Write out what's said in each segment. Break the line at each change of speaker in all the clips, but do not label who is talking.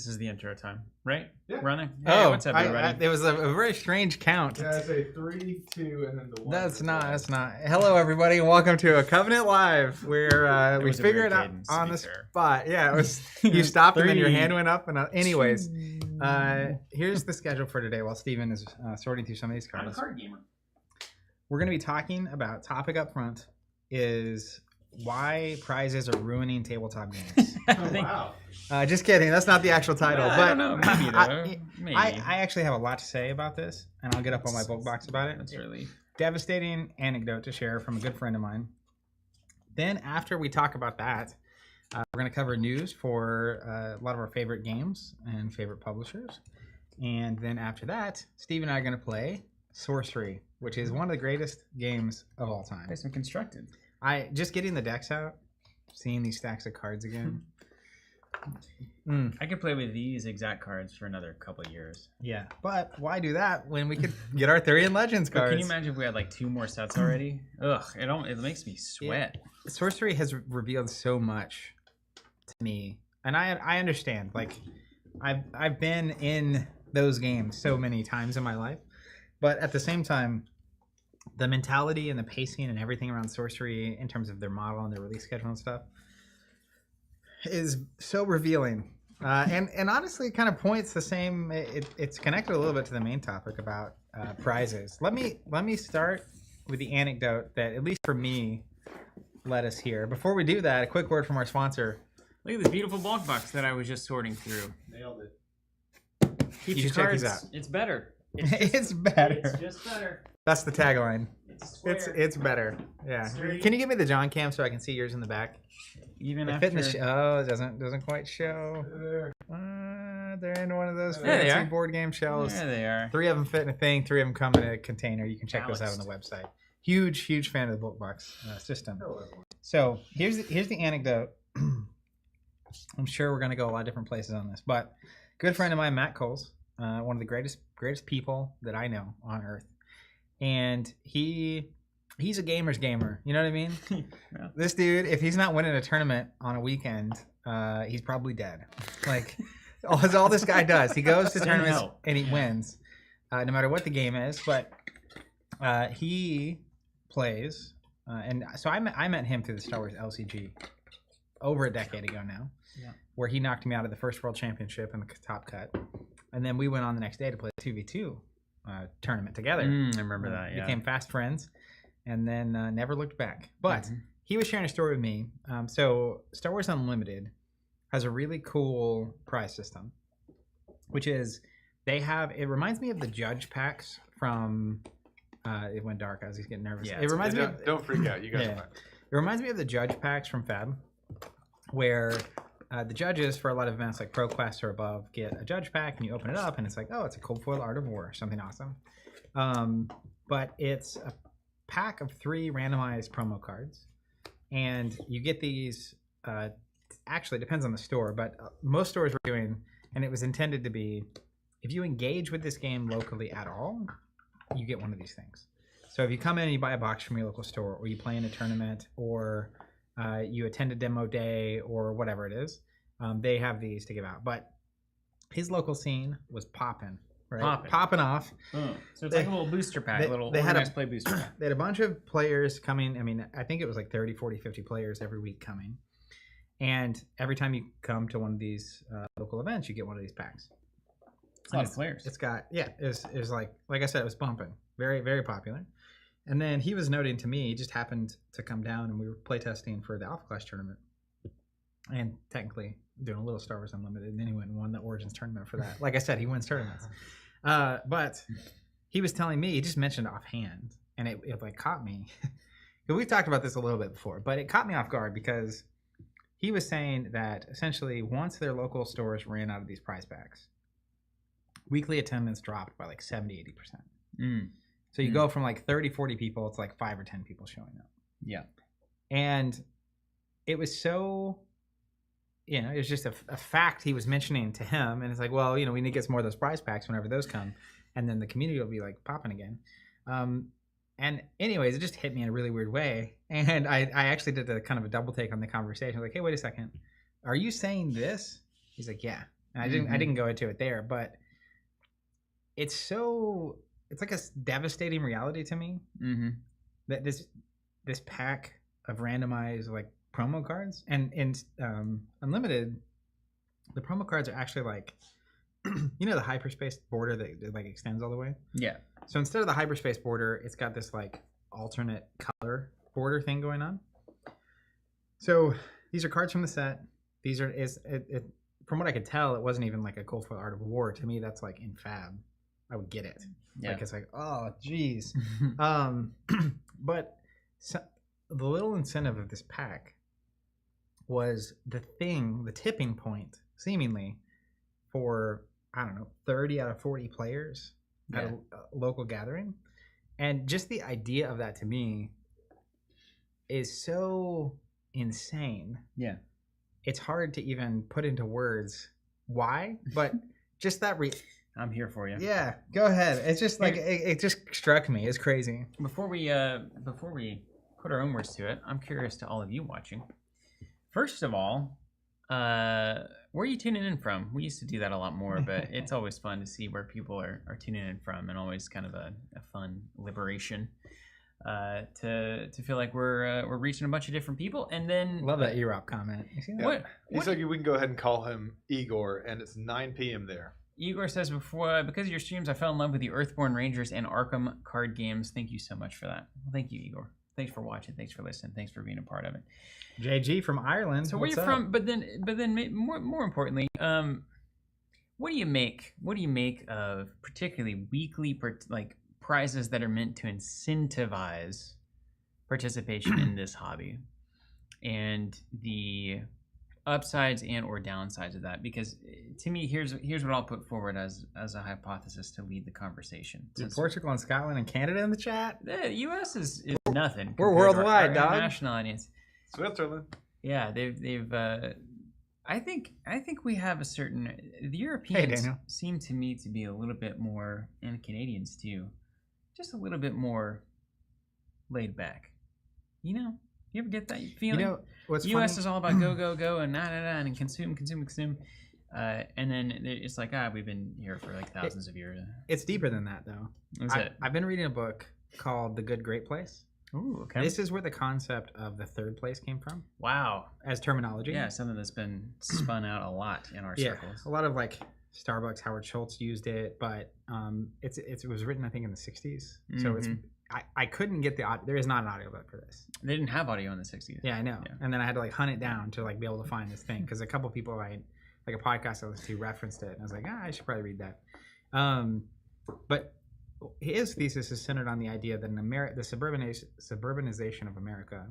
This is the intro time, right?
Yeah.
Running. Hey, what's up, everybody?
It was a very strange count.
Yeah, I say 3, 2, and then the 1.
That's not. Hello, everybody, and welcome to a Covenant Live, where we figure it out on the spot. Yeah, it was. You stopped and then your hand went up. And anyways, here's the schedule for today. While Steven is sorting through some of these cards,
I'm a card gamer.
we're going to be talking about topic up front is why prizes are ruining tabletop games.
Oh, wow.
Just kidding. That's not the actual title.
I
But
don't know. Maybe, though. Maybe.
I actually have a lot to say about this, and I'll get up on my book box about it.
That's really
Devastating anecdote to share from a good friend of mine. Then after we talk about that, we're going to cover news for a lot of our favorite games and favorite publishers. And then after that, Steve and I are going to play Sorcery, which is one of the greatest games of all time.
play some constructed.
Just getting the decks out, seeing these stacks of cards again.
I could play with these exact cards for another couple of years.
Yeah, but why do that when we could get Arthurian Legends
But
cards?
can you imagine if we had like 2 more sets already? Ugh, it makes me sweat.
Sorcery has revealed so much to me, and I understand. Like, I've been in those games so many times in my life, but at the same time, the mentality and the pacing and everything around Sorcery in terms of their model and their release schedule and stuff is so revealing. And honestly, it kind of points the same. It's connected a little bit to the main topic about prizes. Let me start with the anecdote that, at least for me, led us here. Before we do that, a quick word from our sponsor.
Look at this beautiful bulk box that I was just sorting through.
Nailed it.
Keeps
You
your
should check
cards.
these out.
It's better.
It's better.
It's just better.
That's the tagline.
It's square.
It's better. Yeah.
Straight.
Can you give me the John Cam so I can see yours in the back?
Even
They
after.
fit in the oh, it doesn't quite show.
There.
They're in one of those
There they
fancy
are.
board game shells.
There they are.
3 of them fit in a thing. 3 of them come in a container. You can check those out on the website. Huge fan of the book box system.
Hello, everyone.
So here's the anecdote. I'm sure we're going to go a lot of different places on this, but good friend of mine, Matt Coles, one of the greatest people that I know on earth, and he's a gamer's gamer. You know what I mean?
Yeah.
This dude, if he's not winning a tournament on a weekend, he's probably dead. Like, all this guy does, he goes to
Say
tournaments
no.
and he wins, no matter what the game is. But he plays, and so I met him through the Star Wars LCG over a decade ago now, where he knocked me out of the first World Championship in the top cut, and then we went on the next day to play the 2v2 tournament together.
I remember that. Yeah.
Became fast friends, and then never looked back. But he was sharing a story with me. So Star Wars Unlimited has a really cool prize system, which is it reminds me of the judge packs from it went dark. I was getting nervous.
Yeah,
it reminds me.
Don't freak out. You guys are fine.
It reminds me of the judge packs from Fab, where the judges for a lot of events like ProQuest or above get a judge pack, and you open it up, and it's like, oh, it's a cold foil Art of War, something awesome. But it's a pack of 3 randomized promo cards, and you get these. Actually, it depends on the store, but most stores were doing, and it was intended to be, if you engage with this game locally at all, you get one of these things. So if you come in and you buy a box from your local store, or you play in a tournament, or you attend a demo day, or whatever it is, they have these to give out. But his local scene was popping, right? Popping off.
Oh, so it's like a little booster pack,
they had a
play booster pack.
They had a bunch of players coming. I mean, I think it was like 30, 40, 50 players every week coming. And every time you come to one of these local events, you get one of these packs.
It's a lot of players.
It's got, it was like I said, it was bumping. Very, very popular. And then he was noting to me, he just happened to come down, and we were playtesting for the Alpha Class tournament. And technically doing a little Star Wars Unlimited, and then he went and won the Origins tournament for that. Like I said, he wins tournaments. But he was telling me, he just mentioned offhand, and it like caught me. We've talked about this a little bit before, but it caught me off guard because he was saying that essentially once their local stores ran out of these prize packs, weekly attendance dropped by like 70, 80%. So you go from like 30, 40 people, it's like 5 or 10 people showing up.
Yeah.
And it was so, it was just a fact he was mentioning to him. And it's like, well, we need to get some more of those prize packs whenever those come. And then the community will be like popping again. And anyways, it just hit me in a really weird way. And I actually did a kind of a double take on the conversation. I was like, hey, wait a second. Are you saying this? He's like, yeah. And I didn't go into it there, but it's like a devastating reality to me that this pack of randomized like promo cards and in Unlimited, the promo cards are actually like the hyperspace border that like extends all the way. Yeah. So instead of the hyperspace border, it's got this like alternate color border thing going on. So these are cards from the set. These are from what I could tell, it wasn't even like a cold foil Art of War. To me, that's like in Fab. I would get it. Yeah. Like it's like, oh geez. But the little incentive of this pack was the tipping point, seemingly, for I don't know, 30 out of 40 players at a local gathering. And just the idea of that to me is so insane. Yeah. It's hard to even put into words why, but just that
I'm here for you.
Yeah, go ahead. It's just like it just struck me. It's crazy.
Before we put our own words to it, I'm curious to all of you watching. First of all, where are you tuning in from? We used to do that a lot more, but it's always fun to see where people are tuning in from, and always kind of a fun liberation to feel like we're reaching a bunch of different people. And then
love that E-Rob comment. You see that?
What? He said we can go ahead and call him Igor, and it's 9 p.m. there.
Igor says, because of your streams, I fell in love with the Earthborne Rangers and Arkham card games. Thank you so much for that. Well, thank you, Igor. Thanks for watching. Thanks for listening. Thanks for being a part of it.
JG from Ireland.
So where you from? But then more importantly, what do you make? What do you make of particularly weekly prizes that are meant to incentivize participation in this hobby, and the upsides and or downsides of that? Because to me, here's what I'll put forward as a hypothesis to lead the conversation.
Portugal and Scotland and Canada in the chat?
The U.S. is nothing.
We're worldwide, dog.
National audience.
Switzerland.
Yeah, they've. I think we have a certain. The Europeans seem to me to be a little bit more, and Canadians too, just a little bit more laid back. You ever get that feeling? What's the U.S. is all about go and and consume. And then it's like, we've been here for like thousands of years.
It's deeper than that, though. I've been reading a book called The Good Great Place.
Ooh, okay.
This is where the concept of the third place came from.
Wow.
As terminology.
Yeah, something that's been spun out a lot in our circles.
A lot of like Starbucks, Howard Schultz used it, but it was written, I think, in the 60s. So it's I couldn't get the audio. There is not an audiobook for this.
They didn't have audio in the 60s.
Yeah, I know. Yeah. And then I had to like hunt it down to like be able to find this thing, because a couple people like a podcast I listened to referenced it, and I was like, I should probably read that. But his thesis is centered on the idea that the suburbanization of America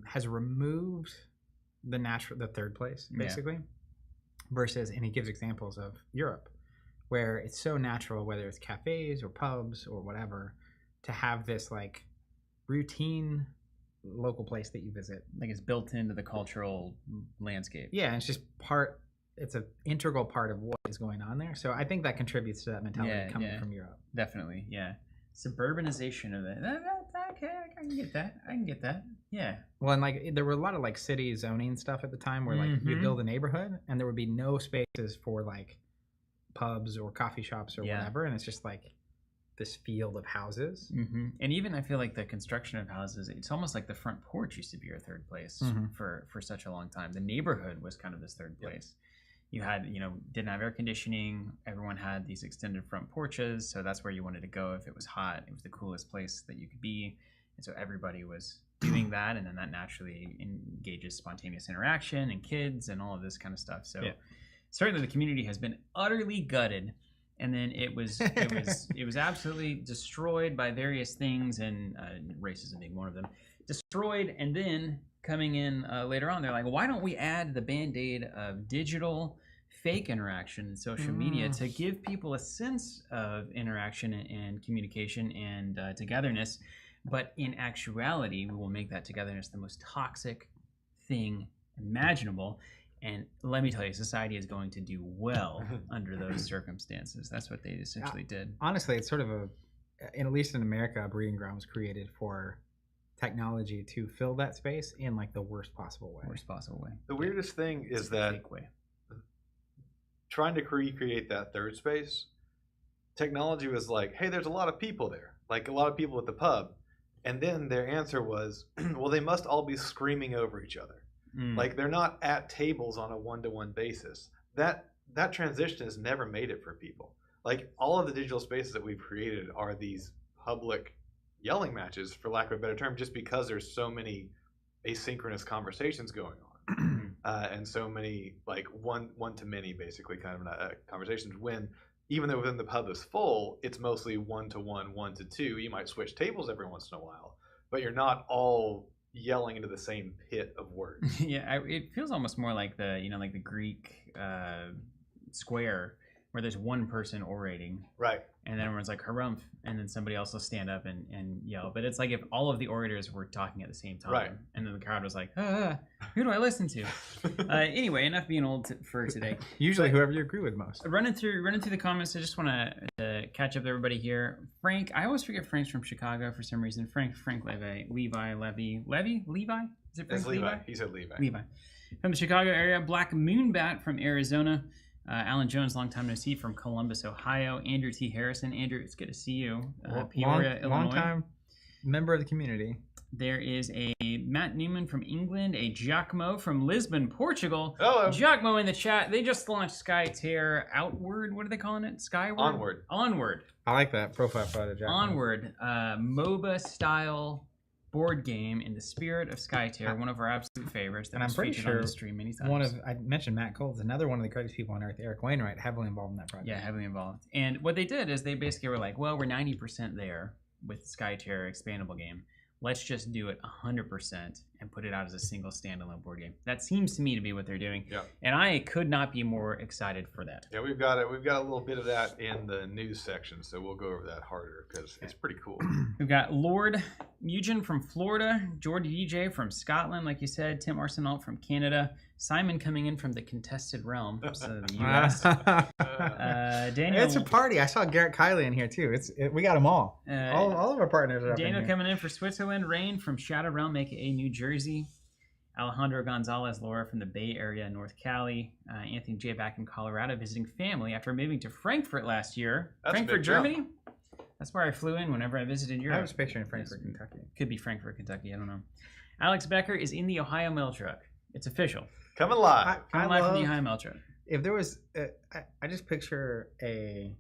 has removed the third place, basically, versus, and he gives examples of Europe, where it's so natural, whether it's cafes or pubs or whatever, to have this like routine local place that you visit.
Like it's built into the cultural landscape.
Yeah, it's just it's an integral part of what is going on there. So I think that contributes to that mentality coming from Europe.
Definitely, yeah. Suburbanization of it. Okay, I can get that. Yeah.
Well, and like there were a lot of like city zoning stuff at the time where like you build a neighborhood and there would be no spaces for like pubs or coffee shops or whatever, and it's just like this field of houses.
And even I feel like the construction of houses, it's almost like the front porch used to be your third place for such a long time. The neighborhood was kind of this third place. You had, didn't have air conditioning. Everyone had these extended front porches, so that's where you wanted to go if it was hot. It was the coolest place that you could be, and so everybody was doing that, and then that naturally engages spontaneous interaction and kids and all of this kind of stuff. So certainly the community has been utterly gutted, and then it was absolutely destroyed by various things, and racism being one of them. Destroyed, and then coming in later on, they're like, why don't we add the band-aid of digital fake interaction and social media to give people a sense of interaction and communication and togetherness? But in actuality, we will make that togetherness the most toxic thing imaginable. And let me tell you, society is going to do well under those circumstances. That's what they essentially did.
Honestly, it's sort of at least in America, a breeding ground was created for technology to fill that space in like the worst possible way.
The weirdest thing is that trying to recreate that third space, technology was like, hey, there's a lot of people there, like a lot of people at the pub. And then their answer was, well, they must all be screaming over each other. Like they're not at tables on a one-to-one basis. That transition has never made it for people. Like all of the digital spaces that we've created are these public yelling matches, for lack of a better term, just because there's so many asynchronous conversations going on. And so many like one to many basically kind of conversations, when even though within the pub is full, it's mostly 1-to-1, 1-to-2. You might switch tables every once in a while, but you're not all yelling into the same pit of words.
Yeah, it feels almost more like the like the Greek square, where there's one person orating,
Right.
and then everyone's like harumph, and then somebody else will stand up and yell. But it's like if all of the orators were talking at the same time,
Right.
and then the crowd was like, who do I listen to? Anyway, enough being old for today.
Usually whoever you agree with most.
Running through the comments, I just want to catch up with everybody here. Frank, I always forget Frank's from Chicago for some reason. Frank Levi. Is it Frank
It's Levi. He said Levi.
Levi. From the Chicago area. Black Moonbat from Arizona. Alan Jones, long time no see, from Columbus, Ohio. Andrew T. Harrison. Andrew, it's good to see you. Peoria, Illinois.
Long time member of the community.
There is a Matt Newman from England, a Giacomo from Lisbon, Portugal.
Hello.
Giacomo in the chat. They just launched SkytearGames Outward. What are they calling it? Skyward? Onward.
I like that profile photo, Giacomo.
Onward. MOBA style board game in the spirit of SkytearGames, one of our absolute favorites. That
and I'm pretty sure
on the stream many times.
I mentioned Matt Cole's another one of the greatest people on earth, Eric Wainwright, heavily involved in that project.
Yeah, heavily involved. And what they did is they basically were like, well, we're 90% there with SkytearGames expandable game. Let's just do it 100% and put it out as a single standalone board game. That seems to me to be what they're doing.
Yeah.
And I could not be more excited for that.
Yeah, we've got a little bit of that in the news section, so we'll go over that harder because it's pretty cool.
We've got Lord Eugen from Florida, Jordy DJ from Scotland, like you said, Tim Arsenault from Canada, Simon coming in from the contested realm, so the U.S. Daniel,
it's a party. I saw Garrett Kiley in here too. We got them all. All of our partners are up
Daniel
in here.
coming in for Switzerland, Rain from Shadow Realm, aka New Jersey, Alejandro Gonzalez, Laura from the Bay Area, North Cali, Anthony J back in Colorado visiting family after moving to Frankfurt last year.
That's
Frankfurt, Germany? That's where I flew in whenever I visited Europe.
I was picturing Frankfurt, Kentucky.
Could be Frankfurt, Kentucky. I don't know. Alex Becker is in the Ohio Mail Truck. It's official.
Coming live.
Coming live from the Ohio Mail Truck.
If there was, I just picture a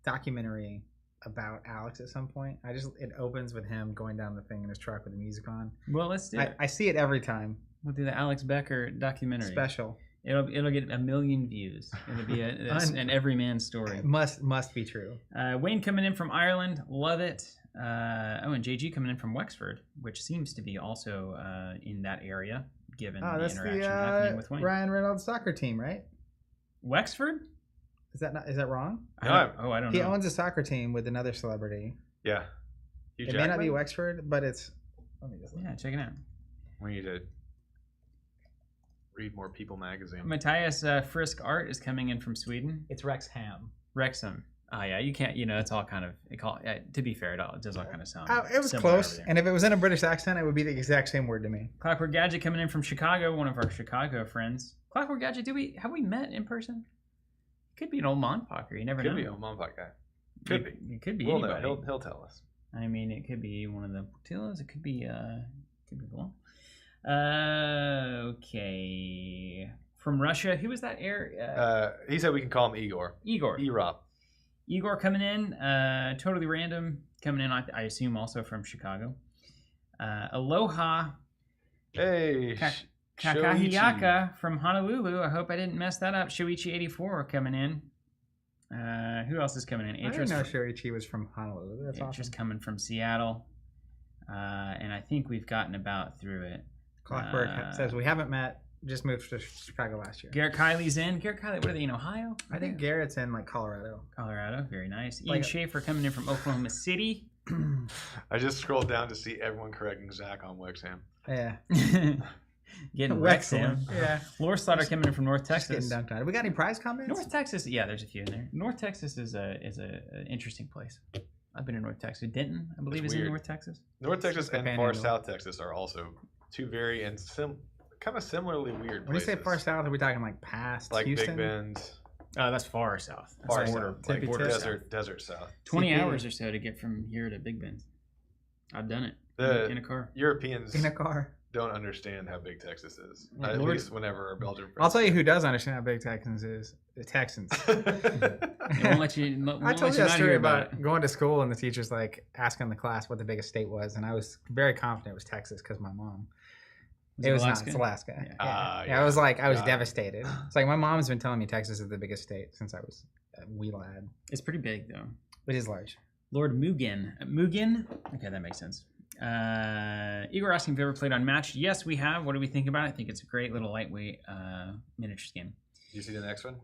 documentary about Alex at some point. It opens with him going down the thing in his truck with the music on.
Well, let's do it.
I see it every time.
We'll do the Alex Becker documentary.
Special.
It'll get 1 million views. It'll be an everyman story.
Must be true.
Wayne coming in from Ireland, love it. And JG coming in from Wexford, which seems to be also in that area, given the interaction happening with Wayne.
Ryan Reynolds' soccer team, right?
Wexford?
Is that wrong?
No.
I don't know.
He owns a soccer team with another celebrity.
Yeah.
It may not be Wexford, but it's. Let me just look.
Yeah, check it out.
We need to read more People magazine.
Matthias Frisk Art is coming in from Sweden.
It's Wrexham.
Wrexham. Oh yeah, you can't. It's all kind of. To be fair, it does all kind of sound.
It was close, and if it was in a British accent, it would be the exact same word to me.
Clockwork Gadget coming in from Chicago, one of our Chicago friends. Clockwork Gadget, have we met in person? Could be an old Monpocker. You never know.
Could be an old Monpock guy. Could be.
It could be
we'll
anybody.
Know. He'll tell us.
I mean, it could be one of the Portillos. It could be cool. Okay. From Russia, who was that?
He said we can call him Igor.
Igor coming in. Totally random coming in. I assume also from Chicago. Aloha.
Hey.
Kakahiyaka from Honolulu. I hope I didn't mess that up. Shoichi84 coming in. Who else is coming in?
I didn't know Shoichi was from Honolulu. That's awesome.
Just coming from Seattle. And I think we've gotten about through it.
Clockwork says we haven't met. Just moved to Chicago last year.
Garrett Kiley's in. Garrett Kiley, what are they, in Ohio?
I think Garrett's in Colorado.
Colorado, very nice. Ian Schaefer coming in from Oklahoma City.
I just scrolled down to see everyone correcting Zach on Wexham.
Yeah.
Getting Wexham.
Yeah.
Laura Slaughter coming in from North Texas.
Getting dunked on. We got any prize comments?
North Texas, yeah, there's a few in there. North Texas is an interesting place. I've been in North Texas. Denton, I believe, is in North Texas.
North Texas and far South Texas are also two very kind of similarly weird places.
When you say far south, are we talking like past
like
Houston?
Big Bend?
That's far south. That's
Far
border,
south,
like
Tippy
border
tip.
south.
desert south.
20
TP.
hours or so to get from here to Big Bend. I've done it in a car.
Europeans
In a car.
don't understand how big Texas is.
Yeah,
At
Lord.
least whenever our Belgian friends.
I'll tell you who does understand how big Texans is. The Texans.
They won't let you. Won't
I
let
told
you
you that
not
story
hear
about going to school and the teacher's like asking the class what the biggest state was, and I was very confident it was Texas because my mom. It was
Alaska?
not. It's Alaska.
Yeah.
Yeah. I was like, I was
Got it.
devastated. It's like my mom's been telling me Texas is the biggest state since I was a wee lad.
It's pretty big though.
It is large.
Lord Mugen. Mugen? Okay, that makes sense. Igor asking if we ever played Unmatched. Yes, we have. What do we think about it? I think it's a great little lightweight miniatures game.
You see the next one?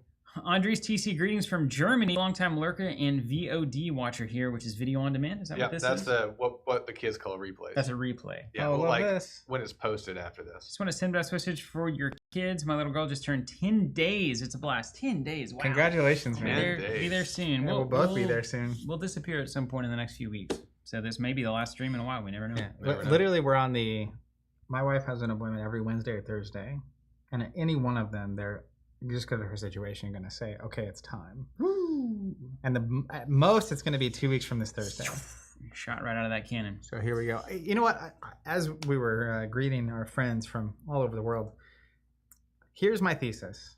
Andres TC, greetings from Germany. Longtime lurker and VOD watcher here, which is video on demand. Is that
Yeah,
what this
that's
is?
what the kids call replays.
That's a replay.
Yeah,
Oh,
well,
love
like
this.
when it's posted after this.
Just want to send best wishes for your kids. My little girl just turned 10 days. It's a blast. 10 days. Wow.
Congratulations,
Be
man.
10
there,
days.
be there soon.
Yeah, we'll both be there soon.
We'll disappear at some point in the next few weeks. So this may be the last stream in a while. We never know.
Yeah.
Never know.
Literally, we're on the. My wife has an appointment every Wednesday or Thursday, and at any one of them, they're just because of her situation, going to say, "Okay, it's time."
Woo!
And at most, it's going to be 2 weeks from this Thursday.
Shot right out of that cannon.
So here we go. You know what? As we were greeting our friends from all over the world, here's my thesis.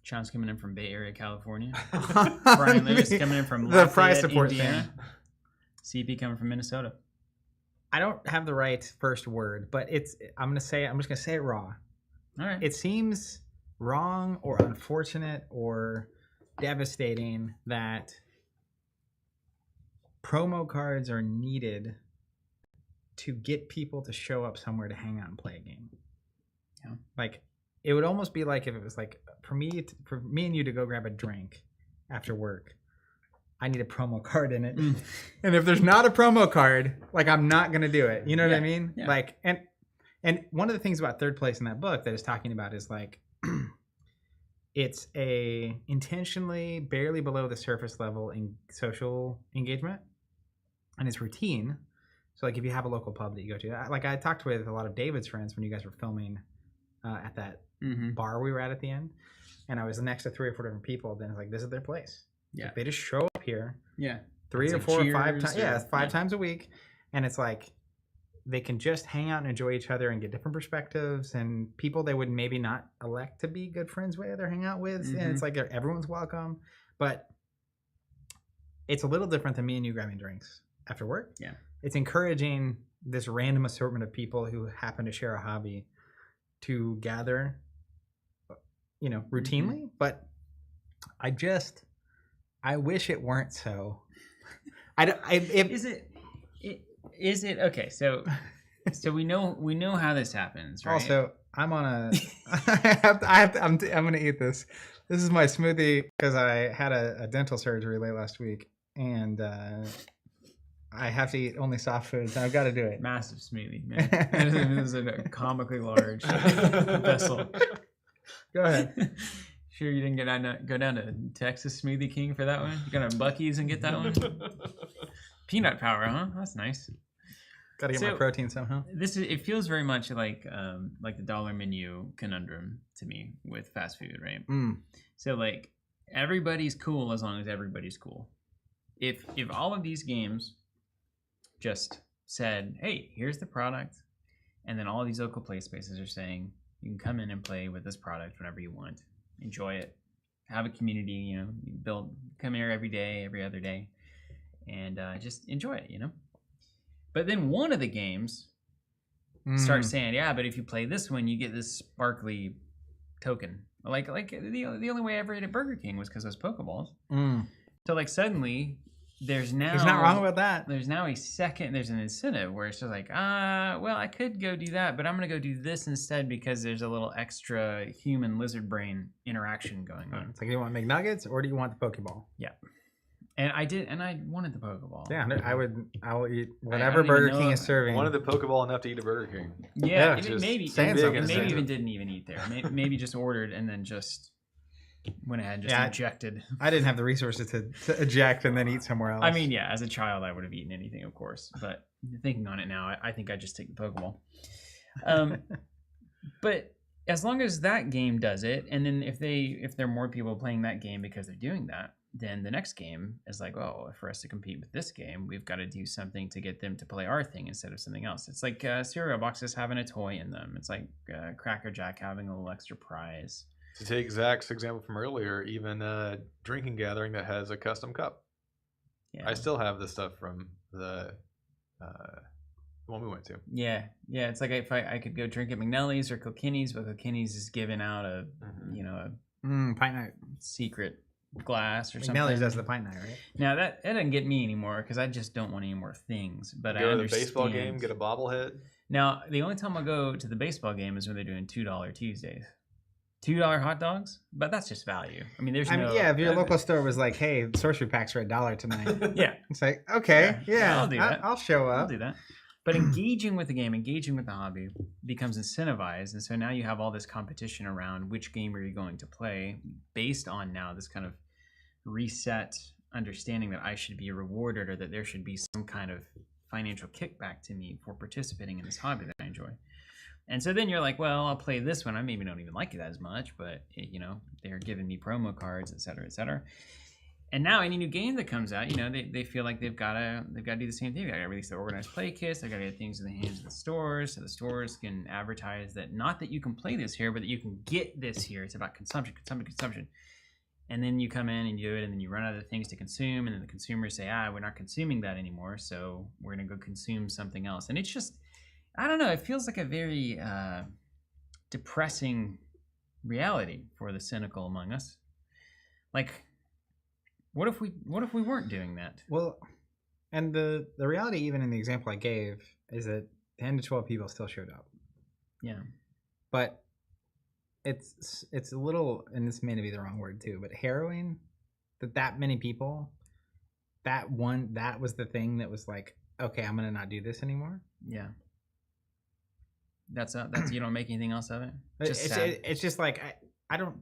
Sean's coming in from Bay Area, California.
Brian
Brian Lewis coming in from
the prize
Lafayette,
support
Indiana.
thing.
CP coming from Minnesota.
I don't have the right first word, but I'm just gonna say it raw.
All right.
It seems wrong or unfortunate or devastating that promo cards are needed to get people to show up somewhere to hang out and play a game.
Yeah.
Like it would almost be like if it was like for me and you to go grab a drink after work. I need a promo card in it. And if there's not a promo card, like I'm not going to do it. You know what I mean?
Yeah.
Like and one of the things about third place in that book that it's talking about is like it's a intentionally barely below the surface level in social engagement and it's routine. So like if you have a local pub that you go to, like I talked with a lot of David's friends when you guys were filming at that bar we were at the end, and I was next to 3 or 4 different people. Then it's like, this is their place.
Yeah.
Like, they just show up here.
Yeah.
3
It's
or
like
4 or 5
cheers
times.
or-
Yeah, 5
yeah.
times a week, and it's like they can just hang out and enjoy each other and get different perspectives and people they would maybe not elect to be good friends with or hang out with. And it's like everyone's welcome, but it's a little different than me and you grabbing drinks after work.
Yeah.
It's encouraging this random assortment of people who happen to share a hobby to gather, you know, routinely. But I wish it weren't so.
Is it okay? So we know how this happens, right?
Also, I'm on a. I'm gonna eat this. This is my smoothie because I had a dental surgery late last week, and I have to eat only soft foods. I've got to do it.
Massive smoothie, man. This is a comically large vessel.
Go ahead.
Sure, you didn't go down to Texas Smoothie King for that one? You go to Buc-ee's and get that one? Peanut power, huh? That's nice.
Got to get my protein somehow.
It feels very much like the dollar menu conundrum to me with fast food, right? So like everybody's cool as long as everybody's cool. If all of these games just said, hey, here's the product, and then all of these local play spaces are saying you can come in and play with this product whenever you want, enjoy it, have a community, you know, come here every day, every other day, and just enjoy it, you know. But then one of the games starts saying, yeah, but if you play this one, you get this sparkly token. Like the only way I ever ate at Burger King was because of those Pokeballs. So like suddenly there's not wrong about that. There's now there's an incentive where it's just like, well, I could go do that, but I'm gonna go do this instead because there's a little extra human lizard brain interaction going on.
It's like, do you want McNuggets or do you want the Pokeball?
Yeah. And I wanted the Pokeball.
Yeah, I will eat whatever Burger King is serving.
Wanted the Pokeball enough to eat a Burger King.
Yeah,
just
maybe even didn't even eat there. Maybe just ordered and then just went ahead and just ejected. I
didn't have the resources to eject and then eat somewhere else.
I mean, yeah, as a child, I would have eaten anything, of course. But thinking on it now, I think I just take the Pokeball. But as long as that game does it, and then if there are more people playing that game because they're doing that, then the next game is like, oh, for us to compete with this game, we've got to do something to get them to play our thing instead of something else. It's like cereal boxes having a toy in them. It's like Cracker Jack having a little extra prize.
To take Zach's example from earlier, even a drinking gathering that has a custom cup.
Yeah.
I still have the stuff from the one we went to.
Yeah. It's like if I could go drink at McNally's or Kilkenny's, but Kilkenny's is giving out a
pint night
secret glass or something.
McNally's does the pint night, right?
Now that doesn't get me anymore because I just don't want any more things. But
Go
I
to the
understand.
baseball game, get a bobblehead.
Now the only time I go to the baseball game is when they're doing $2 Tuesdays. $2 hot dogs, but that's just value. I mean, if
your local store was like, "Hey, sorcery packs are $1 tonight,"
yeah,
it's like, okay, yeah,
I'll do that.
I'll show up.
I'll do that. But engaging with the game, engaging with the hobby becomes incentivized, and so now you have all this competition around which game are you going to play based on now this kind of reset understanding that I should be rewarded or that there should be some kind of financial kickback to me for participating in this hobby that I enjoy. And so then you're like, well, I'll play this one. I maybe don't even like it as much, but they're giving me promo cards, et cetera, et cetera. And now any new game that comes out, they feel like they've got to do the same thing. They got to release their organized play kits. They got to get things in the hands of the stores, so the stores can advertise that not that you can play this here, but that you can get this here. It's about consumption. And then you come in and you do it, and then you run out of things to consume, and then the consumers say, we're not consuming that anymore, so we're gonna go consume something else. And it's just, I don't know, it feels like a very depressing reality for the cynical among us. Like, what if we weren't doing that?
Well, and the reality, even in the example I gave, is that 10 to 12 people still showed up.
Yeah.
But it's a little, and this may be the wrong word too, but harrowing that many people, that was the thing that was like, okay, I'm gonna not do this anymore.
Yeah. That's you don't make anything else of it.
It's just like I don't.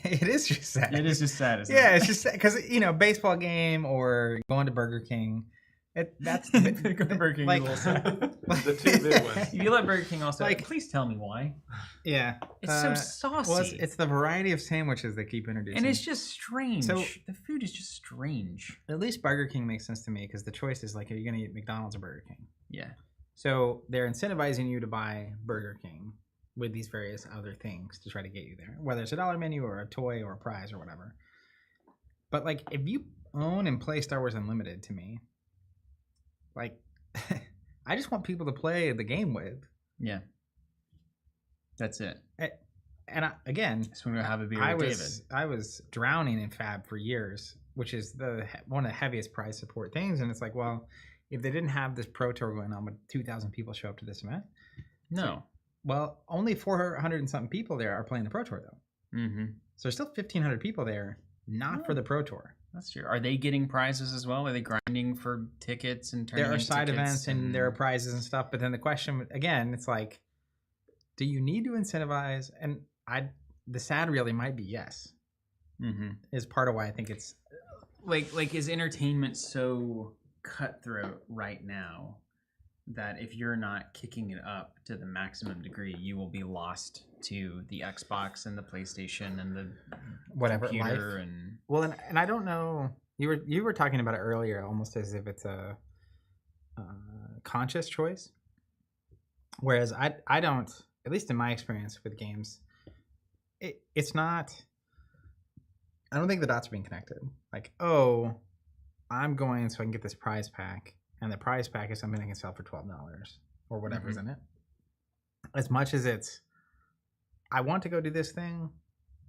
It is just sad.
It is just sad.
Yeah, it's just because baseball game or going to Burger King. That's
go to Burger King.
The two big ones.
You let Burger King also. Please tell me why.
Yeah,
it's so saucy.
Well, it's the variety of sandwiches they keep introducing,
and it's just strange.
So
the food is just strange.
At least Burger King makes sense to me because the choice is like, are you going to eat McDonald's or Burger King?
Yeah.
So they're incentivizing you to buy Burger King with these various other things to try to get you there, whether it's $1 menu or a toy or a prize or whatever. But like, if you own and play Star Wars Unlimited, to me, like, I just want people to play the game with.
Yeah. That's it.
And again,
just want to have a beer with David.
I was drowning in Fab for years, which is one of the heaviest prize support things. And it's like, well, if they didn't have this Pro Tour going on, would 2,000 people show up to this event?
No.
Well, only 400 and something people there are playing the Pro Tour, though.
Mm-hmm.
So there's still 1,500 people there, not for the Pro Tour.
That's true. Are they getting prizes as well? Are they grinding for tickets and turning?
There are side events and there are prizes and stuff. But then the question again, it's like, do you need to incentivize? And the sad reality might be yes.
Mm-hmm.
Is part of why I think it's
like is entertainment so cutthroat right now that if you're not kicking it up to the maximum degree, you will be lost to the Xbox and the PlayStation and the
whatever
computer
life.
And
well, and I don't know. You were talking about it earlier, almost as if it's a conscious choice, whereas I don't. At least in my experience with games, it's not. I don't think the dots are being connected. Like, oh, I'm going so I can get this prize pack. And the prize pack is something I can sell for $12 or whatever's in it. As much as it's, I want to go do this thing,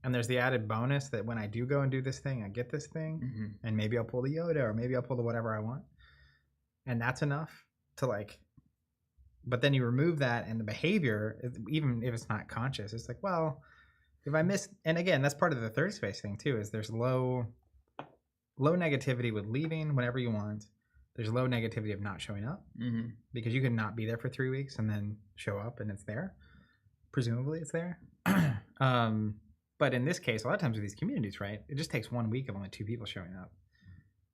and there's the added bonus that when I do go and do this thing, I get this thing, and maybe I'll pull the Yoda, or maybe I'll pull the whatever I want. And that's enough to like, but then you remove that and the behavior, even if it's not conscious, it's like, well, if I miss, and again, that's part of the third space thing too, is there's low negativity with leaving whenever you want. There's low negativity of not showing up because you can not be there for 3 weeks and then show up and it's there. Presumably it's there. But in this case, a lot of times with these communities, right, it just takes 1 week of only 2 people showing up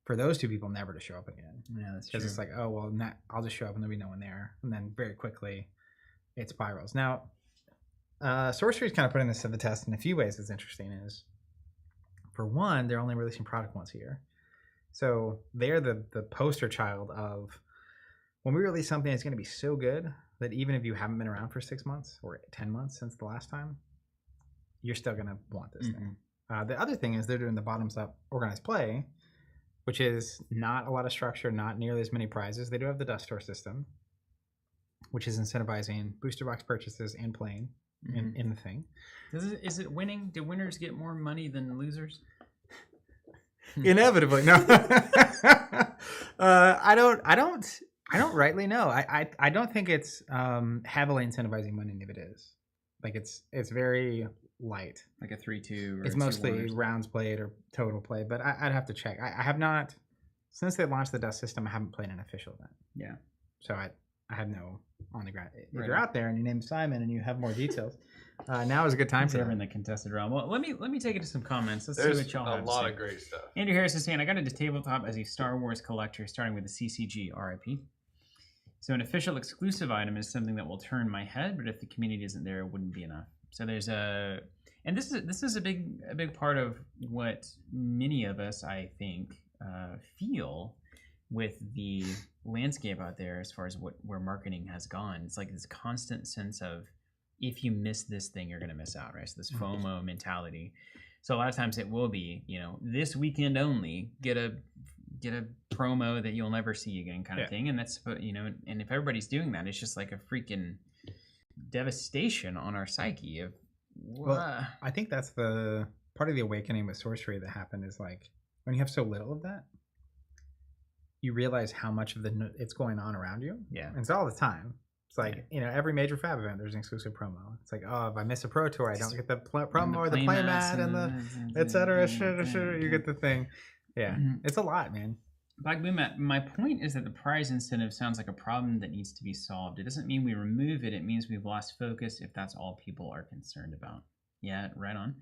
for those 2 people never to show up again.
Yeah, that's true.
Because it's like, oh, well, I'll just show up and there'll be no one there. And then very quickly it spirals. Now, Sorcery's kind of putting this to the test in a few ways. That's interesting. Is for one, they're only releasing product once a year, so they're the poster child of when we release something that's going to be so good that even if you haven't been around for 6 months or 10 months since the last time, you're still going to want this thing. The other thing is they're doing the bottoms up organized play, which is not a lot of structure, not nearly as many prizes. They do have the dust store system, which is incentivizing booster box purchases and playing in the thing.
Is it winning? Do winners get more money than losers?
Inevitably, no. I don't rightly know. I don't think it's heavily incentivizing winning if it is. Like it's very light.
Like a 3-2 or
it's mostly rounds played or total play, but I'd have to check. I have not, since they launched the dust system, I haven't played an official event.
Yeah.
So I have no on the ground. If you're out there and your name's Simon and you have more details, now is a good time for
in the contested realm. Well, let me take it to some comments. Let's
There's
see what y'all have.
a lot of great stuff.
Andrew Harris is saying, I got into tabletop as a Star Wars collector, starting with the CCG, RIP. So an official exclusive item is something that will turn my head, but if the community isn't there, it wouldn't be enough. So there's and this is a big part of what many of us, I think, feel with the landscape out there as far as where marketing has gone. It's like this constant sense of, if you miss this thing, you're going to miss out, right? So this FOMO mentality. So a lot of times it will be, this weekend only, get a promo that you'll never see again kind of thing. And that's, and if everybody's doing that, it's just like a freaking devastation on our psyche of,
well, I think that's the part of the awakening with sorcery that happened is like when you have so little of that, you realize how much of it's going on around you.
Yeah.
And it's all the time. It's like, every major fab event, there's an exclusive promo. It's like, oh, if I miss a pro tour, I don't get the promo or the play mat and the et cetera. You get the thing. Yeah. It's a lot, man.
Black Boom, my point is that the prize incentive sounds like a problem that needs to be solved. It doesn't mean we remove it. It means we've lost focus if that's all people are concerned about. Yeah, right on.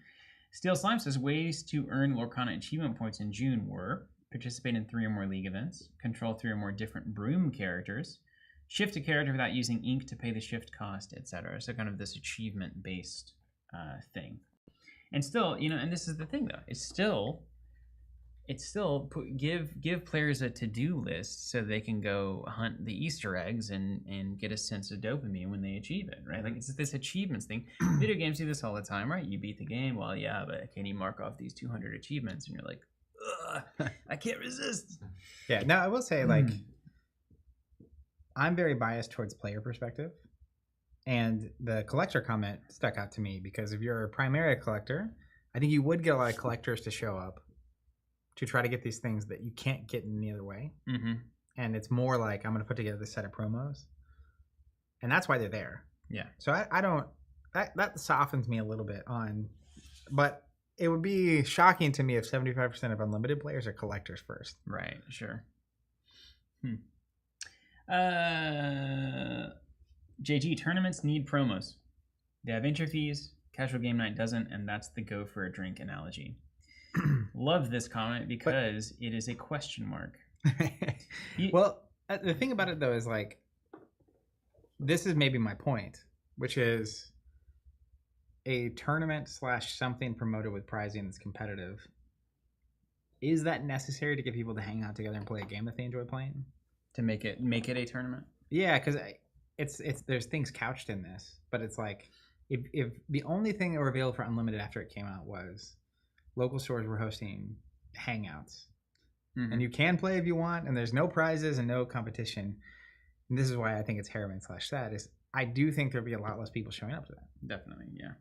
Steel Slime says, ways to earn Lorcana achievement points in June were participate in 3 or more league events, control 3 or more different broom characters, shift a character without using ink to pay the shift cost, etc. So kind of this achievement-based thing. And still, and this is the thing though, it's still give players a to-do list so they can go hunt the Easter eggs and get a sense of dopamine when they achieve it, right? Like it's this achievements thing. Video games do this all the time, right? You beat the game, well, yeah, but can you mark off these 200 achievements? And you're like, ugh, I can't resist.
Yeah, now I will say, like, I'm very biased towards player perspective. And the collector comment stuck out to me because if you're a primary collector, I think you would get a lot of collectors to show up to try to get these things that you can't get in any other way. And it's more like, I'm going to put together this set of promos. And that's why they're there.
Yeah.
So I don't, that softens me a little bit on, but it would be shocking to me if 75% of unlimited players are collectors first.
Right, sure. JG, tournaments need promos. They have entry fees, casual game night doesn't, and that's the go for a drink analogy. Love this comment because it is a question mark.
Well, the thing about it though is like, this is maybe my point, which is a tournament / something promoted with prizing that's competitive. Is that necessary to get people to hang out together and play a game that they enjoy playing?
To make it a tournament?
Yeah, because it's there's things couched in this, but it's like if the only thing that revealed for Unlimited after it came out was local stores were hosting hangouts, and you can play if you want, and there's no prizes and no competition. And this is why I think it's heroin / that is I do think there'll be a lot less people showing up to that.
Definitely, yeah.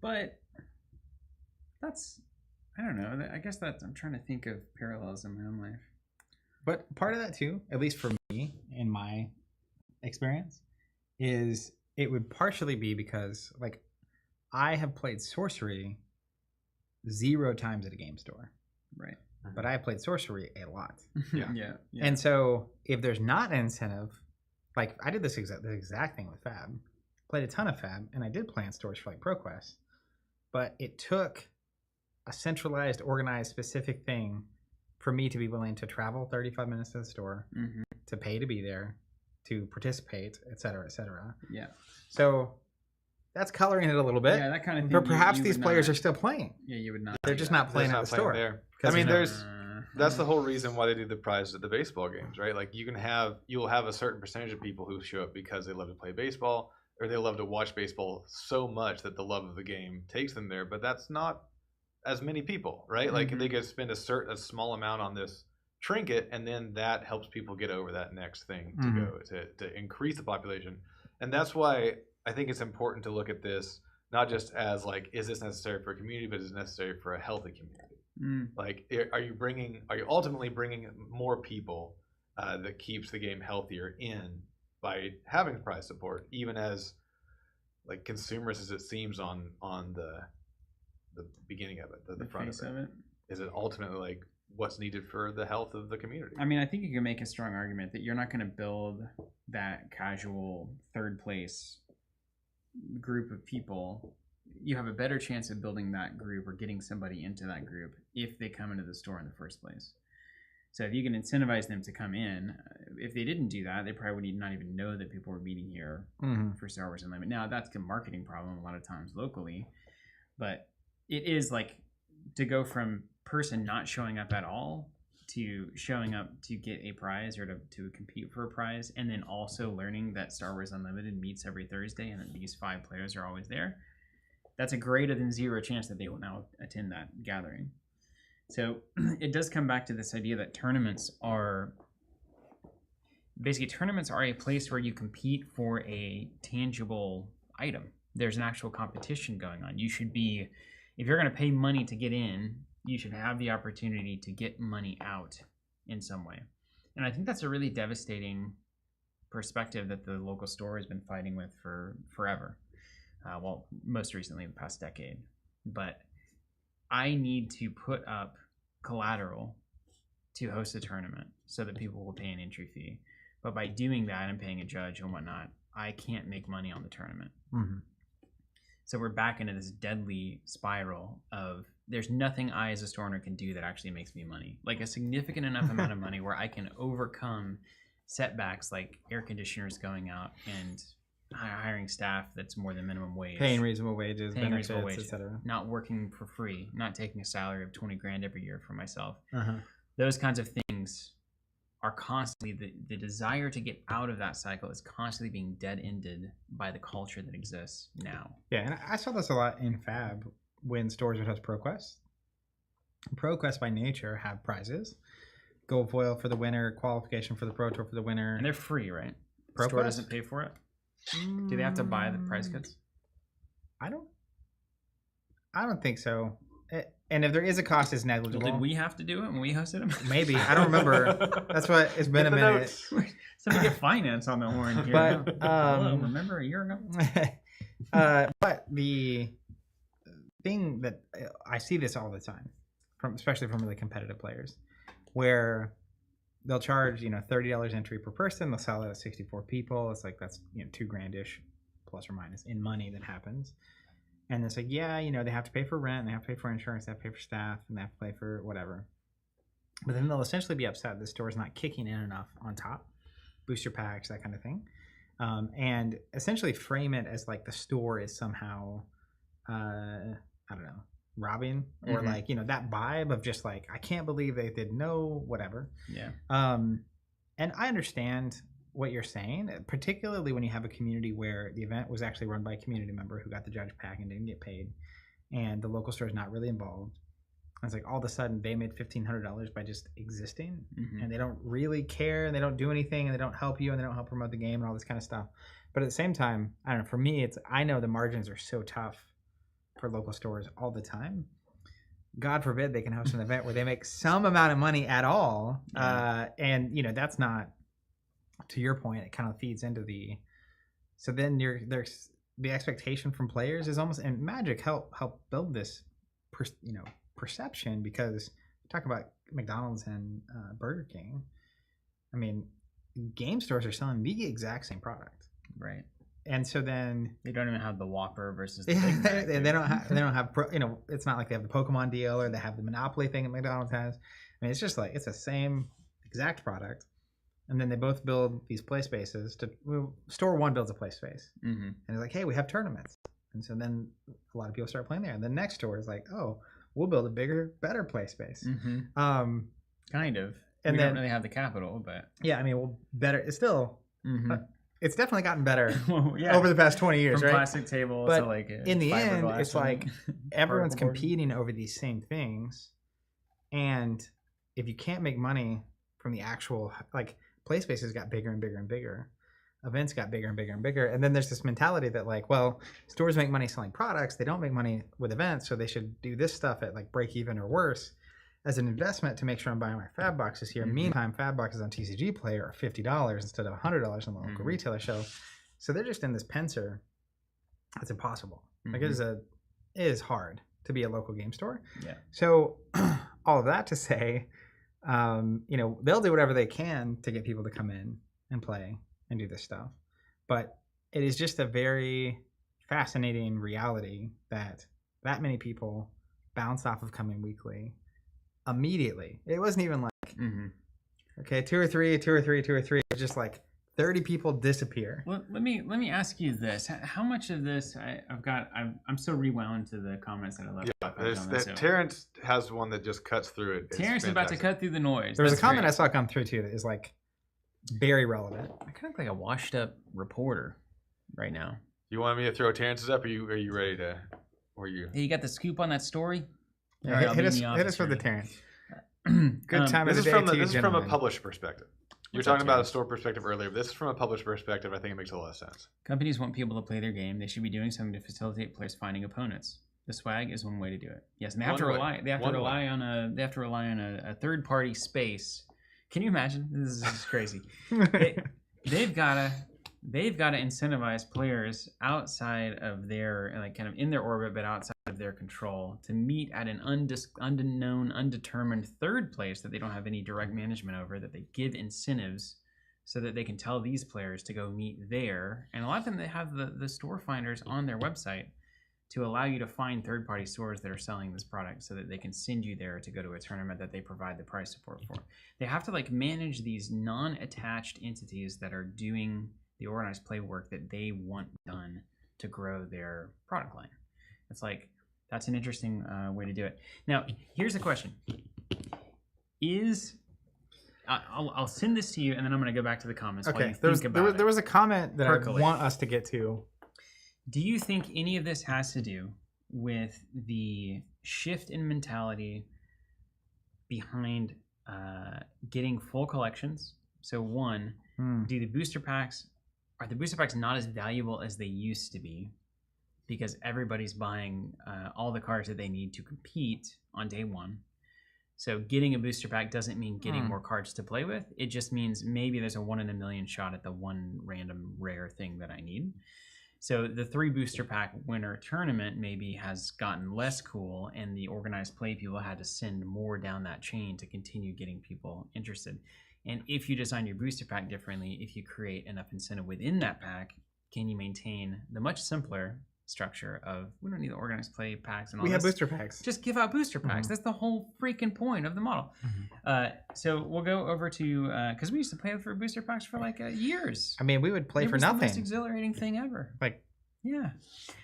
But that's, I don't know. I guess I'm trying to think of parallels in my own life.
But part of that too, at least for me, in my experience, is it would partially be because like I have played Sorcery 0 times at a game store.
Right.
But I have played Sorcery a lot.
Yeah.
And so if there's not an incentive, like I did this exact thing with Fab. Played a ton of Fab, and I did play in stores for like ProQuest. But it took a centralized, organized, specific thing for me to be willing to travel 35 minutes to the store, to pay to be there, to participate, et cetera, et cetera.
Yeah.
So that's coloring it a little bit.
Yeah, that kind of thing.
But perhaps
you
these
would
players
not-
are still playing.
Yeah, you would not.
They're
do
just
that.
not playing
They're
at
not
the
playing
store.
there.
'Cause
I mean,
there's
that's the whole reason why they do the prizes at the baseball games, right? Like you'll have a certain percentage of people who show up because they love to play baseball or they love to watch baseball so much that the love of the game takes them there. But that's not as many people, right? Like
Mhm.
they could spend a small amount on this trinket, and then that helps people get over that next thing to go to increase the population. And that's why I think it's important to look at this not just as like, is this necessary for a community, but is it necessary for a healthy community? Like, are you ultimately bringing more people that keeps the game healthier in by having prize support, even as like consumers as it seems on the beginning of it, the front
face
of
of
it.
it.
Is it ultimately like what's needed for the health of the community?
I mean, I think you can make a strong argument that you're not going to build that casual third place group of people. You have a better chance of building that group or getting somebody into that group if they come into the store in the first place. So if you can incentivize them to come in, if they didn't do that, they probably would not even know that people were meeting here for Star Wars Unlimited. Now, that's a marketing problem a lot of times locally, but it is like to go from person not showing up at all to showing up to get a prize or to compete for a prize, and then also learning that Star Wars Unlimited meets every Thursday and that these 5 players are always there. That's a greater than 0 chance that they will now attend that gathering. So it does come back to this idea that tournaments are a place where you compete for a tangible item. There's an actual competition going on. You should be, if you're going to pay money to get in, you should have the opportunity to get money out in some way. And I think that's a really devastating perspective that the local store has been fighting with for forever. Well, most recently in the past decade. But I need to put up collateral to host a tournament so that people will pay an entry fee. But by doing that and paying a judge and whatnot, I can't make money on the tournament. So we're back into this deadly spiral of there's nothing I as a store owner can do that actually makes me money. Like a significant enough amount of money where I can overcome setbacks like air conditioners going out and hiring staff that's more than minimum wage,
paying reasonable wages,
paying
benefits,
reasonable wages,
etc.
not working for free, not taking a salary of $20,000 every year for myself. Those kinds of things are constantly the desire to get out of that cycle is constantly being dead-ended by the culture that exists now.
Yeah, and I saw this a lot in Fab when stores would host ProQuest. ProQuest by nature have prizes, gold foil for the winner, qualification for the Pro Tour for the winner,
And they're free, right? The
ProQuest?
store doesn't pay for it. Do they have to buy the prize kits?
I don't think so. And if there is a cost, it's negligible.
Did we have to do it when we hosted them?
Maybe. I don't remember. That's what it's been a minute.
Somebody get finance on the horn here.
But
Hello, remember a year ago?
but the thing that I see this all the time, especially from really competitive players, where they'll charge $30 entry per person. They'll sell it at 64 people. It's like that's $2,000-ish plus or minus in money that happens. And it's like, yeah, they have to pay for rent, and they have to pay for insurance, they have to pay for staff, and they have to pay for whatever. But then they'll essentially be upset the store's not kicking in enough on top, booster packs, that kind of thing, and essentially frame it as like the store is somehow, I don't know, robbing or like that vibe of just like I can't believe they did no whatever.
Yeah.
And I understand what you're saying, particularly when you have a community where the event was actually run by a community member who got the judge pack and didn't get paid, and the local store is not really involved. It's like all of a sudden they made $1,500 by just existing, and they don't really care, and they don't do anything, and they don't help you, and they don't help promote the game and all this kind of stuff. But at the same time, I don't know, for me, I know the margins are so tough for local stores all the time. God forbid they can host an event where they make some amount of money at all, and that's not. To your point, it kind of feeds into so then there's the expectation from players is almost, and Magic help build this perception, because talk about McDonald's and Burger King. I mean, game stores are selling the exact same product,
right?
And so then
they don't even have the Whopper versus the Big Mac.
they don't have it's not like they have the Pokemon deal or they have the Monopoly thing that McDonald's has. I mean, it's just like it's the same exact product. And then they both build these play spaces. Store one builds a play space. And they're like, hey, we have tournaments. And so then a lot of people start playing there. And the next door is like, oh, we'll build a bigger, better play space.
Kind of.
And
we
then,
don't really have the capital, but
yeah, I mean, well, better. It's still, it's definitely gotten better
yeah.
over the past 20 years,
From
right?
plastic table
But
to like
in the end,
fiberglass
it's like everyone's
particle board.
competing over these same things. And if you can't make money from the actual, like, play spaces got bigger and bigger and bigger. Events got bigger and bigger and bigger. And then there's this mentality that, like, well, stores make money selling products. They don't make money with events. So they should do this stuff at like break even or worse as an investment to make sure I'm buying my fab boxes here. Meantime, fab boxes on TCG Player are $50 instead of $100 on the local retailer show. So they're just in this pincer. It's impossible. Like it is hard to be a local game store.
Yeah.
So all of that to say, you know, they'll do whatever they can to get people to come in and play and do this stuff. But it is just a very fascinating reality that many people bounce off of coming weekly immediately. It wasn't even like, okay, two or three. It's just like 30 people disappear.
Well, let me ask you this: how much of this I'm so rewound to the comments that I left.
Yeah, Terrence has one that just cuts through it.
Terrence is about to cut through the noise.
There was
That's
a comment
great.
I saw come through too that is like very relevant.
I kind of look like a washed up reporter right now.
You want me to throw Terrence's up? Or are you ready to? Or you?
Hey, you got the scoop on that story?
Yeah,
All right,
hit us with the Terrence. Good time
This
of
is
the day
this is from a
gentlemen.
published perspective. You're talking about a store perspective earlier. But this is from a published perspective. I think it makes a lot of sense.
Companies want people to play their game. They should be doing something to facilitate players finding opponents. The swag is one way to do it. Yes, and they have to rely. They have to rely on a third party space. Can you imagine? This is just crazy. They've got to incentivize players outside of their, like, kind of in their orbit, but outside of their control, to meet at an unknown, undetermined third place that they don't have any direct management over, that they give incentives so that they can tell these players to go meet there. And a lot of them, they have the store finders on their website to allow you to find third-party stores that are selling this product so that they can send you there to go to a tournament that they provide the price support for. They have to, like, manage these non-attached entities that are doing the organized play work that they want done to grow their product line. It's like, that's an interesting way to do it. Now, here's a question. I'll send this to you, and then I'm going to go back to the comments.
Okay,
there
was a comment that
Percolate.
I want us to get to.
Do you think any of this has to do with the shift in mentality behind getting full collections? So one, are the booster packs not as valuable as they used to be because everybody's buying all the cards that they need to compete on day one? So getting a booster pack doesn't mean getting more cards to play with. It just means maybe there's a 1 in a million shot at the one random rare thing that I need. So the 3 booster pack winner tournament maybe has gotten less cool, and the organized play people had to send more down that chain to continue getting people interested. And if you design your booster pack differently, if you create enough incentive within that pack, can you maintain the much simpler structure of, we don't need the organized play packs and all
We
this.
have booster packs.
Just give out booster packs. That's the whole freaking point of the model. So we'll go over to, because we used to play for booster packs for like years.
I mean, we would play
It
for
was
nothing.
the most exhilarating thing ever.
Like,
yeah.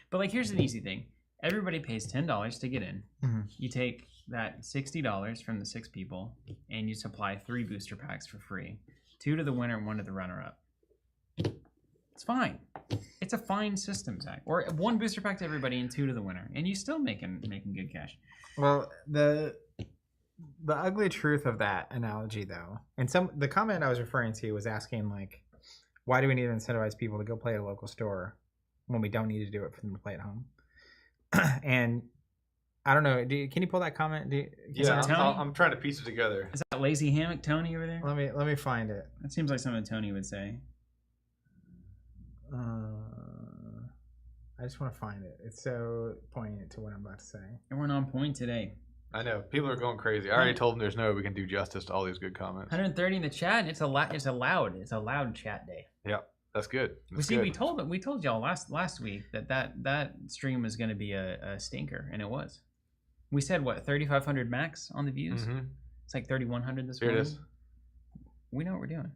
But like, here's an easy thing. Everybody pays $10 to get in. You take that $60 from the 6 people, and you supply 3 booster packs for free. 2 to the winner and 1 to the runner-up. It's fine. It's a fine system, Zach. Or 1 booster pack to everybody and 2 to the winner, and you still making good cash.
well, the ugly truth of that analogy, though, and the comment I was referring to was asking, like, why do we need to incentivize people to go play at a local store when we don't need to do it for them to play at home? And I don't know. Can you pull that comment?
Yeah, I'm trying to piece it together.
Is that lazy hammock Tony over there?
Let me find it.
That seems like something Tony would say.
I just want to find it. It's so poignant to what I'm about to say.
And we're on point today.
I know. People are going crazy. I already told them there's no way we can do justice to all these good comments.
130 in the chat, and it's a loud chat day.
Yeah, that's good.
We told y'all last week that stream was going to be a stinker, and it was. We said, what, 3,500 max on the views? It's like 3,100 this morning.
Here it is.
We know what we're doing.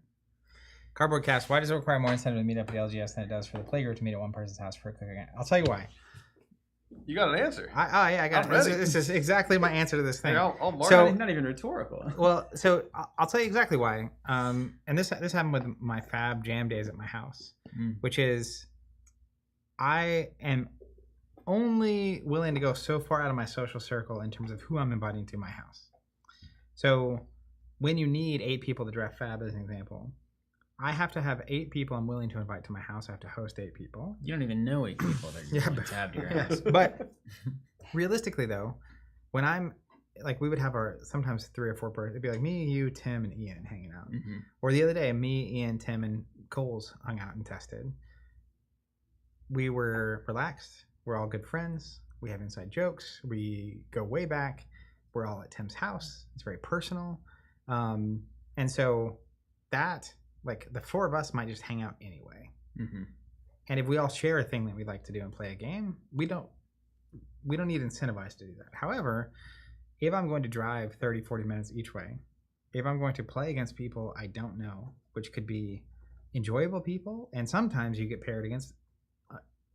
Cardboard Cast, why does it require more incentive to meet up at the LGS than it does for the playgroup to meet at one person's house for a quick event? I'll tell you why.
You got an answer.
I got
I'm
it.
ready.
This is exactly my answer to this thing.
Hey, I'll mark
So-
it.
Not even rhetorical.
Well, so I'll tell you exactly why. And this happened with my Fab Jam days at my house, which is I am only willing to go so far out of my social circle in terms of who I'm inviting to my house. So when you need 8 people to draft Fab, as an example, I have to have 8 people I'm willing to invite to my house. I have to host 8 people.
You don't even know 8 people that you're going to have to your house.
But realistically, though, when I'm like, we would have our sometimes 3 or 4 person. It'd be like me, you, Tim, and Ian hanging out.
Mm-hmm.
Or the other day, me, Ian, Tim, and Coles hung out and tested. We were relaxed. We're all good friends. We have inside jokes. We go way back. We're all at Tim's house. It's very personal. And so that, like, the 4 of us might just hang out anyway.
Mm-hmm.
And if we all share a thing that we'd like to do and play a game, we don't need incentivized to do that. However, if I'm going to drive 30, 40 minutes each way, if I'm going to play against people I don't know, which could be enjoyable people, and sometimes you get paired against,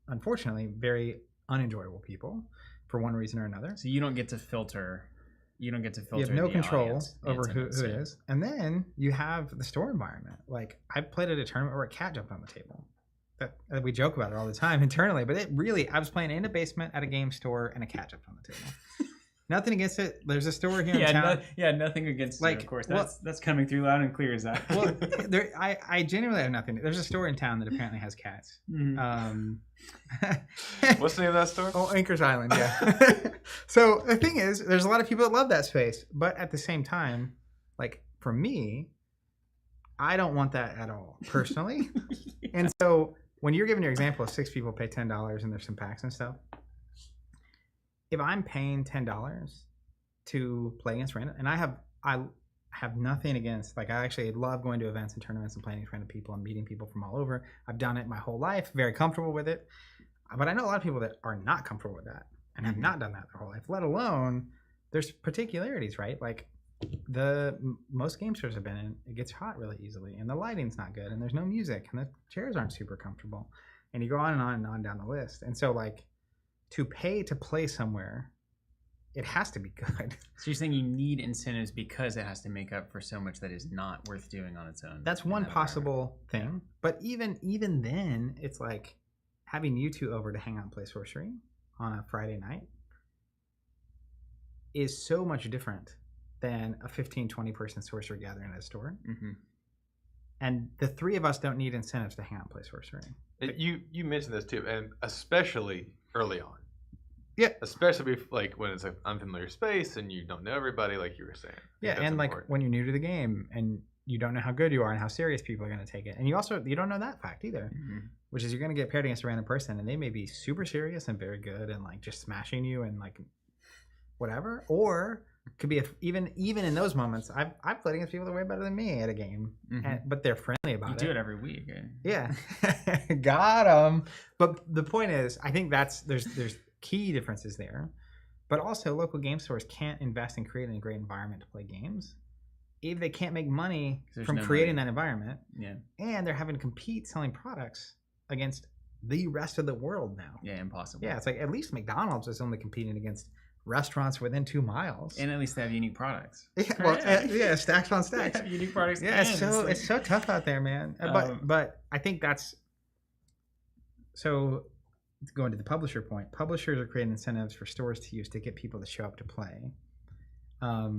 unfortunately, very unenjoyable people for one reason or another.
So you don't get to filter. You have
no
the
control
audience,
over who
attendance,
it is. And then you have the store environment. Like, I played at a tournament where a cat jumped on the table. That we joke about it all the time internally, but I was playing in a basement at a game store and a cat jumped on the table. Nothing against it. There's a store here in town.
Nothing against
Like,
it, of course.
well-
That's coming through loud and clear as that.
Well, I genuinely have nothing. There's a store in town that apparently has cats.
Mhm.
What's the name of that store?
Oh, Anchor's Island, yeah. So the thing is, there's a lot of people that love that space, but at the same time, like, for me, I don't want that at all, personally. And so when you're giving your example of 6 people pay $10 and there's some packs and stuff, if I'm paying $10 to play against random, and I have nothing against, like, I actually love going to events and tournaments and playing against random people and meeting people from all over. I've done it my whole life, very comfortable with it. But I know a lot of people that are not comfortable with that and have not done that their whole life, let alone there's particularities, right? Like, most game stores I've been in, it gets hot really easily, and the lighting's not good, and there's no music, and the chairs aren't super comfortable, and you go on and on and on down the list. And so, like, to pay to play somewhere, it has to be good.
So you're saying you need incentives because it has to make up for so much that is not worth doing on its own.
That's one possible thing. But even then, it's like having you 2 over to hang out and play Sorcery on a Friday night is so much different than a 15, 20 person Sorcery gathering at a store.
Mm-hmm.
And the 3 of us don't need incentives to hang out and play Sorcery.
You mentioned this too, and especially early on.
Yeah.
Especially like when it's an unfamiliar space and you don't know everybody, like you were saying.
Yeah, and like when you're new to the game and you don't know how good you are and how serious people are going to take it. And you don't know that fact either, which is you're going to get paired against a random person and they may be super serious and very good and like just smashing you and like whatever. Or could be even in those moments, I've played against people that are way better than me at a game, but they're friendly about it.
You do it every week.
Yeah, got them. But the point is, I think there's key differences there, but also local game stores can't invest in creating a great environment to play games if they can't make money from creating that environment.
Yeah,
and they're having to compete selling products against the rest of the world now.
Yeah, impossible.
Yeah, it's like at least McDonald's is only competing against restaurants within 2 miles,
and at least they have unique products.
Yeah, well, stacks on stacks.
They have unique products.
Yeah, it's so tough out there, man. But I think that's so. Going to the publisher point, publishers are creating incentives for stores to use to get people to show up to play.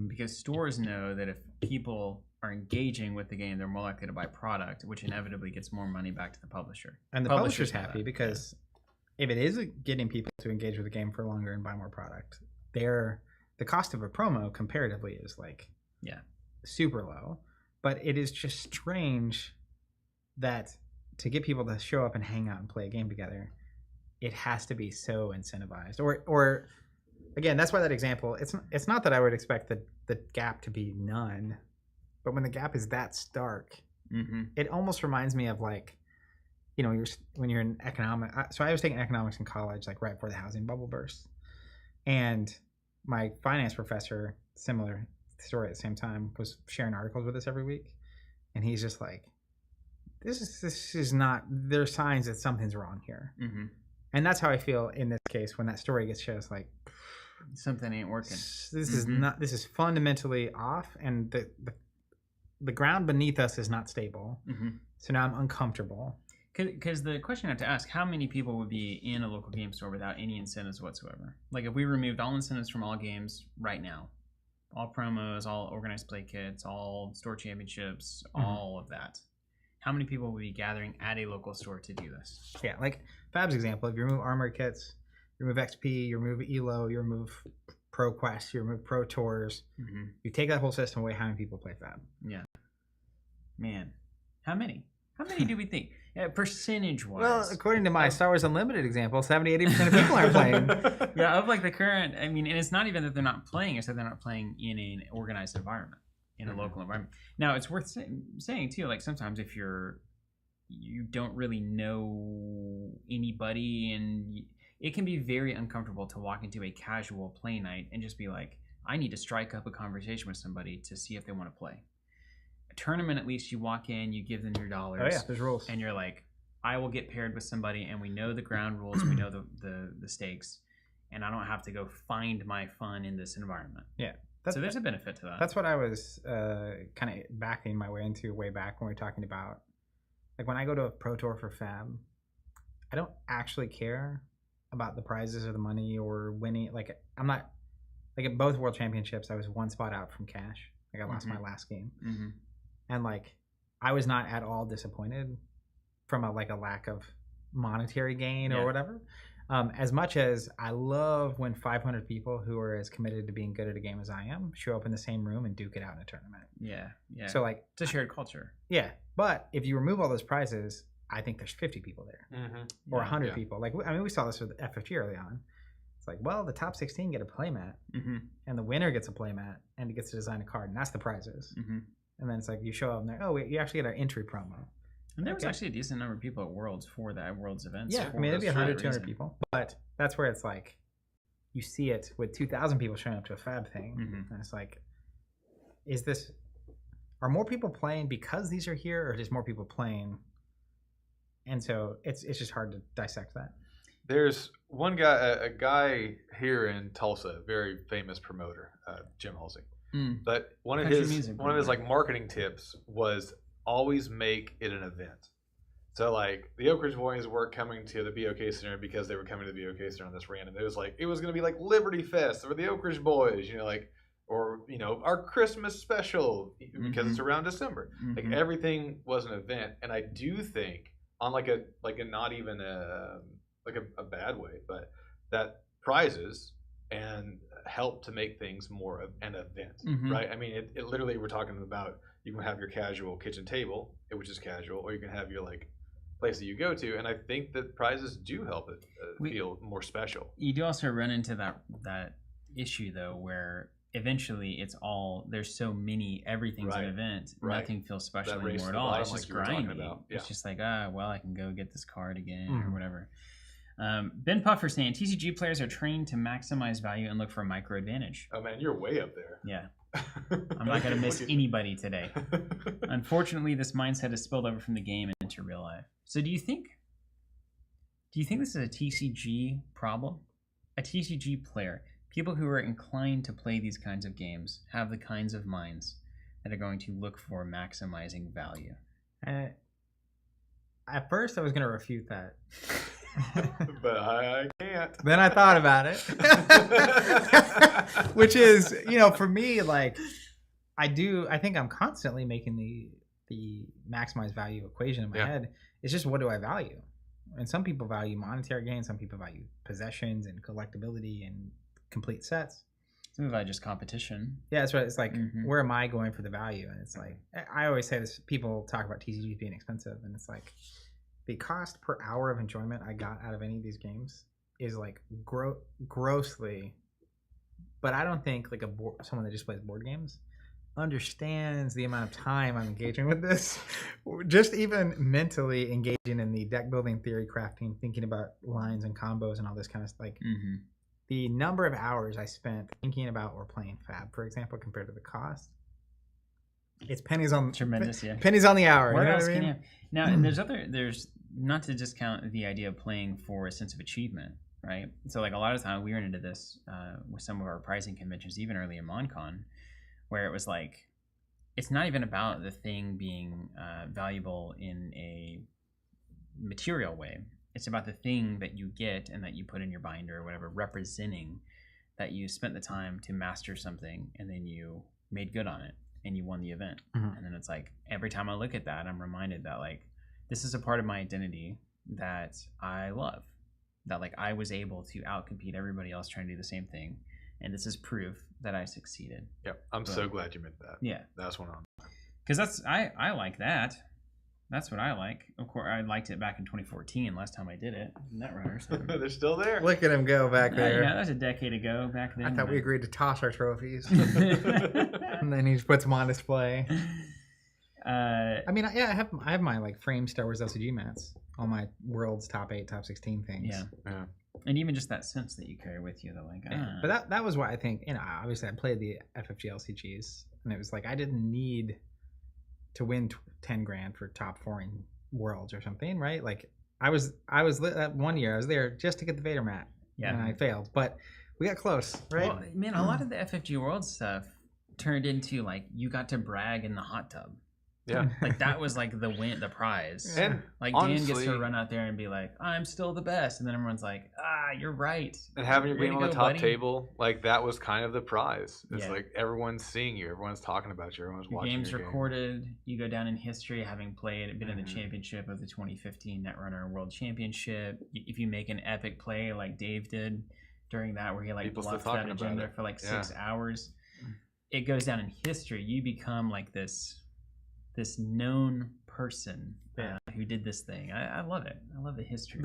Because stores know that if people are engaging with the game, they're more likely to buy product, which inevitably gets more money back to the publisher.
And the publisher's happy because if it is getting people to engage with the game for longer and buy more product, the cost of a promo comparatively is like super low. But it is just strange that to get people to show up and hang out and play a game together, it has to be so incentivized. Or again, that's why that example, it's not that I would expect the gap to be none, but when the gap is that stark, it almost reminds me of like, you know, when you're in economics. So I was taking economics in college, like right before the housing bubble burst. And my finance professor, similar story at the same time, was sharing articles with us every week. And he's just like, this is not, there are signs that something's wrong here. And that's how I feel in this case when that story gets shown. It's like
something ain't working.
This is not. This is fundamentally off, and the ground beneath us is not stable. So now I'm uncomfortable.
Because the question I have to ask, how many people would be in a local game store without any incentives whatsoever? Like if we removed all incentives from all games right now, all promos, all organized play kits, all store championships, all of that, how many people would be gathering at a local store to do this?
Yeah, like Fab's example, if you remove armor kits, you remove XP, you remove ELO, you remove Pro Quests, you remove Pro Tours, you take that whole system away, how many people play Fab?
Yeah. Man, how many? How many do we think? Percentage-wise.
Well, according to my Star Wars Unlimited example, 70-80% of people aren't playing.
Yeah, of like the current, I mean, and it's not even that they're not playing, it's that they're not playing in an organized environment, in a local environment. Now, it's worth saying, too, like sometimes if you don't really know anybody, and it can be very uncomfortable to walk into a casual play night and just be like, I need to strike up a conversation with somebody to see if they want to play. Tournament, at least you walk in, you give them your dollars.
Oh yeah, there's rules.
And you're like, I will get paired with somebody, and we know the ground rules, we know the stakes, and I don't have to go find my fun in this environment.
Yeah.
So there's a benefit to that.
That's what I was kind of backing my way into way back when we were talking about, like when I go to a Pro Tour for Fab, I don't actually care about the prizes or the money or winning. Like I'm not, like at both World Championships, I was one spot out from cash. Like I lost my last game. And like, I was not at all disappointed from a lack of monetary gain or whatever. As much as I love when 500 people who are as committed to being good at a game as I am show up in the same room and duke it out in a tournament.
Yeah, yeah.
So like,
it's a shared culture.
Yeah, but if you remove all those prizes, I think there's 50 people there, or 100 people. Like, I mean, we saw this with FFG early on. It's like, well, the top 16 get a playmat, and the winner gets a playmat, and he gets to design a card, and that's the prizes. And then it's like you show up and they're, oh, wait, you actually get our entry promo.
And there was actually a decent number of people at Worlds for that Worlds event.
Yeah, I mean, it'd be 100, 200 people. But that's where it's like, you see it with 2,000 people showing up to a Fab thing. And it's like, are more people playing because these are here, or just more people playing? And so it's just hard to dissect that.
There's one guy, a guy here in Tulsa, very famous promoter, Jim Halsey. But one of his like marketing tips was always make it an event. So like the Oak Ridge Boys were coming to the BOK Center because they were coming to the BOK Center on this random. It was going to be like Liberty Fest or the Oak Ridge Boys, or our Christmas special because it's around December. Like everything was an event, and I do think on like a not even a bad way, but that prizes and help to make things more of an event, right? I mean, it literally, we're talking about, you can have your casual kitchen table, which is casual, or you can have your like place that you go to, and I think that prizes do help it feel more special.
You do also run into that issue though, where eventually it's all, there's so many, everything's an event, nothing feels special anymore at all. It's just grinding. It's just like, well, I can go get this card again or whatever. Ben Puffer saying TCG players are trained to maximize value and look for a micro advantage.
Oh man, you're way up there.
Yeah. I'm not going to miss anybody today. Unfortunately, this mindset has spilled over from the game into real life. So do you think this is a TCG problem? A TCG player, people who are inclined to play these kinds of games have the kinds of minds that are going to look for maximizing value.
At first, I was going to refute that.
But I can't.
Then I thought about it. Which is, for me, like, I think I'm constantly making the maximize value equation in my head. It's just, what do I value? And some people value monetary gain, some people value possessions and collectability and complete sets.
Some of that just competition.
Yeah, that's right. It's like, where am I going for the value? And it's like, I always say this, people talk about TCGs being expensive, and it's like, the cost per hour of enjoyment I got out of any of these games is like grossly, but I don't think like someone that just plays board games understands the amount of time I'm engaging with this. Just even mentally engaging in the deck building, theory crafting, thinking about lines and combos and all this kind of stuff. Like the number of hours I spent thinking about or playing Fab, for example, compared to the cost. It's pennies on
tremendous, yeah.
Pennies on the hour.
Where
you know
else
what I mean?
can you? Now, and there's not to discount the idea of playing for a sense of achievement, right? So like a lot of time we ran into this with some of our pricing conventions, even early in MonCon, where it was like, it's not even about the thing being valuable in a material way. It's about the thing that you get and that you put in your binder or whatever, representing that you spent the time to master something and then you made good on it and you won the event. And then it's like, every time I look at that, I'm reminded that like, this is a part of my identity that I love, that like I was able to outcompete everybody else trying to do the same thing. And this is proof that I succeeded.
Yep. I'm so glad you meant that.
Yeah.
That's what I'm.
Because I like that. That's what I like. Of course, I liked it back in 2014, last time I did it. Netrunners.
They're still there.
Look at him go back there.
Yeah, that was a decade ago back then.
I thought we agreed to toss our trophies. And then he just puts them on display. I mean, yeah, I have my like framed Star Wars LCG mats. All my world's top 8, top 16 things.
Yeah. And even just that sense that you carry with you, though, like,
But that was why I think, obviously I played the FFG LCGs, and it was like I didn't need to win 10 grand for top 4 in worlds or something, right? Like I was one year I was there just to get the Vader mat, and I failed, but we got close, right?
Well, man, a lot of the FFG World stuff turned into like you got to brag in the hot tub.
Yeah.
Like that was like the prize.
And
like
honestly,
Dan gets to run out there and be like, I'm still the best. And then everyone's like, you're right.
And having your game on the top
buddy.
table, like that was kind of the prize. It's
Yeah.
like everyone's seeing you, everyone's talking about you, everyone's
Your
watching
game's
your game.
recorded. You go down in history having played, been in the championship of the 2015 Netrunner World Championship. If you make an epic play like Dave did during that, where he like
People still
bluffed that
talking about
agenda
it.
for like
Yeah.
6 hours, it goes down in history. You become like this known person who did this thing. I love it. I love the history.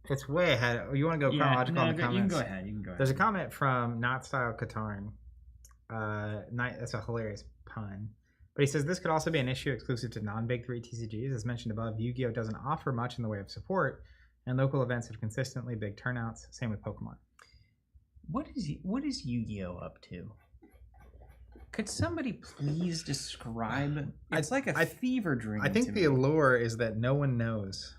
It's way ahead. You want to go chronological on the comments?
You can go ahead.
There's a comment from Not Style Katarn. That's a hilarious pun. But he says this could also be an issue exclusive to non-Big 3 TCGs. As mentioned above, Yu-Gi-Oh! Doesn't offer much in the way of support, and local events have consistently big turnouts. Same with Pokemon.
What is Yu-Gi-Oh! Up to? Could somebody please describe? It's like a fever dream.
I think the allure is that no one knows.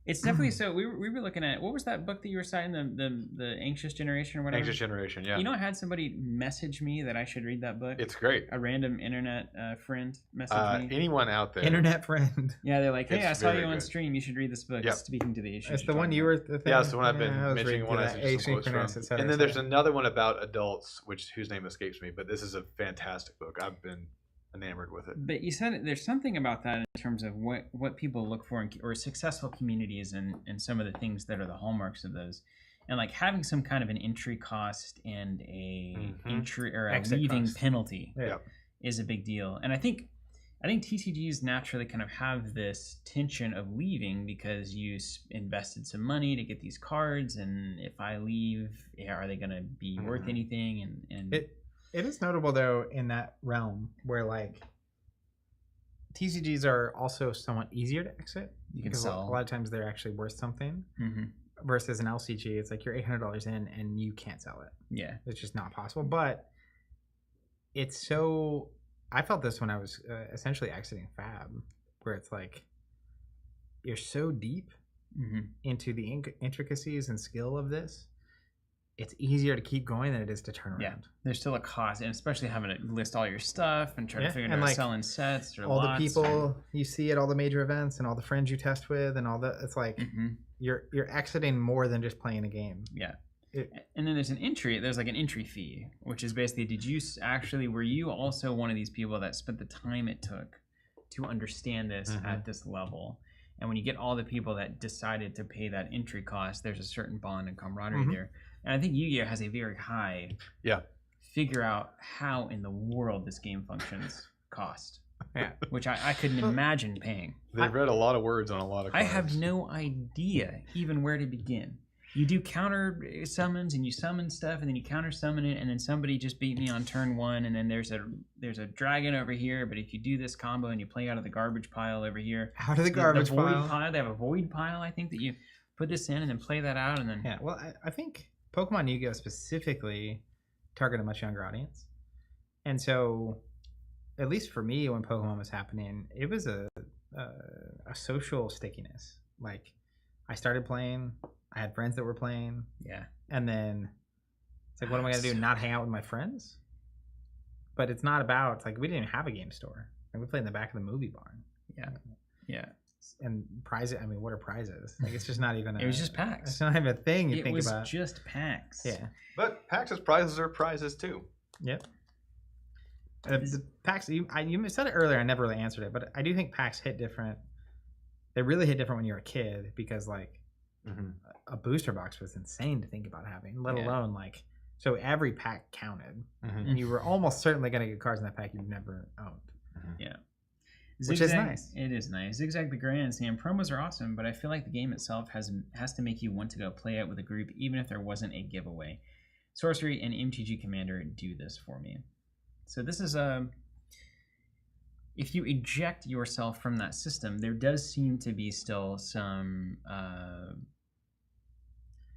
It's definitely so. We were looking at, what was that book that you were citing, the Anxious Generation or whatever?
Anxious Generation, yeah.
You know, I had somebody message me that I should read that book.
It's great.
A random internet friend messaged me.
Anyone out there?
Internet friend.
Yeah, they're like, hey,
It's
I saw
very
you on
good.
stream. You should read this book.
Yep.
Speaking to the issue.
That's the one you were.
Yeah, it's the one I've been
I was
mentioning.
reading
One I
through
see some quotes from.
asynchronous, et cetera,
And then
et
there's
cetera.
another one about adults, whose name escapes me, but this is a fantastic book. I've been enamored with it.
But you said there's something about that in terms of what people look for or successful communities and some of the things that are the hallmarks of those, and like having some kind of an entry cost and a entry or a
Exit
leaving
cost.
penalty
Yeah.
is a big deal. And I think TCGs naturally kind of have this tension of leaving because you invested some money to get these cards, and if I leave, are they going to be worth anything? And
It is notable though in that realm where like TCGs are also somewhat easier to exit.
You can
because
sell.
a lot of times they're actually worth something. Versus an LCG, it's like you're $800 in and you can't sell it.
Yeah,
It's just not possible. But it's so. I felt this when I was essentially exiting Fab, where it's like you're so deep into the intricacies and skill of this. It's easier to keep going than it is to turn around.
Yeah, there's still a cost, and especially having to list all your stuff and try to figure out
like,
selling sets or
all
lots
the people you see at all the major events and all the friends you test with and all the. It's like you're exiting more than just playing a game.
Yeah. And then there's an entry. There's like an entry fee, which is basically, were you also one of these people that spent the time it took to understand this at this level? And when you get all the people that decided to pay that entry cost, there's a certain bond and camaraderie there. And I think Yu-Gi-Oh! Has a very high figure out how in the world this game functions cost.
Yeah.
Which I couldn't imagine paying.
They've read a lot of words on a lot of cards.
I have no idea even where to begin. You do counter summons and you summon stuff and then you counter summon it, and then somebody just beat me on turn 1, and then there's a dragon over here, but if you do this combo and you play out of the garbage pile over here.
Out of the garbage
void
pile.
They have a void pile, I think, that you put this in and then play that out and then.
Yeah, well, I think Pokemon Yu-Gi-Oh! Specifically target a much younger audience. And so, at least for me, when Pokemon was happening, it was a social stickiness. Like, I started playing, I had friends that were playing, and then it's like, what am I gonna do? Not hang out with my friends? But it's not about like we didn't even have a game store. Like, we played in the back of the movie barn. And prizes. I mean, what are prizes? Like, it's just not even.
It was just PAX.
It's not even a thing you think about.
It was just PAX.
Yeah.
But PAX's prizes are prizes too.
Yep. The PAX. You said it earlier. I never really answered it, but I do think PAX hit different. They really hit different when you're a kid because like a booster box was insane to think about having, let alone like. So every pack counted, and you were almost certainly going to get cards in that pack you've never owned.
Yeah.
Which is nice.
It is nice. Zigzag the Grand saying promos are awesome, but I feel like the game itself has to make you want to go play it with a group, even if there wasn't a giveaway. Sorcery and MTG Commander do this for me. So this is if you eject yourself from that system, there does seem to be still some.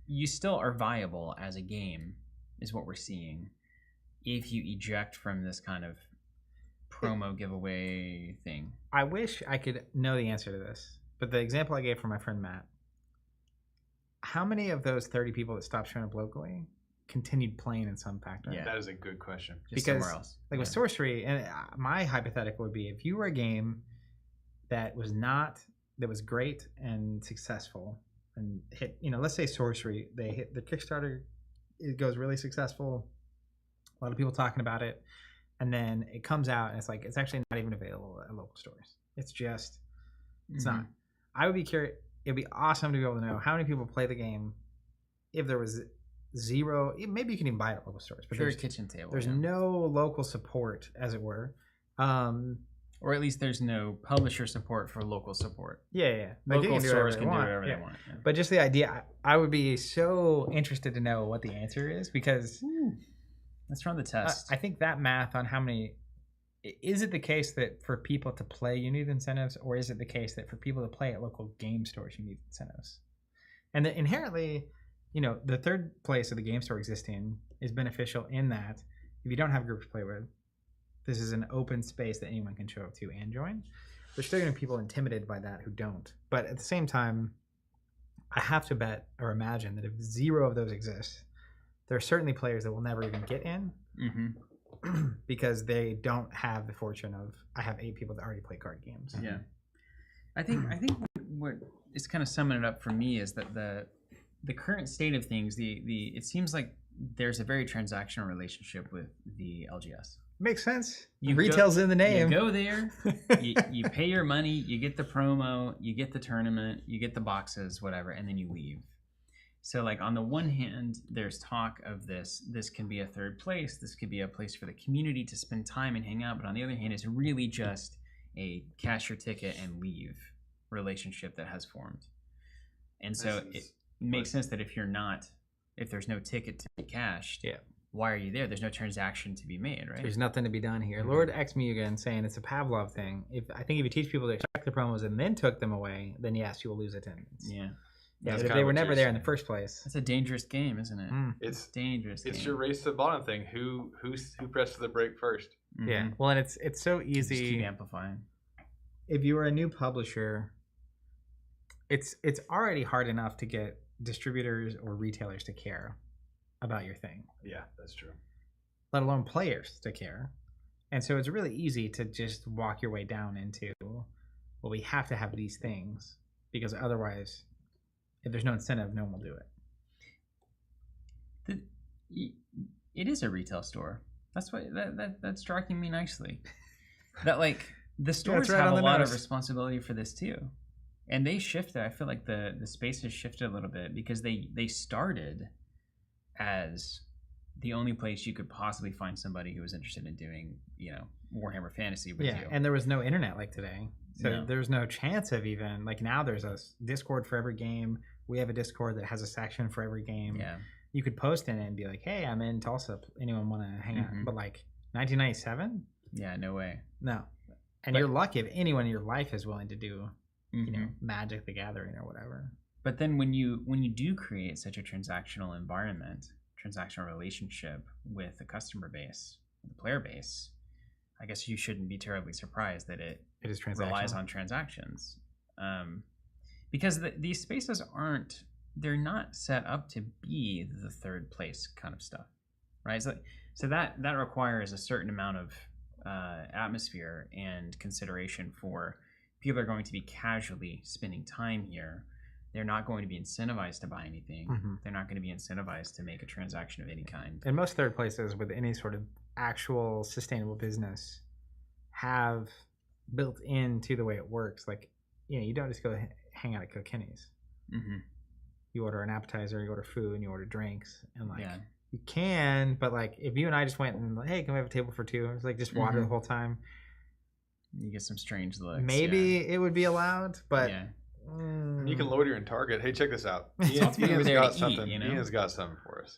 You still are viable as a game, is what we're seeing. If you eject from this kind of promo giveaway thing.
I wish I could know the answer to this, but the example I gave for my friend Matt, how many of those 30 people that stopped showing up locally continued playing in some factor?
Yeah, that is a good question.
Just somewhere else.
Like with Sorcery, and my hypothetical would be if you were a game that was great and successful and hit, let's say Sorcery, they hit the Kickstarter, it goes really successful, a lot of people talking about it. And then it comes out and it's like, it's actually not even available at local stores. It's just, it's not. I would be curious. It'd be awesome to be able to know how many people play the game. If there was zero, maybe you can even buy it at local stores. But
there's kitchen table.
There's no local support, as it were.
Or at least there's no publisher support for local support.
Yeah.
Local stores can do whatever they want. Yeah.
But just the idea, I would be so interested to know what the answer is because...
Let's run the test.
I think that math on how many... Is it the case that for people to play, you need incentives? Or is it the case that for people to play at local game stores, you need incentives? And that inherently, the third place of the game store existing is beneficial in that if you don't have a group to play with, this is an open space that anyone can show up to and join. There's still going to be people intimidated by that who don't. But at the same time, I have to bet or imagine that if zero of those exist, there are certainly players that will never even get in because they don't have the fortune of, I have 8 people that already play card games.
Yeah. I think what is kind of summing it up for me is that the current state of things, it seems like there's a very transactional relationship with the LGS.
Makes sense. Retail's in the name.
You go there, you pay your money, you get the promo, you get the tournament, you get the boxes, whatever, and then you leave. So like on the one hand, there's talk of this can be a third place, this could be a place for the community to spend time and hang out, but on the other hand, it's really just a cash your ticket and leave relationship that has formed. And so it makes sense that if there's no ticket to be cashed, why are you there? There's no transaction to be made, right?
There's nothing to be done here. Lord X Mulligan saying it's a Pavlov thing. I think if you teach people to check the promos and then took them away, then yes, you will lose attendance.
Yeah.
Yeah, but if they were never there in the first place.
That's a dangerous game, isn't it?
It's
dangerous.
It's your race to the bottom thing. Who presses the brake first?
Yeah. Well, and it's so easy.
Just keep amplifying.
If you are a new publisher, it's already hard enough to get distributors or retailers to care about your thing.
Yeah, that's true.
Let alone players to care. And so it's really easy to just walk your way down into, well, we have to have these things because otherwise, if there's no incentive, no one will do
it. It is a retail store. That's what that's striking me nicely. That like the stores have a lot of responsibility for this too, and they shifted. I feel like the space has shifted a little bit because they started as the only place you could possibly find somebody who was interested in doing Warhammer Fantasy with you.
And there was no internet like today. So there's no chance of even, like now there's a Discord for every game. We have a Discord that has a section for every game.
Yeah.
You could post in it and be like, hey, I'm in Tulsa. Anyone want to hang out? But like 1997?
Yeah, no way.
No. And you're lucky if anyone in your life is willing to do, Magic the Gathering or whatever.
But then when you do create such a transactional environment, transactional relationship with the customer base, the player base, I guess you shouldn't be terribly surprised that it
is
relies on transactions. because these spaces they're not set up to be the third place kind of stuff, right? So that requires a certain amount of atmosphere and consideration for people are going to be casually spending time here. They're not going to be incentivized to buy anything.
Mm-hmm.
They're not going to be incentivized to make a transaction of any kind.
And most third places with any sort of actual sustainable business have built into the way it works. Like, you don't just go hang out at Kilkenny's.
Mm-hmm.
You order an appetizer, you order food, and you order drinks. And
Yeah.
you can, but like if you and I just went and hey, can we have a table for two? It's like just water the whole time.
You get some strange looks.
Maybe it would be allowed, but
yeah.
You can loiter in Target. Hey, check this out.
Ian's
Ian's
there
got
to
something.
eat,
Ian's got something for us.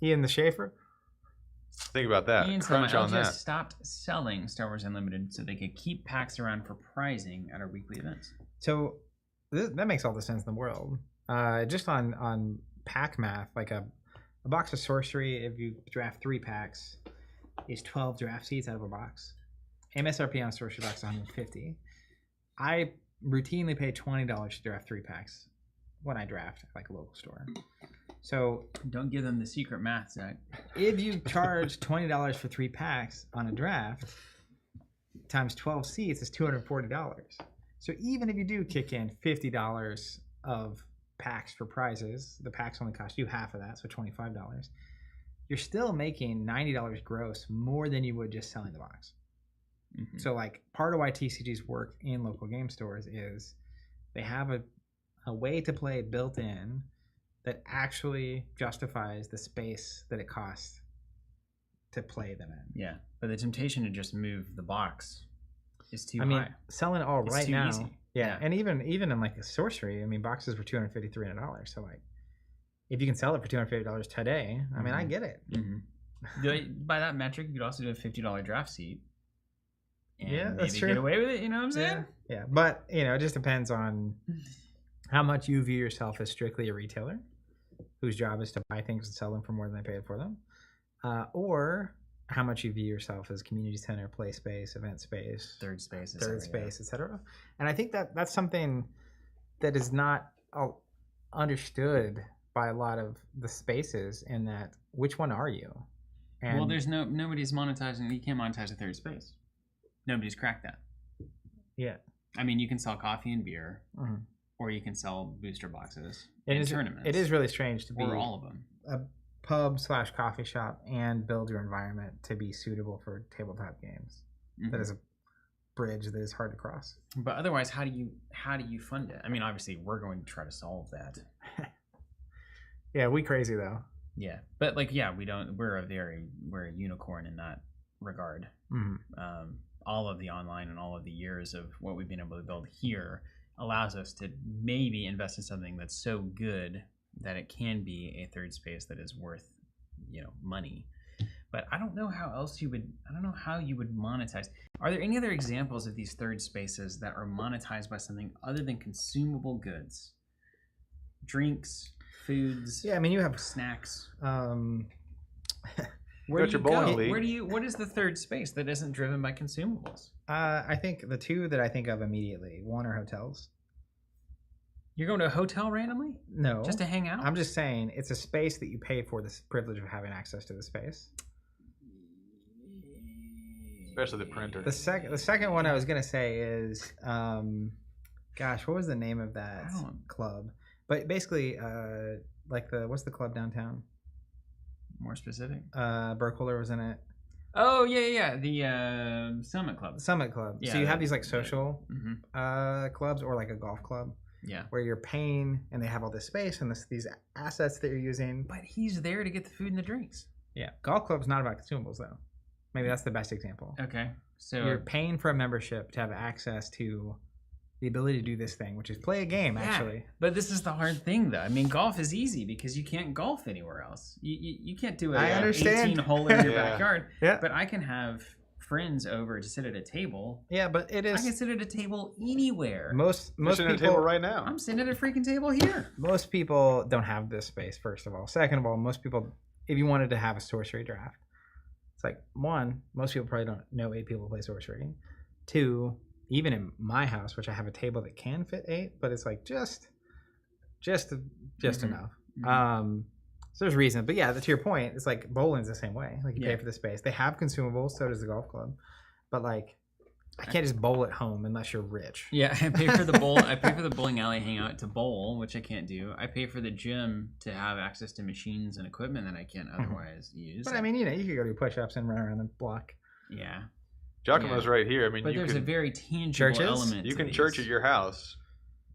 Ian the Schaefer.
Think about that.
Ian
Crunch on that.
stopped selling Star Wars Unlimited so they could keep packs around for prizing at our weekly events.
So that makes all the sense in the world. Just on pack math, like a box of Sorcery, if you draft 3 packs, is 12 draft seats out of a box. MSRP on a Sorcery box is $150. I routinely pay $20 to draft 3 packs when I draft at like a local store. So
don't give them the secret math, Zach.
If you charge $20 for 3 packs on a draft times 12 seats is $240. So even if you do kick in $50 of packs for prizes, the packs only cost you half of that, so $25. You're still making $90 gross more than you would just selling the box. Mm-hmm. So like part of why TCGs work in local game stores is they have a way to play built in that actually justifies the space that it costs to play them in.
Yeah, but the temptation to just move the box is too high.
I mean, selling all
it's
right
too
now.
Easy.
Yeah, and even in like a Sorcery, I mean, boxes were $250, $300. So like, if you can sell it for $250 today, I mean, I get it.
Mm-hmm. By that metric, you could also do a $50 draft seat. And
yeah, that's
maybe
true.
Get away with it. You know what I'm saying?
Yeah, but it just depends on how much you view yourself as strictly a retailer, whose job is to buy things and sell them for more than they paid for them, or how much you view yourself as community center, play space, event space,
third space,
etc. And I think that's something that is not understood by a lot of the spaces. In that, which one are you? And
well, there's nobody's monetizing. You can't monetize a third space. Nobody's cracked that.
Yeah,
I mean, you can sell coffee and beer, or you can sell booster boxes tournaments.
It is really strange to be
or all of them.
A pub/coffee shop and build your environment to be suitable for tabletop games. Mm-hmm. That is a bridge that is hard to cross.
But otherwise, how do you fund it? I mean, obviously, we're going to try to solve that.
Yeah, we crazy though.
Yeah, but like, yeah, we're a unicorn in that regard. Mm-hmm. All of the online and all of the years of what we've been able to build here allows us to maybe invest in something that's so good that it can be a third space that is worth, money. But I don't know how you would monetize. Are there any other examples of these third spaces that are monetized by something other than consumable goods? Drinks, foods.
Yeah, I mean, you have
snacks.
Where do you go?
What is the third space that isn't driven by consumables?
I think the two that I think of immediately, one are hotels.
You're going to a hotel randomly?
No.
Just to hang out?
I'm just saying it's a space that you pay for the privilege of having access to the space.
Especially the printer.
The second one I was going to say is, what was the name of that club? But basically, what's the club downtown?
More specific?
Burkholder was in it.
Oh, yeah. The Summit Club.
Summit Club. Yeah, so you have these like social clubs or like a golf club.
Yeah.
Where you're paying and they have all this space and these assets that you're using.
But he's there to get the food and the drinks.
Yeah. Golf club's not about consumables though. Maybe that's the best example.
Okay. So
you're paying for a membership to have access to the ability to do this thing, which is play a game, actually.
But this is the hard thing, though. I mean, golf is easy because you can't golf anywhere else. You can't do an 18-hole in your backyard.
Yeah.
But I can have friends over to sit at a table.
Yeah, but it is.
I can sit at a table anywhere.
Most
people
at
a table right now.
I'm sitting at a freaking table here.
Most people don't have this space. First of all, second of all, most people, if you wanted to have a Sorcery draft, it's like, one, most people probably don't know 8 people play Sorcery. 2, even in my house, which I have a table that can fit 8, but it's like just enough. So there's reason, but yeah, to your point, it's like bowling's the same way. Like you pay for the space. They have consumables, so does the golf club, but like I can't just bowl at home unless you're rich.
Yeah, I pay for the bowl. I pay for the bowling alley hangout to bowl, which I can't do. I pay for the gym to have access to machines and equipment that I can't otherwise use.
But I mean, you know, you could go do push-ups and run around the block.
Yeah.
Giacomo's right here. I mean,
but there's a very tangible element.
You can church at your house,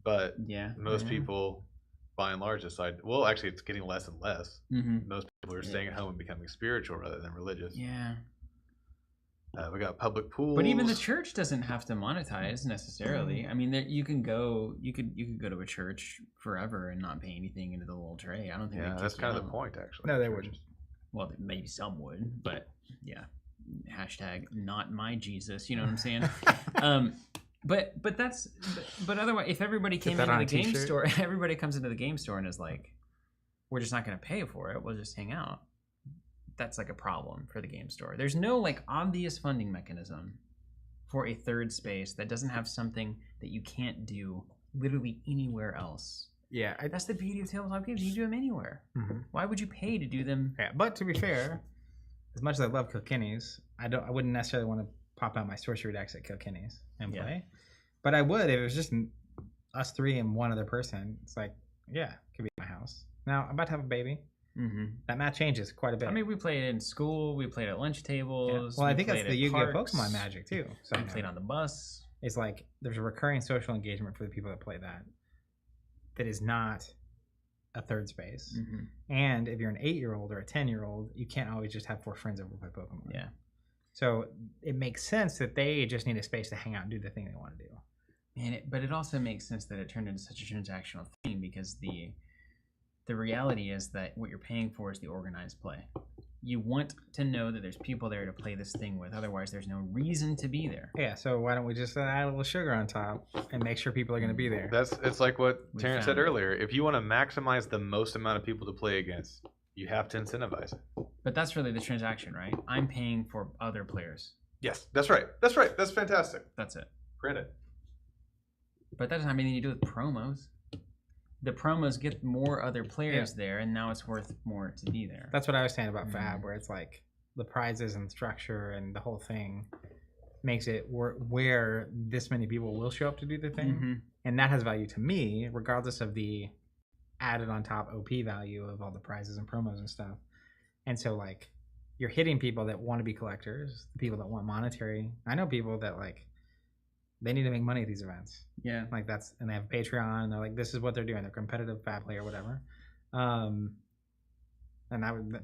but most people, by and large, decide. Well, actually, it's getting less and less. Most people are staying at home and becoming spiritual rather than religious.
Yeah.
We got public pools.
But even the church doesn't have to monetize necessarily. I mean, you can go. You could go to a church forever and not pay anything into the little tray. I don't think.
Yeah, that's kind of the point, actually.
No, they wouldn't.
Well, maybe some would, but yeah. Hashtag not my Jesus. You know what I'm saying? But otherwise, if everybody came into the game store, everybody comes into the game store and is like, we're just not going to pay for it. We'll just hang out. That's like a problem for the game store. There's no like obvious funding mechanism for a third space that doesn't have something that you can't do literally anywhere else.
Yeah,
that's the beauty of tabletop games. You can do them anywhere. Why would you pay to do them?
Yeah, but to be fair, as much as I love Kilkenny's, I wouldn't necessarily want to pop out my sorcery decks at Kilkenny's and play. But I would if it was just us 3 and one other person. It's like, yeah, it could be at my house. Now, I'm about to have a baby. That math changes quite a bit.
I mean, we played in school. We played at lunch tables.
Well, I think that's the Yu-Gi-Oh! Pokemon magic, too. So
we played on the bus.
It's like there's a recurring social engagement for the people that play that is not a third space. And if you're an 8-year-old or a 10-year-old, you can't always just have 4 friends over play Pokemon.
Yeah.
So it makes sense that they just need a space to hang out and do the thing they want to do.
But it also makes sense that it turned into such a transactional thing because the reality is that what you're paying for is the organized play. You want to know that there's people there to play this thing with. Otherwise, there's no reason to be there.
Yeah, so why don't we just add a little sugar on top and make sure people are going to be there?
It's like what Terrence said earlier. If you want to maximize the most amount of people to play against, you have to incentivize it.
But that's really the transaction, right? I'm paying for other players.
Yes, that's right. That's right. That's fantastic.
That's it.
Granted.
But that doesn't have anything to do with promos. The promos get more other players there, and now it's worth more to be there.
That's what I was saying about Fab, where it's like the prizes and structure and the whole thing makes it where this many people will show up to do the thing. And that has value to me, regardless of the added on top OP value of all the prizes and promos and stuff. And so, like, you're hitting people that want to be collectors, people that want monetary. I know people that, like, they need to make money at these events.
Yeah.
Like and they have a Patreon, and they're like, this is what they're doing. They're competitive Fab play or whatever. And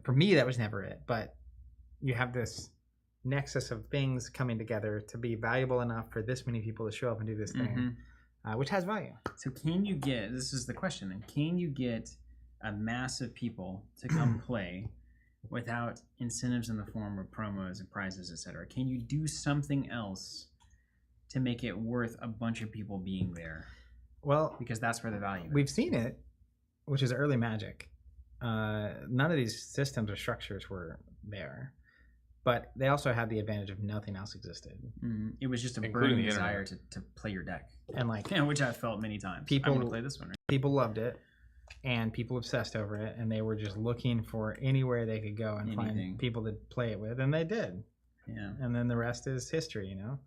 for me, that was never it. But you have this nexus of things coming together to be valuable enough for this many people to show up and do this thing, which has value.
So this is the question then, can you get a mass of people to come play without incentives in the form of promos and prizes, etc.? Can you do something else to make it worth a bunch of people being there?
Well,
because that's where the value is.
We've seen it, which is early Magic. None of these systems or structures were there, but they also had the advantage of nothing else existed.
It was just a burning desire to play your deck,
and like
which I felt many times.
People
I want to play this one. Right?
People loved it, and people obsessed over it, and they were just looking for anywhere they could go and find people to play it with, and they did.
Yeah,
and then the rest is history, you know.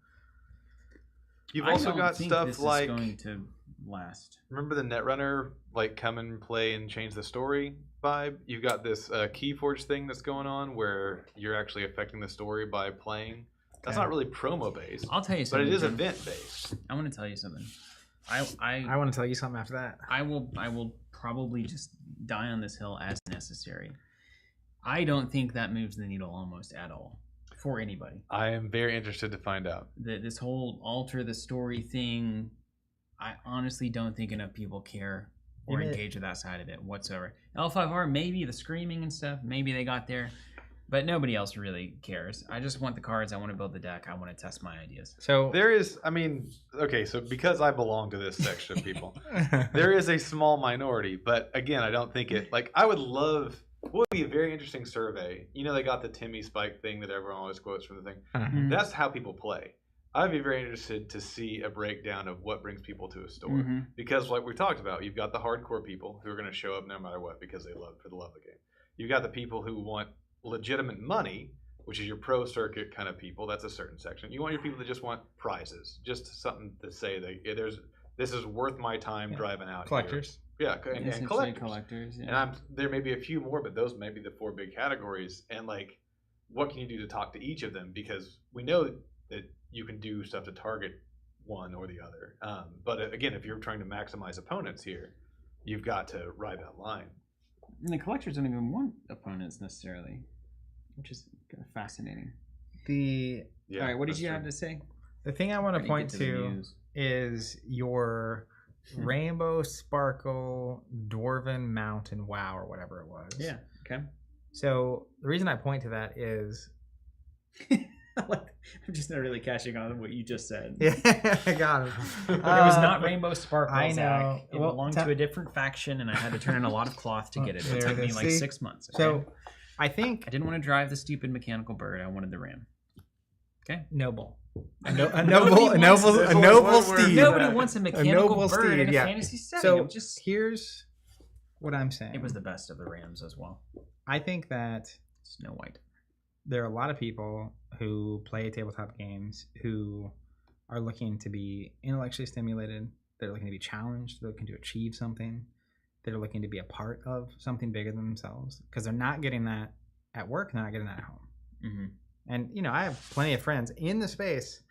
You've also got stuff like
going to last.
Remember the Netrunner, like come and play and change the story vibe? You've got this Keyforge thing that's going on where you're actually affecting the story by playing. That's not really promo based.
I'll tell you something.
But it is event based.
I want to tell you something.
I want to tell you something after that.
I will probably just die on this hill as necessary. I don't think that moves the needle almost at all. For anybody.
I am very interested to find out.
This whole alter the story thing, I honestly don't think enough people care or engage with that side of it whatsoever. L5R, maybe the screaming and stuff, maybe they got there, but nobody else really cares. I just want the cards, I want to build the deck, I want to test my ideas.
So there is, I mean, okay, so because I belong to this section of people, there is a small minority, but again, I don't think it, like, I would love... What would be a very interesting survey? You know, they got the Timmy Spike thing that everyone always quotes from the thing. That's how people play. I'd be very interested to see a breakdown of what brings people to a store.
Mm-hmm.
Because like we talked about, you've got the hardcore people who are going to show up no matter what because they love for the love of the game. You've got the people who want legitimate money, which is your pro circuit kind of people. That's a certain section. You want your people that just want prizes, just something to say that this is worth my time driving out.
Collectors.
Here. Yeah, and
collectors. Yeah.
And there may be a few more, but those may be the 4 big categories. And like, what can you do to talk to each of them? Because we know that you can do stuff to target one or the other. But again, if you're trying to maximize opponents here, you've got to ride that line.
And the collectors don't even want opponents necessarily, which is kind of fascinating. All right, what did you have to say?
The thing I want to point to is your Rainbow Sparkle Dwarven Mountain WoW or whatever it was.
Yeah. Okay.
So the reason I point to that is
I'm just not really catching on what you just said.
Yeah, I got it.
It was not Rainbow Sparkle.
I know.
Zach. It belonged to a different faction, and I had to turn in a lot of cloth to get it. It took me like 6 months. Okay?
So I think
I didn't want to drive the stupid mechanical bird. I wanted the ram. Okay.
Noble. A noble steed.
Nobody wants a mechanical bird in a
yeah.
fantasy setting.
So here's what I'm saying.
It was the best of the rams as well.
I think that
Snow White.
There are a lot of people who play tabletop games who are looking to be intellectually stimulated. They're looking to be challenged. They're looking to achieve something. They're looking to be a part of something bigger than themselves because they're not getting that at work. They're not getting that at home.
Mm-hmm.
And, you know, I have plenty of friends in the space.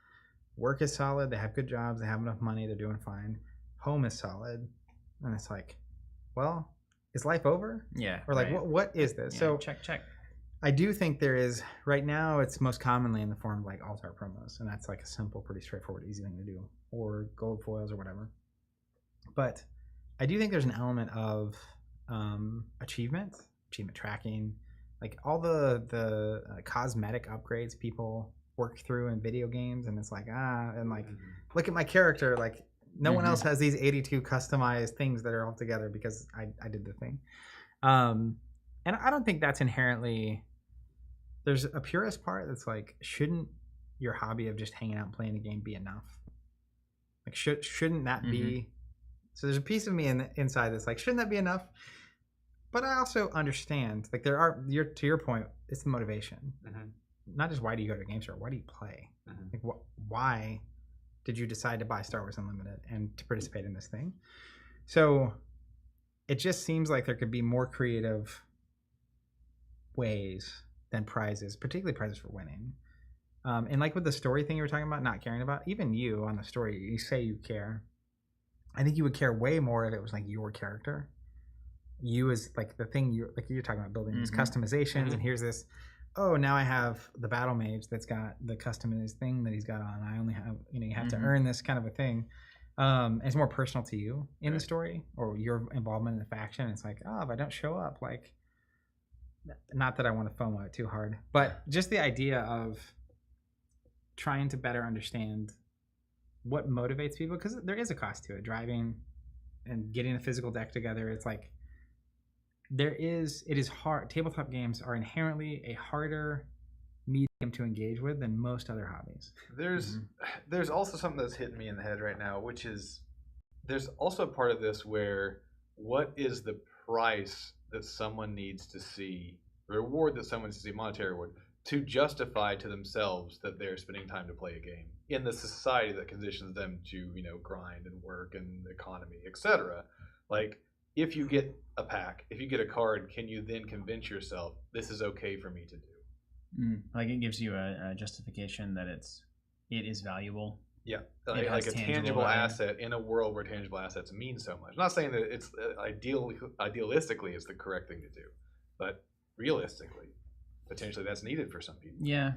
Work is solid. They have good jobs. They have enough money. They're doing fine. Home is solid. And it's like, well, is life over?
Yeah.
Or like, what is this?
Yeah,
so
check.
I do think there is, right now, it's most commonly in the form of like alt-art promos. And that's like a simple, pretty straightforward, easy thing to do. Or gold foils or whatever. But I do think there's an element of achievement tracking, like all the cosmetic upgrades people work through in video games. And it's like, look at my character. Like, no one else has these 82 customized things that are all together because I did the thing. And I don't think that's inherently... There's a purist part that's like, shouldn't your hobby of just hanging out and playing a game be enough? Like, shouldn't that be... So there's a piece of me inside that's like, shouldn't that be enough? But I also understand, like, to your point, it's the motivation. Not just why do you go to a game store, why do you play? Like, why did you decide to buy Star Wars Unlimited and to participate in this thing? So it just seems like there could be more creative ways than prizes, particularly prizes for winning. And like with the story thing you were talking about, not caring about, even you on the story, you say you care. I think you would care way more if it was like your character. You as like the thing you're talking about, building these customizations, and here's this, oh, now I have the Battlemage that's got the customized thing that he's got on. I only have, you have to earn this kind of a thing. It's more personal to you in the story or your involvement in the faction. It's like, oh, if I don't show up, like, not that I want to FOMO it too hard, but just the idea of trying to better understand what motivates people, because there is a cost to it. Driving and getting a physical deck together, it's like it is hard. Tabletop games are inherently a harder medium to engage with than most other hobbies.
There's also something that's hitting me in the head right now, which is there's also a part of this where what is the price that someone needs to see, the reward that someone needs to see, monetary reward, to justify to themselves that they're spending time to play a game in the society that conditions them to, grind and work and economy, etc. Like, if you get a pack, if you get a card, can you then convince yourself this is okay for me to do?
Like, it gives you a justification that it is valuable.
Yeah, like a tangible asset in a world where tangible assets mean so much. I'm not saying that it's idealistically it's the correct thing to do, but realistically, potentially that's needed for some people.
Yeah,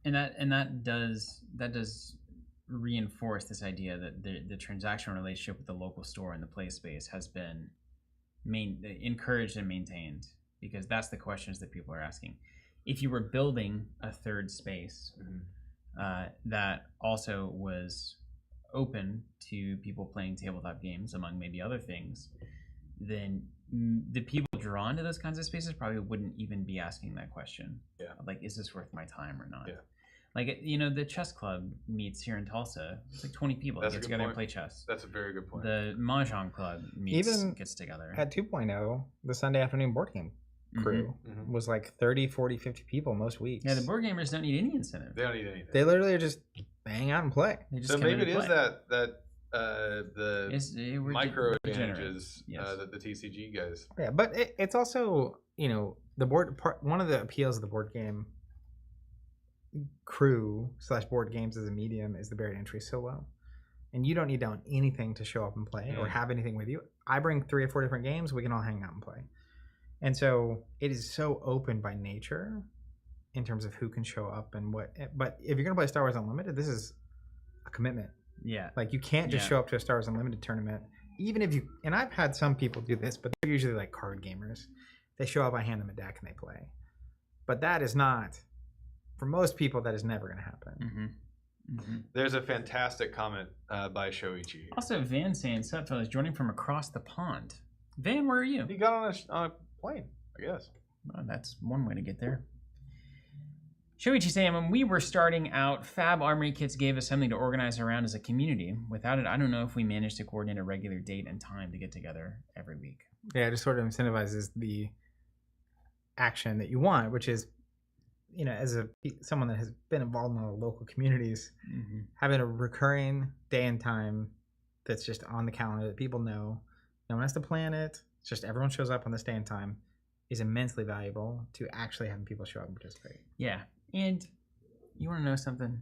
and that does reinforce this idea that the transactional relationship with the local store and the play space has been encouraged and maintained, because that's the questions that people are asking. If you were building a third space that also was open to people playing tabletop games, among maybe other things, then the people drawn to those kinds of spaces probably wouldn't even be asking that question.
Yeah.
Like, is this worth my time or not?
Yeah.
Like, you know, the chess club meets here in Tulsa. It's like 20 people that get together and play chess.
That's a very good point.
The Mahjong club gets together.
At 2.0, the Sunday afternoon board game crew was like 30, 40, 50 people most weeks.
Yeah, the board gamers don't need any incentive.
They don't need anything.
They literally just hang out and play.
So maybe it is that the micro advantages that the TCG guys.
Yeah, but it's also, you know, the board part. One of the appeals of the board game crew / board games as a medium is the barrier to entry is so low, and you don't need to own anything to show up and play or have anything with you. I bring 3 or 4 different games. We can all hang out and play, and so it is so open by nature in terms of who can show up and what. But if you're gonna play Star Wars Unlimited, this is a commitment.
Yeah,
like you can't just show up to a Star Wars Unlimited tournament, even if you. And I've had some people do this, but they're usually like card gamers. They show up, I hand them a deck, and they play. But that is not. For most people, that is never going to happen.
There's a fantastic comment by Shoichi.
Also, Van saying, "Sup, fellas, joining from across the pond." Van, where are you?
He got on a plane, I guess.
Well, that's one way to get there. Shoichi saying, when we were starting out, Fab Armory Kits gave us something to organize around as a community. Without it, I don't know if we managed to coordinate a regular date and time to get together every week.
Yeah, it just sort of incentivizes the action that you want, which is, you know, as someone that has been involved in the local communities, having a recurring day and time that's just on the calendar that people know, no one has to plan it, it's just everyone shows up on this day and time, is immensely valuable to actually having people show up and participate.
Yeah, and you want to know something?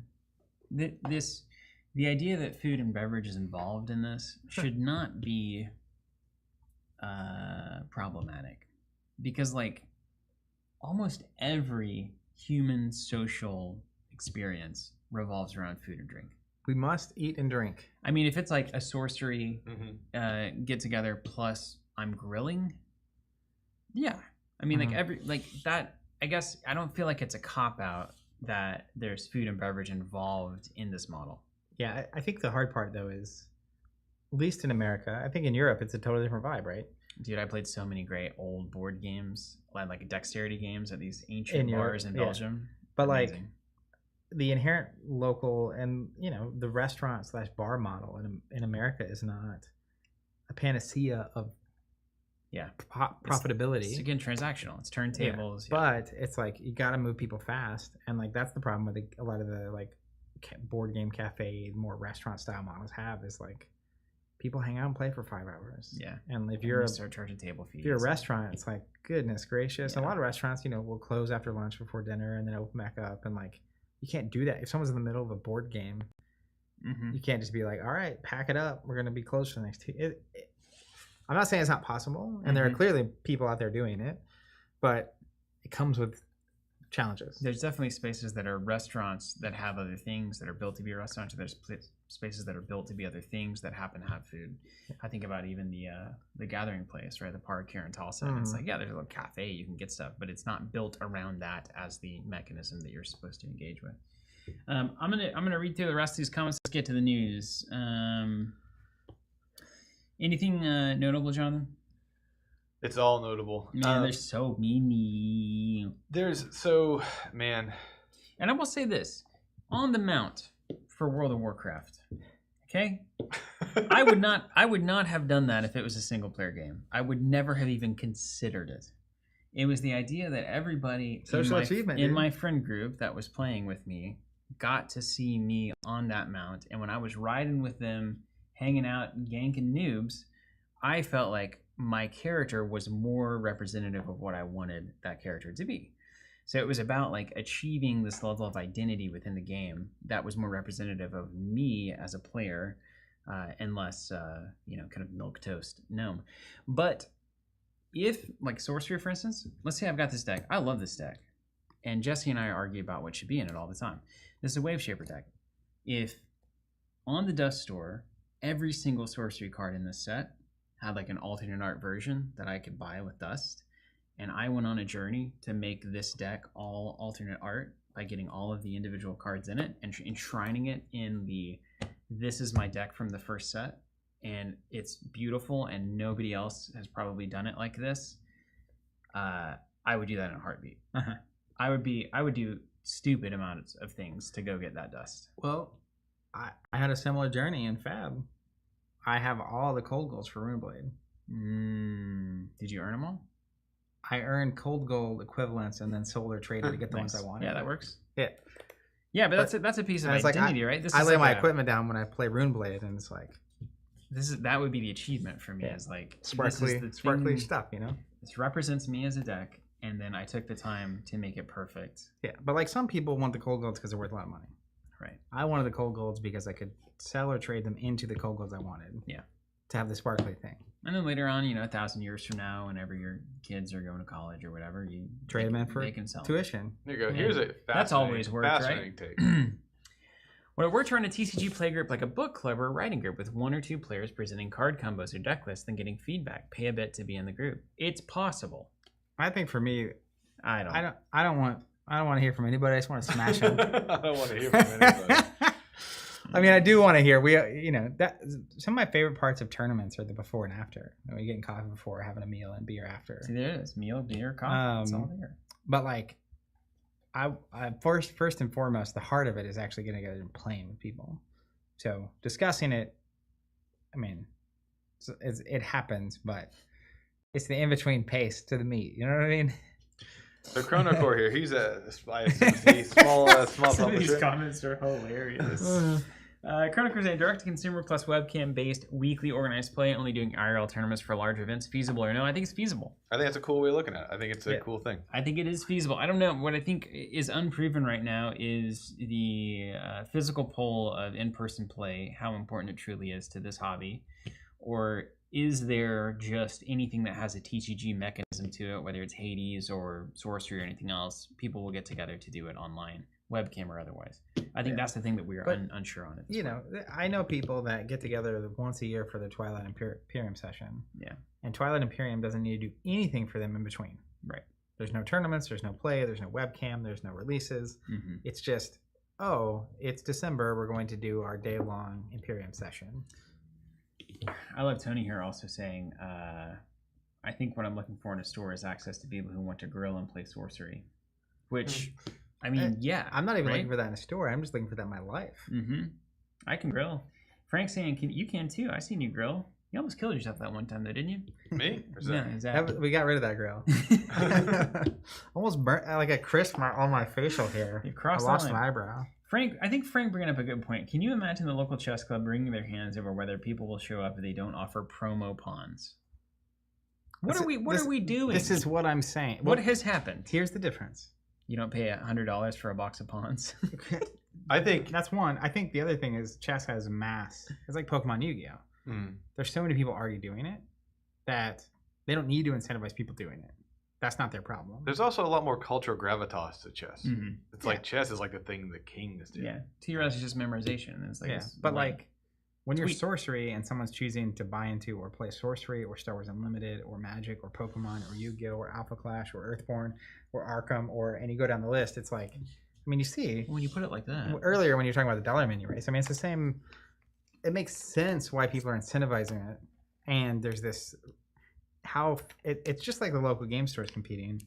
The idea that food and beverage is involved in this should not be problematic, because like almost every human social experience revolves around food and drink.
We must eat and drink.
I mean, if it's like a sorcery get together plus I'm grilling, yeah. I mean, like that. I guess I don't feel like it's a cop out that there's food and beverage involved in this model.
Yeah, I think the hard part though is, at least in America, I think in Europe it's a totally different vibe, right?
Dude, I played so many great old board games, like dexterity games at these ancient bars in Belgium.
But amazing. Like the inherent local and, you know, the restaurant / bar model in America is not a panacea of profitability.
It's again transactional. It's turntables.
But it's like you got to move people fast, and like that's the problem with a lot of the like board game cafe, more restaurant style models have is like people hang out and play for 5 hours.
Yeah.
And if you're
start charging table fees.
If you're a restaurant, it's like goodness gracious. Yeah. A lot of restaurants, you know, will close after lunch before dinner and then open back up, and like you can't do that if someone's in the middle of a board game. You can't just be like, all right, pack it up, we're gonna be closed for the next 2. I'm not saying it's not possible, and there are clearly people out there doing it, but it comes with challenges.
There's definitely spaces that are restaurants that have other things that are built to be restaurants, and there's spaces that are built to be other things that happen to have food. I think about even the gathering place, right? The park here in Tulsa. And it's like, yeah, there's a little cafe, you can get stuff, but it's not built around that as the mechanism that you're supposed to engage with. I'm gonna read through the rest of these comments. Let's get to the news. Anything notable, Jonathan?
It's all notable.
Man, there's so many.
Man.
And I will say this. On the mount for World of Warcraft, okay? I would not have done that if it was a single player game. I would never have even considered it. It was the idea that everybody in my friend group that was playing with me got to see me on that mount. And when I was riding with them, hanging out, yanking noobs, I felt like my character was more representative of what I wanted that character to be. So it was about like achieving this level of identity within the game that was more representative of me as a player, and less, kind of milquetoast gnome. But if, like sorcery, for instance, let's say I've got this deck. I love this deck. And Jesse and I argue about what should be in it all the time. This is a Waveshaper deck. If on the Dust Store, every single sorcery card in this set had like an alternate art version that I could buy with Dust, and I went on a journey to make this deck all alternate art by getting all of the individual cards in it and enshrining it in this is my deck from the first set, and it's beautiful and nobody else has probably done it like this, I would do that in a heartbeat. I would do stupid amounts of things to go get that dust.
Well, I had a similar journey in Fab. I have all the cold golds for Runeblade.
Did you earn them all?
I earned cold gold equivalents and then sold or traded to get the ones I wanted.
Yeah, that works.
Yeah.
Yeah, but that's a piece of identity, right?
I lay my equipment down when I play Runeblade, and it's like
that would be the achievement for me. Is like
sparkly stuff, you know.
This represents me as a deck, and then I took the time to make it perfect.
Yeah, but like some people want the cold golds because they're worth a lot of money.
Right.
I wanted the cold golds because I could sell or trade them into the cold golds I wanted.
Yeah.
To have the sparkly thing.
And then later on, 1,000 years from now, whenever your kids are going to college or whatever, you
trade them in for tuition.
There you go. Here's a
that's always worked,
fascinating
right?
take.
Well, we're trying a TCG playgroup like a book club or a writing group with 1 or 2 players presenting card combos or deck lists, then getting feedback. Pay a bit to be in the group. It's possible.
I think for me,
I
don't want to hear from anybody. I just want to smash them.
I don't want to hear from anybody.
I mean, I do want to hear. That some of my favorite parts of tournaments are the before and after. You're getting coffee before, having a meal, and beer after.
See, there it is: meal, beer, coffee. It's all there.
But like, I first and foremost, the heart of it is actually getting together and playing with people. So discussing it, I mean, it happens, but it's the in between pace to the meat. You know what I mean?
So Chronocore here, he's a small
Some of these
publisher.
comments are hilarious. Chronocore is a direct-to-consumer plus webcam-based weekly organized play, only doing IRL tournaments for large events. Feasible or no? I think it's feasible.
I think that's a cool way of looking at it. I think it's a cool thing.
I think it is feasible. I don't know. What I think is unproven right now is the physical pull of in-person play, how important it truly is to this hobby. Or is there just anything that has a TCG mechanism to it, whether it's Hades or Sorcery or anything else? People will get together to do it online, webcam or otherwise. I think that's the thing that we are unsure on.
I know people that get together once a year for their Twilight Imperium session.
Yeah.
And Twilight Imperium doesn't need to do anything for them in between.
Right.
There's no tournaments, there's no play, there's no webcam, there's no releases. Mm-hmm. It's just, it's December, we're going to do our day-long Imperium session.
I love Tony here also saying, I think what I'm looking for in a store is access to people who want to grill and play Sorcery. Which, I mean,
I'm not even looking for that in a store. I'm just looking for that in my life.
Mm-hmm. I can grill. Frank's saying, you can too. I seen you grill. You almost killed yourself that one time, though, didn't you?
Me?
No, exactly.
We got rid of that grill. Almost burnt, like a crisp on my facial hair. I lost an eyebrow.
I think Frank bringing up a good point. Can you imagine the local chess club wringing their hands over whether people will show up if they don't offer promo pawns? What are we doing?
This is what I'm saying.
What has happened?
Here's the difference.
You don't pay $100 for a box of pawns.
I think
that's one. I think the other thing is chess has mass. It's like Pokemon Yu-Gi-Oh. There's so many people already doing it that they don't need to incentivize people doing it. That's not their problem.
There's also a lot more cultural gravitas to chess. Mm-hmm. It's like chess is like the thing the kings do.
Yeah. TRS is just memorization. And it's like
but like when you're Sorcery and someone's choosing to buy into or play Sorcery or Star Wars Unlimited or Magic or Pokemon or Yu-Gi-Oh or Alpha Clash or Earthborne or Arkham and you go down the list, it's like, I mean, you see.
When you put it like that.
Earlier when you were talking about the dollar menu race, I mean, it's the same. It makes sense why people are incentivizing it. And there's this, it's just like the local game stores competing.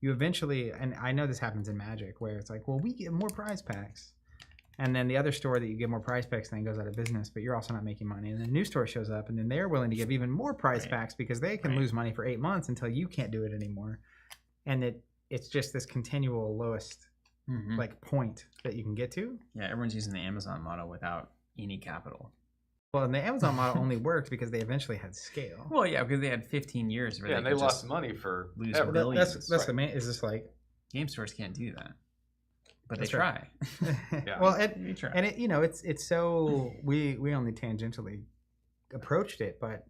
You eventually, and I know this happens in Magic, where it's like, well, we get more prize packs. And then the other store that you get more prize packs then goes out of business, but you're also not making money. And then a new store shows up, and then they're willing to give even more prize packs because they can lose money for 8 months until you can't do it anymore. And it's just this continual lowest like point that you can get to.
Yeah, everyone's using the Amazon model without any capital.
Well, and the Amazon model only worked because they eventually had scale.
Well, yeah, because they had 15 years.
Where and they lost money for
lose
billions. That's the main. Is this like
game stores can't do that, but they try.
Yeah. Well, they try. And it's so we only tangentially approached it, but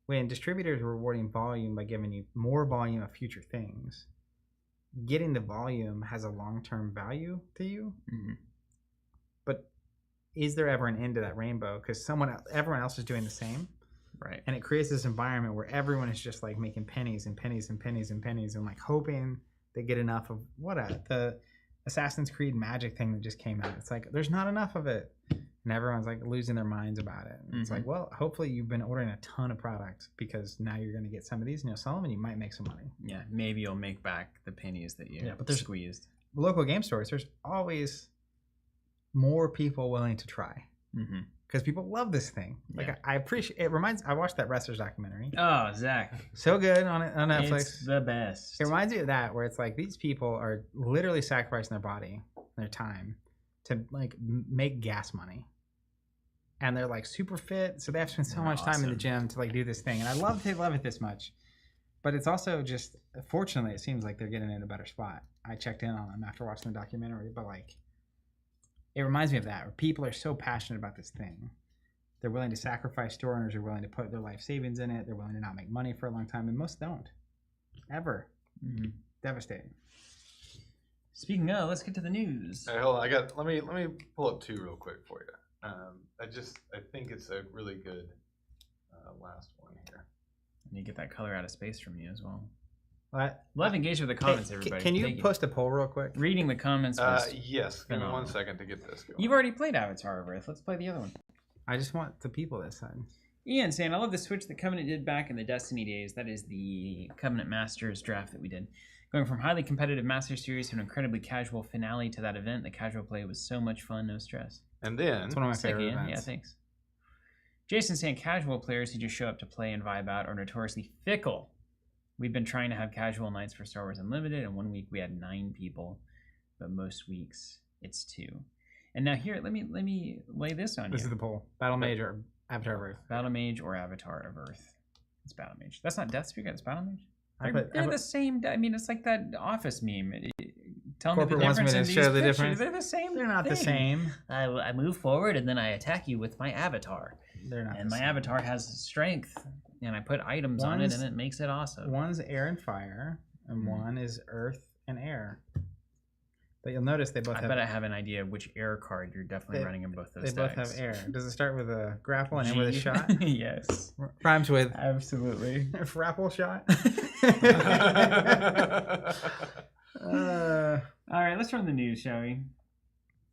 when distributors are rewarding volume by giving you more volume of future things, getting the volume has a long-term value to you. Mm-hmm. But is there ever an end to that rainbow? Because everyone else is doing the same,
right?
And it creates this environment where everyone is just like making pennies and pennies and pennies and pennies and like hoping they get enough of the Assassin's Creed Magic thing that just came out. It's like there's not enough of it, and everyone's like losing their minds about it. And it's like, well, hopefully you've been ordering a ton of product because now you're going to get some of these and you'll sell them and you might make some money.
Yeah, maybe you'll make back the pennies that you squeezed.
local game stores, there's always more people willing to try.
Mm-hmm.
Because people love this thing. Like
Yeah.
I appreciate it. I watched that wrestlers documentary.
Oh, Zach.
So good on Netflix.
It's the best.
It reminds me of that, where it's like these people are literally sacrificing their body, their time, to like make gas money. And they're like super fit, so they have to spend so much time in the gym to like do this thing. And I love they love it this much. But it's also just, fortunately, it seems like they're getting in a better spot. I checked in on them after watching the documentary, but like, it reminds me of that, where people are so passionate about this thing. They're willing to sacrifice. Store owners are willing to put their life savings in it. They're willing to not make money for a long time, and most don't. Ever. Mm-hmm. Devastating.
Speaking of, let's get to the news.
Hey, hold on. Let me pull up 2 real quick for you. I think it's a really good last one here.
And you get that color out of space from you as well.
What?
Love engage with the comments, everybody.
Can you post a poll real quick?
Reading the comments was
yes. Give me
phenomenal.
1 second to get this going.
You've already played Avatar of Earth. Let's play the other one.
I just want the people this time.
Ian saying, I love the switch that Covenant did back in the Destiny days. That is the Covenant Masters draft that we did. Going from highly competitive Master Series to an incredibly casual finale to that event, the casual play was so much fun, no stress.
And then...
It's one of my
Sick,
favorite
Ian.
events.
Yeah, thanks. Jason saying, casual players who just show up to play and vibe out are notoriously fickle. We've been trying to have casual nights for Star Wars Unlimited, and 1 week we had 9 people, but most weeks it's 2. And now here, let me lay this on you.
This is the poll. Battlemage or Avatar of Earth?
Battlemage or Avatar of Earth? It's Battlemage. That's not Deathspeak, it's Battlemage.
They're
The same. I mean, it's like that Office meme. Tell me the
Corporate wants me
difference
to
in
show
these
the
pictures.
difference.
They're the same.
They're not the
thing.
same.
I move forward and then I attack you with my avatar.
They're not.
And
the
my
same.
avatar has strength, and I put items on it, and it makes it awesome.
One's air and fire, and one is earth and air. But you'll notice they both
I
have...
bet I have an idea of which air card you're definitely running in both those
They both
decks.
have air. Does it start with a grapple and end with a shot?
Yes.
Rhymes with...
Absolutely.
Frapple shot?
All right, let's run the news, shall we?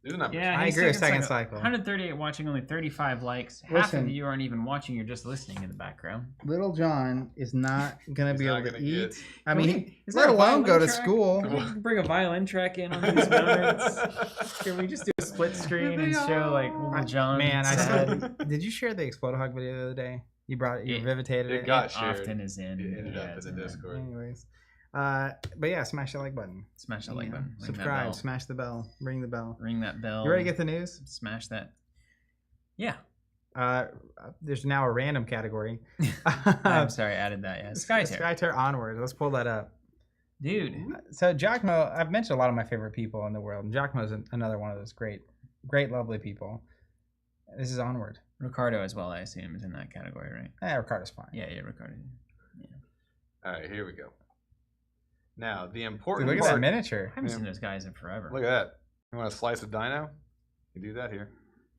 Do the numbers.
Yeah,
I
hey,
agree with second cycle.
138 watching, only 35 likes. Half
Listen.
of you aren't even watching, you're just listening in the background.
Little John is not going to be able to eat. I mean,
Is
let
there a
alone go to
violin track?
school.
Can we bring a violin track in on these moments? Can we just do a split screen and show like little John?
Man, I
sad?
saw... Did you share the Explode Hog video the other day? You brought it, you revivitated it.
It got
It
shared.
often is in.
It ended
yeah,
up in
it's
the
in there.
Discord.
Anyways. But yeah, smash that like button.
Smash that like button. Ring that
Subscribe,
bell.
smash the bell, ring the bell.
Ring that bell.
You ready to get the news?
Smash that. Yeah.
There's now a random category.
I'm sorry, I added that. Yeah. SkytearGames.
SkytearGames Onward. Let's pull that up.
Dude.
So Giacomo, I've mentioned a lot of my favorite people in the world, and Giacomo's another one of those great, lovely people. This is Onward.
Ricardo as well, I assume, is in that category, right?
Ricardo's fine.
Yeah, Ricardo. Yeah.
All right, here we go. Now, the important
Dude, look at that miniature.
I haven't seen those guys in forever.
Look at that. You want to slice a dino? You do that here.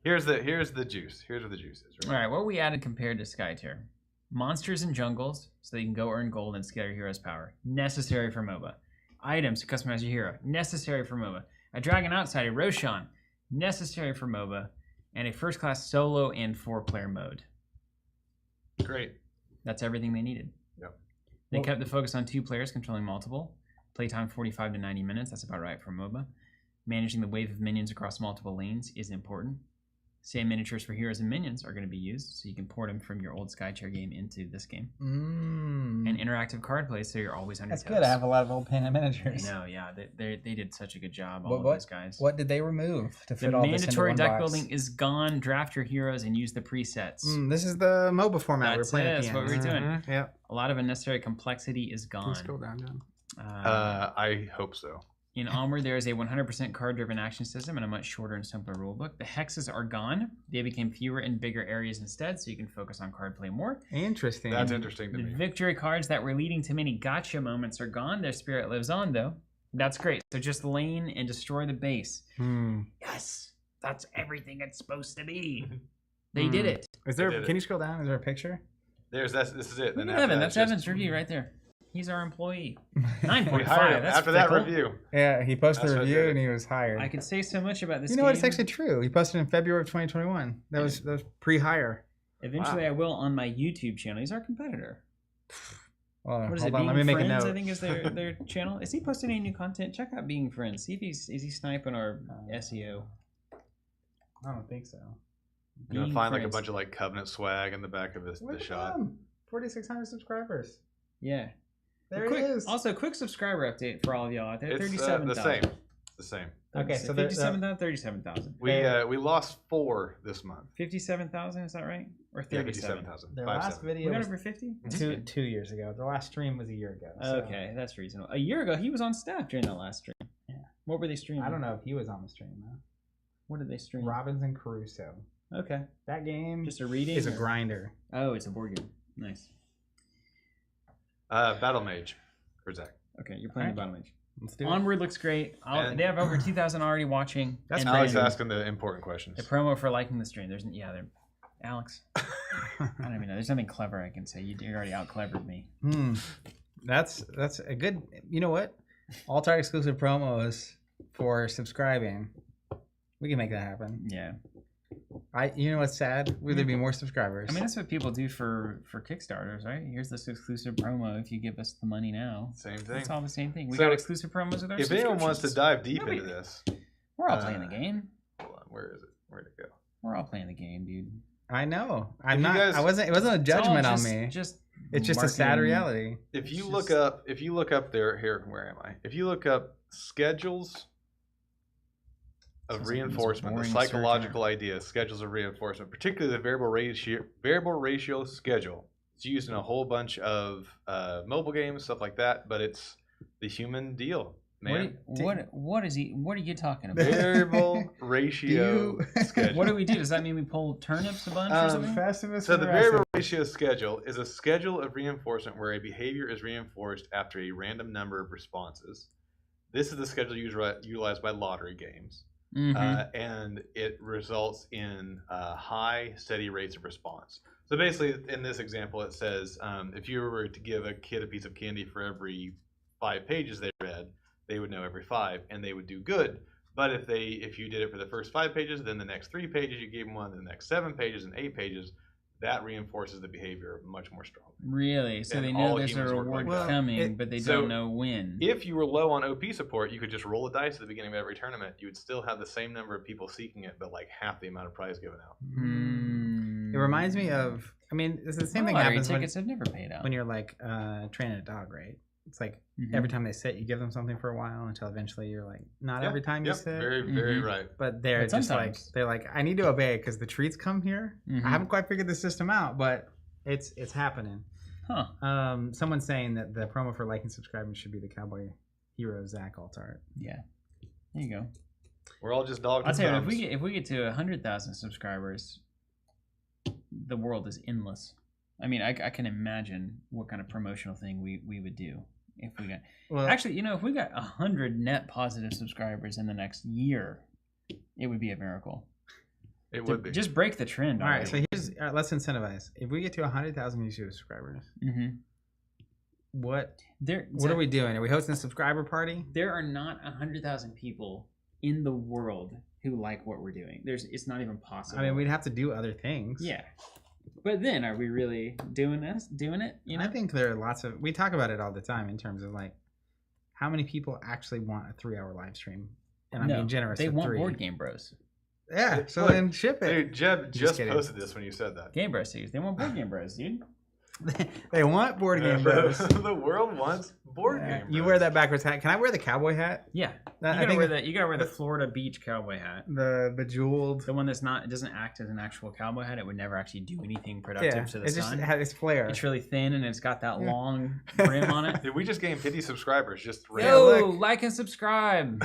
Here's the juice. Here's what the juice is.
All right, what we added compared to SkytearGames. Monsters and jungles, so that you can go earn gold and scale your hero's power. Necessary for MOBA. Items to customize your hero. Necessary for MOBA. A dragon outsider, Roshan. Necessary for MOBA. And a first-class solo and 4-player mode.
Great.
That's everything they needed.
Yep.
They kept the focus on 2 players controlling multiple. Playtime 45 to 90 minutes. That's about right for MOBA. Managing the wave of minions across multiple lanes is important. Same miniatures for heroes and minions are going to be used, so you can port them from your old SkytearGames game into this game. And interactive card play, so you're always on your toes.
That's good. I have a lot of old Panda miniatures.
I know, yeah. They did such a good job, all of those guys.
What did they remove to fit
the
all this into
mandatory
one
deck
box?
building is gone. Draft your heroes and use the presets.
This is the MOBA format
That's
we're playing.
it. That's what we're doing.
Yeah.
A lot of unnecessary complexity is gone.
Can you scroll down, John?
I hope so.
In Onward, there is a 100% card-driven action system and a much shorter and simpler rulebook. The hexes are gone. They became fewer and bigger areas instead, so you can focus on card play more.
Interesting.
That's interesting to
The
me.
victory cards that were leading to many gotcha moments are gone. Their spirit lives on, though. That's great. So just lane and destroy the base. Yes, that's everything it's supposed to be. They did it.
Is there? Can you scroll down? Is there a picture?
This is it.
Look
Then
at
after
Evan.
that,
That's
just-
Evan's review right there. He's our employee.
We
9.5.
hired him
That's
after that
fickle.
review.
Yeah, he posted
That's
a
what
review
did it.
and he was hired.
I could say so much about this
You know what?
game.
It's actually true. He posted in February of 2021. That was pre-hire.
Eventually, I will on my YouTube channel. He's our competitor. What is it?
Hold on,
Being
let me make a
Friends,
note.
I think is their channel. Is he posting any new content? Check out Being Friends. See if is he sniping our SEO.
I don't think so.
You're gonna find like a bunch of like Covenant swag in the back of the shot.
4,600 subscribers.
Yeah.
There it is.
Also, quick subscriber update for all of y'all out there.
It's
37,000.
the same. The same.
Okay, so
57,000, 37,000.
We lost 4 this month.
57,000, is that right? Or 37,000?
Their last video
We got
was
over 50?
2 years ago. The last stream was a year ago. So.
Okay, that's reasonable. A year ago, he was on staff during that last stream.
Yeah.
What were they streaming?
I don't know if he was on the stream though.
What did they stream?
Robinson Crusoe.
Okay.
That game
Just a reading?
is a grinder.
Oh, it's a board game. Nice.
Battlemage for Zach.
Okay, you're playing the Battlemage.
Let's do it.
Onward looks great. They have over 2,000 already watching.
That's
Alex
crazy.
asking the important questions.
The promo for liking the stream. Alex. I don't even know. There's nothing clever I can say. You already out clevered me.
That's a good. You know what? Alt-Art exclusive promos for subscribing. We can make that happen.
Yeah.
You know what's sad? Would there be more subscribers?
I mean, that's what people do for Kickstarters, right? Here's this exclusive promo if you give us the money now.
Same thing.
It's all the same thing. We
So,
got exclusive promos with our
If anyone wants to
subscriptions.
dive deep into this,
We're all playing the game.
hold on, where is it? Where'd it go?
We're all playing the game, dude.
I know.
If you guys-
I wasn't. It wasn't a judgment on me. It's just a sad
marketing.
reality.
If you look up there, here, where am I? If you look up schedules of
Sounds like the most
reinforcement, the
boring
psychological idea, schedules of reinforcement, particularly the variable ratio schedule. It's used in a whole bunch of mobile games, stuff like that, but it's the human deal, man.
What are you talking about?
Variable ratio schedule.
What do we do? Does that mean we pull turnips a bunch or something?
Festivus
So the variable ratio schedule is a schedule of reinforcement where a behavior is reinforced after a random number of responses. This is the schedule utilized by lottery games.
Mm-hmm.
And it results in high, steady rates of response. So basically, in this example, it says if you were to give a kid a piece of candy for every 5 pages they read, they would know every 5, and they would do good. But if you did it for the first 5 pages, then the next 3 pages you gave them one, then the next 7 pages and 8 pages, that reinforces the behavior much more strongly.
Really? So
And
they know
all
there's a
humans work
reward
like that.
coming, but they
So
don't know when.
If you were low on OP support, you could just roll a dice at the beginning of every tournament. You would still have the same number of people seeking it, but like half the amount of prize given out.
It reminds me of. I mean, it's the same thing
Lottery
happens
tickets have never paid out.
when you're like training a dog, right? It's like every time they sit, you give them something for a while until eventually you're like, not every time you sit.
Very right.
But they're
But
just
sometimes.
they're like, I need to obey because the treats come here. I haven't quite figured the system out, but it's happening.
Huh.
Someone's saying that the promo for liking subscribing should be the Cowboy Hero Zach Alt-Art.
Yeah. There you go.
We're all just dogs.
I'll tell you what, if we get to 100,000 subscribers, the world is endless. I mean, I can imagine what kind of promotional thing we would do if we got.
Well,
Actually, if we got 100 net positive subscribers in the next year, it would be a miracle.
It would be.
Just break the trend.
all right. So here's let's incentivize. If we get to 100,000 YouTube subscribers, what are we doing? Are we hosting a subscriber party?
There are not 100,000 people in the world who like what we're doing. It's not even possible.
I mean, we'd have to do other things.
Yeah. But then, are we really doing it? You know?
I think there are lots of. We talk about it all the time in terms of like, how many people actually want a 3-hour live stream? And I'm being generous.
They
with
want
3.
Board Game Bros.
Yeah. So
Look,
then ship it.
Dude, Jeb just
kidding.
posted this when you said that.
Game Bros series. They want Board Game Bros, dude.
They want Board Game Bros.
The world wants board game.
You
bros.
wear that backwards hat. Can I wear the cowboy hat?
Yeah.
I
You
think
gotta wear the Florida Beach cowboy hat.
the bejeweled.
The one it doesn't act as an actual cowboy hat. It would never actually do anything productive to the
it's just
sun.
it has its flair.
It's really thin and it's got that long brim on it.
Dude, we just gained 50 subscribers. Just
Yo, like and subscribe.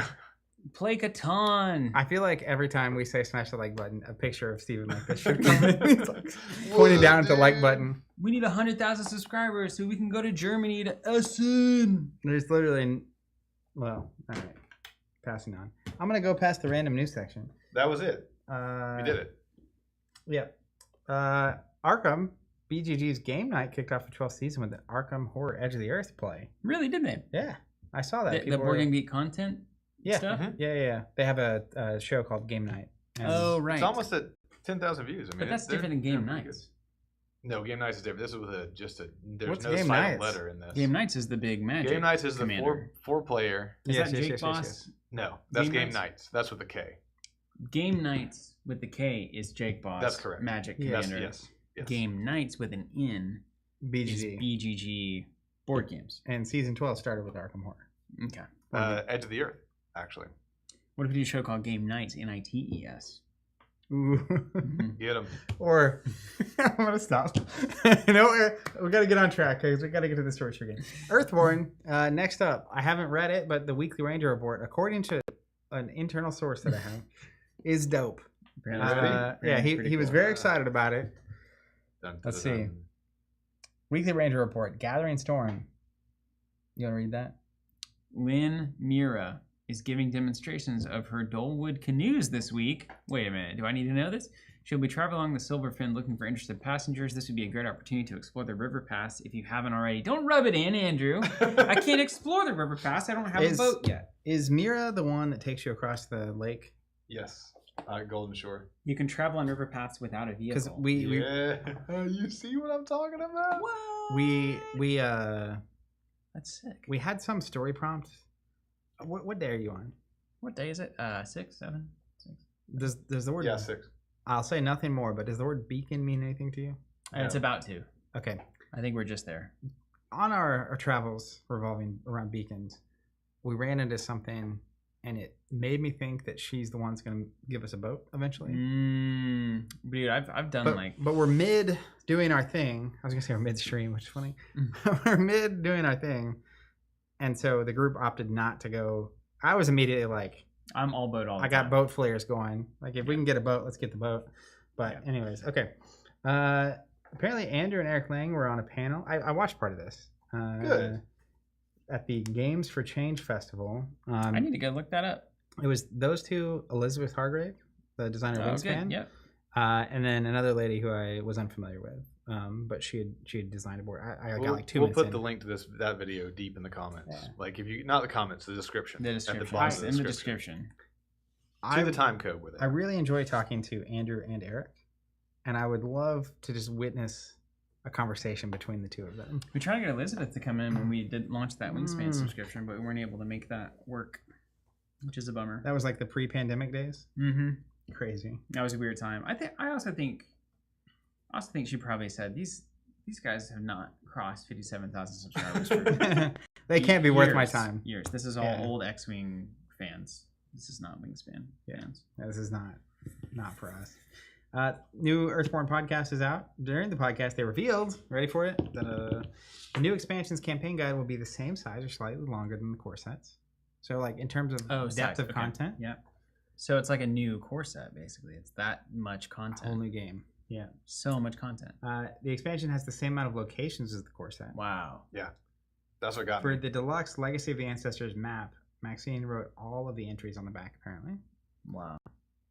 Play Catan.
I feel like every time we say smash the like button, a picture of Steven like this should come in. He's like pointing down at the like button.
We need 100,000 subscribers so we can go to Germany to Essen.
There's literally, well, all right. Passing on. I'm gonna go past the random news section.
That was it.
We
We did it.
Yeah. Arkham BGG's Game Night kicked off the 12th season with the Arkham Horror Edge of the Earth play.
Really, didn't they?
Yeah, I saw that.
The Board Game Geek content stuff?
Yeah. They have a show called Game Night. And
Oh, right.
It's almost at 10,000 views. I mean,
But that's different than Game
they're pretty
Nights.
No, Game Nights is different. This is with there's
What's
no
Game
silent
Nights?
letter in this.
Game Nights is the big magic.
Game Nights is the
commander.
four player.
Is
Yes,
that
yes,
Jake
yes,
Boss?
yes.
No, that's
Game
Game
Nights?
Nights. That's with the K.
Game Nights with the K is Jake Boss.
That's correct.
Magic
Yes.
commander.
Yes.
Game Nights with an N is
BGG.
BGG board games.
And season 12 started with Arkham Horror.
Okay.
Edge of the Earth, actually.
What if we do a show called Game Nights? NITES.
Ooh.
Get them.
Or I'm gonna stop. No, we gotta get on track because we gotta get to the sorcery game. Earthborne. Next up, I haven't read it, but the Weekly Ranger report, according to an internal source that I have, is dope. Yeah, he was very excited about it. Let's see. Weekly Ranger report, Gathering Storm. You wanna read that?
Lynn Mira is giving demonstrations of her Dolewood canoes this week. Wait a minute, do I need to know this? She'll be traveling along the Silverfin looking for interested passengers. This would be a great opportunity to explore the river pass if you haven't already. Don't rub it in, Andrew. I can't explore the river pass. I don't have a boat yet.
Is Mira the one that takes you across the lake?
Yes. Golden Shore.
You can travel on river paths without a
Because
vehicle.
You see what I'm talking about?
What? That's sick.
We had some story prompt. What day are you on?
What day is it? 6, 7, 6.
Does the word?
Yeah, 6.
I'll say nothing more. But does the word beacon mean anything to you?
It's about to.
Okay.
I think we're just there.
On our travels revolving around beacons, we ran into something, and it made me think that she's the one that's going to give us a boat eventually.
Dude, I've done
But we're mid doing our thing. I was going to say we're midstream, which is funny. We're mid doing our thing. And so the group opted not to go. I was immediately like,
I'm all boat all the
I got
time.
boat flares going. Like, if we can get a boat, let's get the boat. But anyways, okay. Apparently, Andrew and Eric Lang were on a panel. I watched part of this.
Good.
At the Games for Change Festival.
I need to go look that up.
It was those two, Elizabeth Hargrave, the designer of Wingspan.
Yep.
And then another lady who I was unfamiliar with. But she had designed a board. I got like 2 minutes
We'll put
in.
the link to that video deep in the comments.
Yeah.
Like if you not the comments, the description.
The
At
description.
the bottom of
In the description.
To the time code with it.
I really enjoy talking to Andrew and Eric, and I would love to just witness a conversation between the two of them.
We tried to get Elizabeth to come in when we did launch that Wingspan subscription, but we weren't able to make that work, which is a bummer.
That was like the pre-pandemic days.
Mm-hmm.
Crazy.
That was a weird time. I also think she probably said these guys have not crossed 57,000 subscribers. For
They can't be worth my time.
Years. This is all old X-Wing fans. This is not Wingspan fans.
No, this is not for us. New Earthborne podcast is out. During the podcast, they revealed, ready for it, that the new expansions campaign guide will be the same size or slightly longer than the core sets. So, like, in terms of depth of content.
Yeah. So it's like a new core set, basically. It's that much content.
Whole new game. Yeah.
So much content.
The expansion has the same amount of locations as the core set.
Wow.
Yeah. That's what got
For
me.
the deluxe Legacy of the Ancestors map, Maxine wrote all of the entries on the back, apparently.
Wow.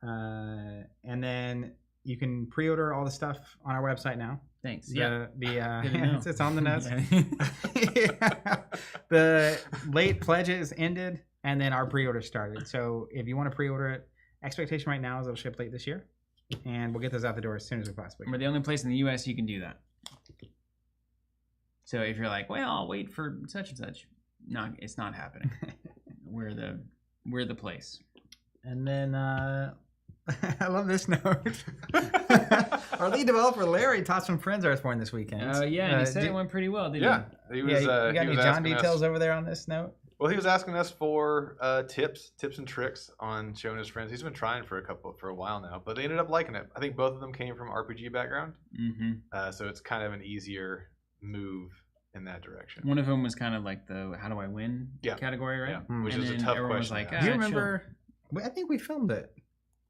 And then you can pre-order all the stuff on our website now.
Thanks.
It's on the notes. The late pledges ended, and then our pre-order started. So if you want to pre-order it, expectation right now is it'll ship late this year, and we'll get those out the door as soon as we possibly can.
We're the only place in the U.S. you can do that. So if you're like, well, I'll wait for such and such, no, it's not happening. We're the place.
And then I love this note. Our lead developer Larry taught some friends Earthborne this weekend.
Oh yeah, he said it went pretty well, didn't
he?
You got any John details over there on this note?
Well, he was asking us for tips and tricks on showing his friends. He's been trying for a while now, but they ended up liking it. I think both of them came from RPG background, so it's kind of an easier move in that direction.
One of them was kind of like the "How do I win?" category, right?
Yeah. Which is a tough question.
Like,
do you remember? I think we filmed it.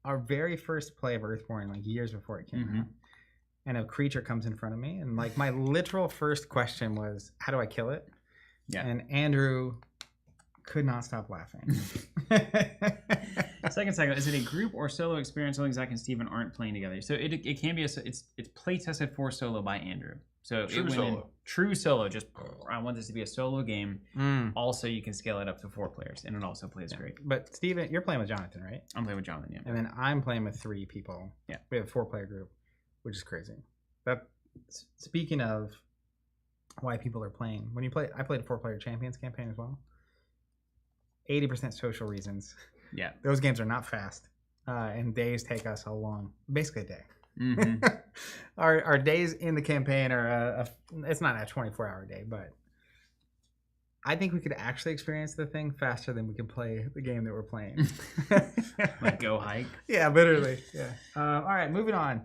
Our very first play of Earthborne, like years before it came out, and a creature comes in front of me, and like my literal first question was, "How do I kill it?"
Yeah.
And Andrew could not stop laughing.
Second, is it a group or solo experience? Only Zach and Steven aren't playing together, so it can be it's play tested for solo by Andrew. So true solo. Just I want this to be a solo game. Also, you can scale it up to 4 players, and it also plays great.
But Steven, you're playing with Jonathan, right?
I'm playing with Jonathan, yeah.
And then I'm playing with 3 people.
Yeah,
we have a 4-player group, which is crazy. That speaking of why people are playing, when you play, I played a 4-player Champions campaign as well. 80% social reasons.
Yeah.
Those games are not fast, and days take us basically a day.
Mm-hmm.
Our days in the campaign are it's not a 24-hour day, but I think we could actually experience the thing faster than we can play the game that we're playing.
Like go hike.
Yeah, literally. Yeah. All right, moving on.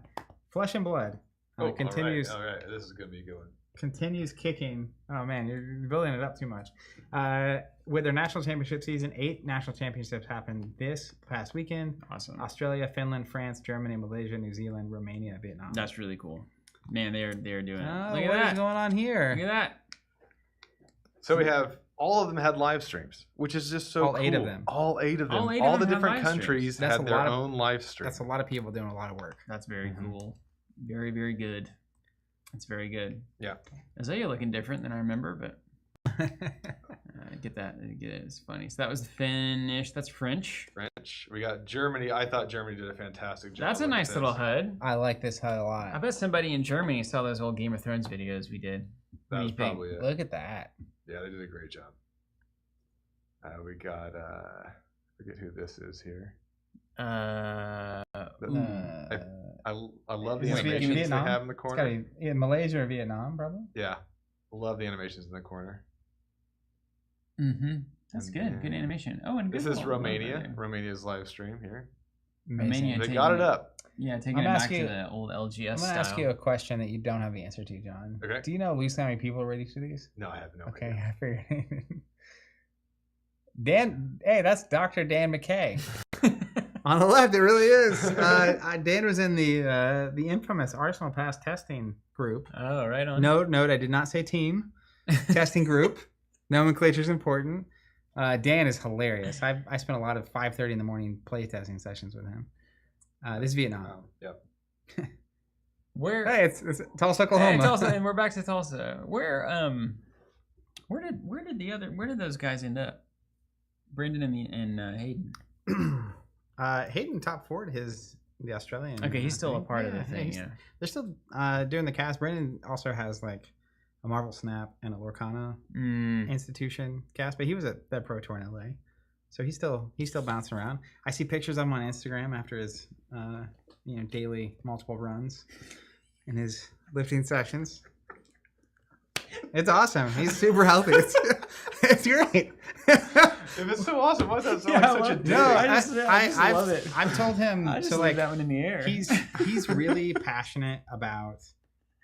Flesh and Blood continues.
All right. This is gonna be a good one.
Continues kicking. Oh man, you're building it up too much. With their national championship season, 8 national championships happened this past weekend.
Awesome.
Australia, Finland, France, Germany, Malaysia, New Zealand, Romania, Vietnam.
That's really cool. Man, they're doing it.
Oh,
Look at
what
that.
is going on here?
Look at that.
So we have all of them had live streams, which is just so
All
cool.
8 of them.
All 8 of them.
All 8
All
of
the
them had
different
live streams.
countries
That's
had
a
their
lot of-
own live stream.
That's a lot of people doing a lot of work.
That's very cool. Very, very good. That's very good.
Yeah.
Isaiah looking different than I remember, but get that. It's funny. So that was Finnish. That's French.
French. We got Germany. I thought Germany did a fantastic job.
That's a
Look at
nice
this.
little HUD.
I like this HUD a lot.
I bet somebody in Germany saw those old Game of Thrones videos we did.
That
What do
was
you think?
probably it.
Look at that.
Yeah, they did a great job. We got forget who this is here. I love the
Is it
animations they
Vietnam?
have in the
It's gotta
corner.
be in Malaysia or Vietnam, probably.
Yeah, love the animations in the corner.
Mm-hmm. That's
And
good. Good
then-
animation. Oh, and good
This is
little logo
Romania.
there.
Romania's live stream here.
Romania.
They
taking
got it up.
Yeah, taking
I'm
it back
asking-
to the old LGS
I'm
style.
gonna ask you a question that you don't have the answer to, John.
Okay.
Do you know loosely how many people are ready to these?
No, I have no
Okay,
idea.
I figured. Dan, hey, that's Dr. Dan McKay. On the left, it really is. Dan was in the infamous Arsenal Pass testing group.
Oh, right on.
Note, I did not say team. Testing group. Nomenclature is important. Dan is hilarious. I spent a lot of 5:30 in the morning play testing sessions with him. This is Vietnam.
Yep.
Where?
Hey, it's Tulsa, Oklahoma.
Hey, Tulsa, and we're back to Tulsa. Where did those guys end up? Brendan and Hayden.
Hayden top 4 the Australian.
Okay, he's still a
thing.
part of the thing.
he's-
Yeah.
They're still doing the cast. Brendan also has like a Marvel Snap and a Lorcana institution cast, but he was at that Pro Tour in LA, so he's still bouncing around. I see pictures of him on Instagram after his daily multiple runs in his lifting sessions. It's awesome. He's super healthy. It's great.
If it's so awesome, why does that sound like such a dig?
No,
I just love it.
I've told him
I just
so
leave
like
that one in the air.
he's really passionate about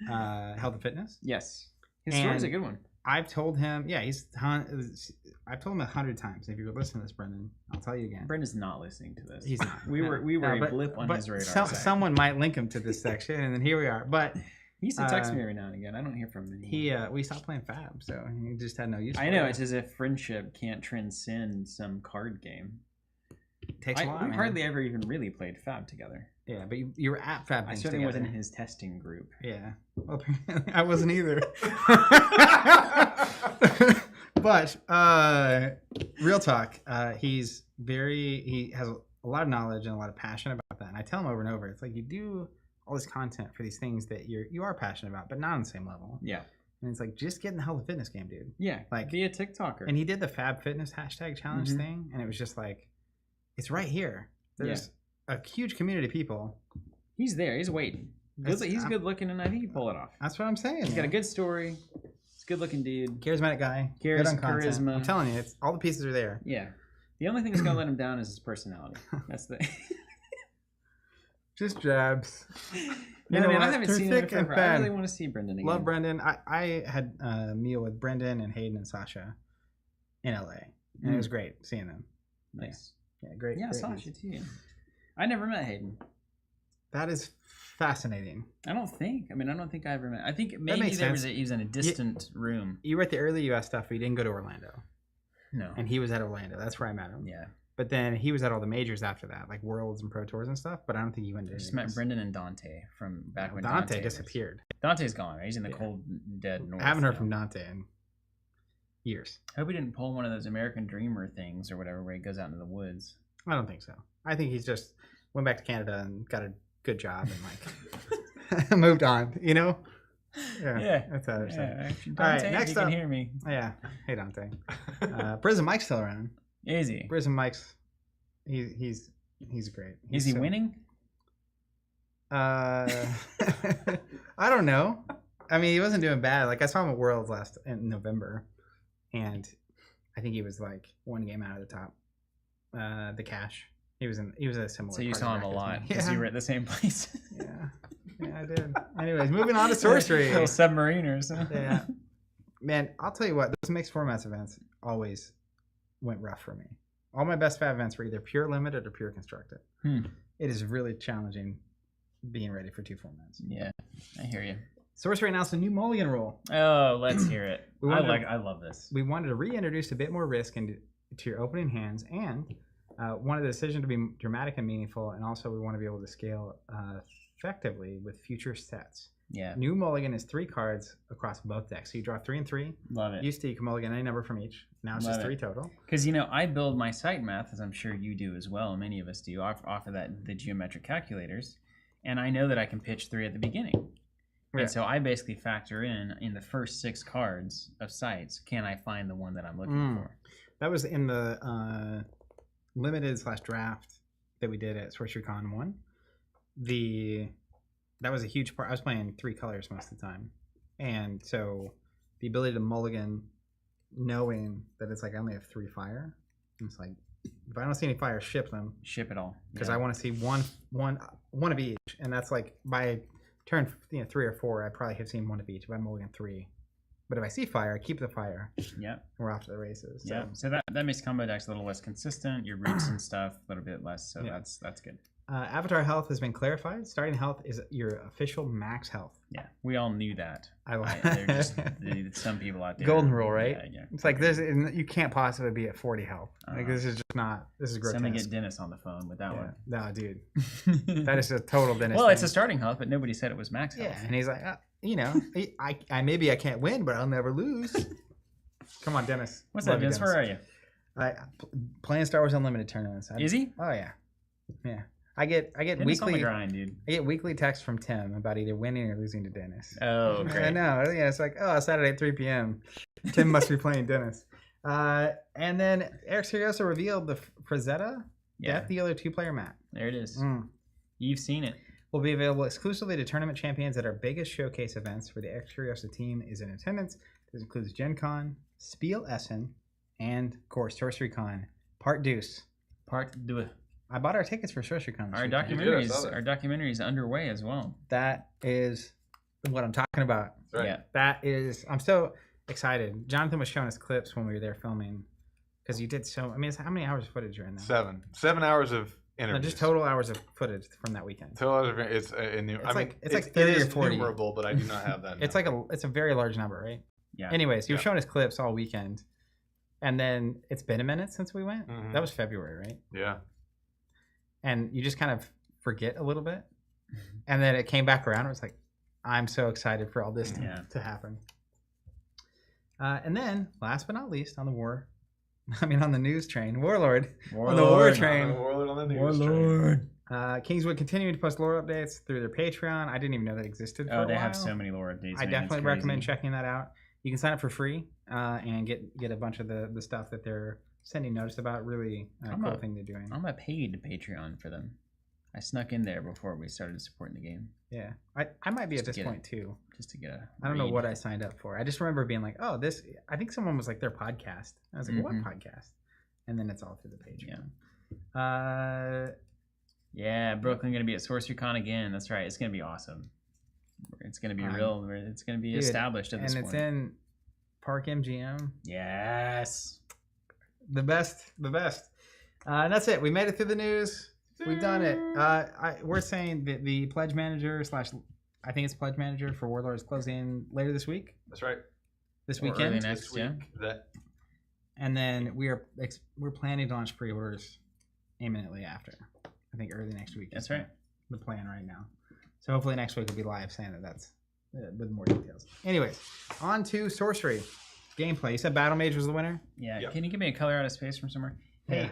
health and fitness.
Yes. His story's a
And
good one.
I've told him, I've told him 100 times. If you would listen to this, Brendan, I'll tell you again.
Brendan's not listening to this.
He's not.
We were
No,
a blip on his radar.
Someone might link him to this section, and then here we are. But
He used to text me every now and again. I don't hear from him anymore.
we stopped playing Fab, so he just had no use.
I
for
know.
it.
It's as if friendship can't transcend some card game.
Takes a lot.
We
man.
hardly ever even really played Fab together.
Yeah, but you were at Fab.
I
things
certainly
together.
wasn't in his testing group.
Yeah, well, I wasn't either. But real talk, he has a lot of knowledge and a lot of passion about that. And I tell him over and over, it's like you do all this content for these things that you are passionate about, but not on the same level.
Yeah.
And it's like, just get in the Hell of Fitness game, dude.
Yeah.
Like,
be a TikToker.
And he did the Fab Fitness hashtag challenge thing, and it was just like, it's right here. There's a huge community of people.
He's there. He's waiting. He's good looking, and I think he pull it off.
That's what I'm saying.
He's got a good story. He's a good looking dude.
Charismatic guy. Good on content.
Charisma.
I'm telling you, all the pieces are there.
Yeah. The only thing that's gonna let him down is his personality. That's the.
Just jabs.
No, man, I haven't
through
seen him in
thick and
forever. I really
thin.
want to see Brendan again.
Love Brendan. I had a meal with Brendan and Hayden and Sasha in LA, and it was great seeing them.
Nice.
Yeah, great.
Yeah,
great
Sasha too. I never met Hayden.
That is fascinating.
I don't think I ever met. I think maybe
makes sense.
he was in a distant room.
You were at the early US stuff, but you didn't go to Orlando.
No.
And he was at Orlando. That's where I met him.
Yeah.
But then he was at all the majors after that, like Worlds and Pro Tours and stuff. But I don't think he went to.
I just met Brendan and Dante from back when
Dante disappeared.
Dante's gone. Right? He's in the cold, dead north.
I haven't heard
now.
from Dante in years.
I hope he didn't pull one of those American Dreamer things or whatever, where he goes out into the woods.
I don't think so. I think he's just went back to Canada and got a good job and like moved on. You know.
Yeah.
That's how they're saying.
Actually,
All right,
Dante,
next
if you
up.
can hear me.
Yeah. Hey, Dante. Prism Mike's still around.
Is he?
Prism Mike's, he's great.
Is he winning?
I don't know. I mean, he wasn't doing bad. Like I saw him at Worlds in November, and I think he was like one game out of the top. The cash. He was a similar.
So you saw him a lot because
Yeah.
you were at the same place.
Yeah, I did. Anyways, moving on to Sorcery.
Little submariners.
Yeah. Man, I'll tell you what, those mixed formats events always went rough for me. All my best fat events were either pure limited or pure constructed. It is really challenging being ready for two formats.
Yeah, I hear you.
Sorcery announced a new Mulligan rule.
Oh, let's hear it.
I
love this.
We wanted to reintroduce a bit more risk to your opening hands, and wanted the decision to be dramatic and meaningful, and also we want to be able to scale effectively with future sets.
Yeah.
New Mulligan is 3 cards across both decks. So you draw 3 and 3.
Love it.
Used to you can mulligan any number from each. Now it's just 3 total.
Because I build my site math, as I'm sure you do as well. Many of us do off of the geometric calculators, and I know that I can pitch 3 at the beginning.
Yeah.
And so I basically factor in the first 6 cards of sites. Can I find the one that I'm looking for?
That was in the limited/draft that we did at SorceryCon 1. That was a huge part. I was playing 3 colors most of the time, and so the ability to mulligan, knowing that it's like I only have 3 fire, it's like if I don't see any fire, ship them.
Ship it all.
Because I want to see one of each, and that's like by turn 3 or 4, I probably have seen 1 of each. If I mulligan 3, but if I see fire, I keep the fire.
Yeah.
We're off to the races. So.
Yeah. So that makes combo decks a little less consistent. Your roots and stuff a little bit less. So that's good.
Avatar health has been clarified. Starting health is your official max health.
Yeah, we all knew that.
They're
just some people out there.
Golden rule, right?
Yeah.
It's like you can't possibly be at 40 health. Like this is just not. This is grotesque.
Somebody get Dennis on the phone with that one.
No, dude, that is a total Dennis.
Well,
thing.
It's a starting health, but nobody said it was max health.
Yeah, and he's like, I maybe I can't win, but I'll never lose. Come on, Dennis.
What's up, Dennis? Where are you?
Playing Star Wars Unlimited tournaments.
Is he?
Oh yeah, yeah. I get
Dennis
weekly
on the grind, dude.
I get weekly texts from Tim about either winning or losing to Dennis.
Oh, great.
I know. Yeah, it's like, Saturday at 3 p.m. Tim must be playing Dennis. And then Eric Serioso revealed the Frazetta Death Dealer 2-player map.
There it is. You've seen it.
Will be available exclusively to tournament champions at our biggest showcase events, where the Eric Serioso team is in attendance. This includes Gen Con, Spiel Essen, and, of course, SorceryCon. Part Deuce.
Part Deux.
I bought our tickets for SorceryCon.
Our documentary is underway as well.
That is what I'm talking about.
Right.
Yeah.
That is, I'm so excited. Jonathan was showing us clips when we were there filming, because you did so. I mean, how many hours of footage are in there?
7 hours of interviews.
No, just total hours of footage from that weekend.
Total hours of it's
like 30 or 40.
Innumerable, but I do not have that.
It's a very large number, right?
Yeah.
Anyways, he was showing us clips all weekend, and then it's been a minute since we went.
Mm-hmm.
That was February, right?
Yeah.
And you just kind of forget a little bit, and then it came back around. It was like, I'm so excited for all this to happen. And then, last but not least, on the news train, Warlord. On the war train.
Warlord on the news train.
Kingswood continuing to post lore updates through their Patreon. I didn't even know that existed for a while.
They have so many lore updates.
I definitely recommend checking that out. You can sign up for free and get a bunch of the stuff that they're sending notice about. Really cool thing they're doing.
I'm a paid Patreon for them. I snuck in there before we started supporting the game.
Yeah, I might be at this point too.
Just to get a
I don't know what I signed up for. I just remember being like, oh, this. I think someone was like their podcast. I was like, what podcast? And then it's all through the Patreon.
Yeah, Brooklyn gonna be at SorceryCon again. That's right. It's gonna be awesome. It's gonna be real. It's gonna be established at this point.
And it's in Park MGM.
Yes.
The best. And that's it. We made it through the news. We've done it. We're saying that the pledge manager / I think it's pledge manager for Warlord is closing later this week.
That's right.
This weekend.
Early next week.
And then we're planning to launch pre-orders imminently after. I think early next week.
That's right.
The plan right now. So hopefully next week will be live saying that's with more details. Anyways, on to Sorcery gameplay. You said Battlemage was the winner?
Yeah. Yep. Can you give me a color out of space from somewhere? Hey,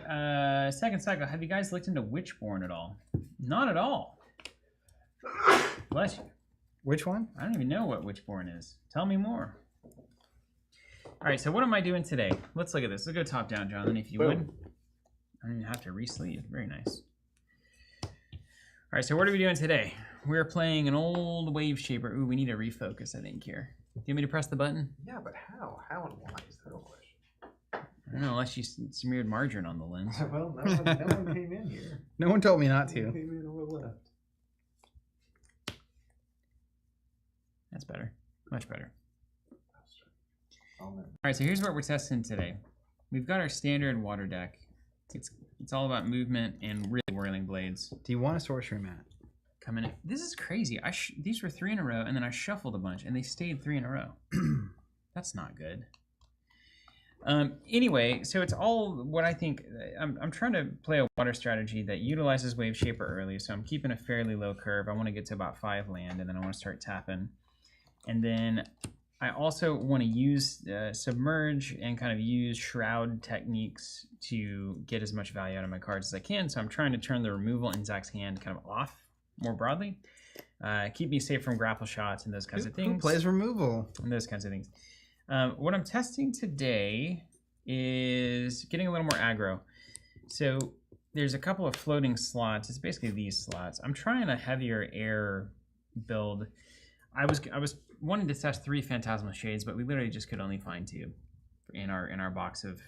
second cycle, have you guys looked into Witchborne at all? Not at all. Bless you.
Which one?
I don't even know what Witchborn is. Tell me more. All right, so what am I doing today? Let's look at this. Let's go top down, Jonathan, if you would. I don't even have to re-sleeve. Very nice. All right, so what are we doing today? We're playing an old Waveshaper. Ooh, we need to refocus, I think, here. Do you want me to press the button?
Yeah, but how? How and why is the real question.
I don't know, unless you smeared margarine on the lens.
Well, no one came in here.
No one told me not
No one
to.
came in or left.
That's better. Much better.
Oh, man.
All right, so here's what we're testing today. We've got our standard water deck. It's all about movement and really whirling blades.
Do you want a sorcery mat?
Coming in. This is crazy. These were 3 in a row, and then I shuffled a bunch, and they stayed 3 in a row. That's not good. Anyway, so it's all what I think. I'm trying to play a water strategy that utilizes Waveshaper early, so I'm keeping a fairly low curve. I want to get to about 5 land, and then I want to start tapping. And then I also want to use Submerge and kind of use Shroud techniques to get as much value out of my cards as I can. So I'm trying to turn the removal in Zach's hand kind of off more broadly. Keep me safe from grapple shots and those kinds of things.
Who plays removal?
And those kinds of things. What I'm testing today is getting a little more aggro. So there's a couple of floating slots. It's basically these slots. I'm trying a heavier air build. I was wanting to test 3 Phantasmal Shades, but we literally just could only find 2 in our box of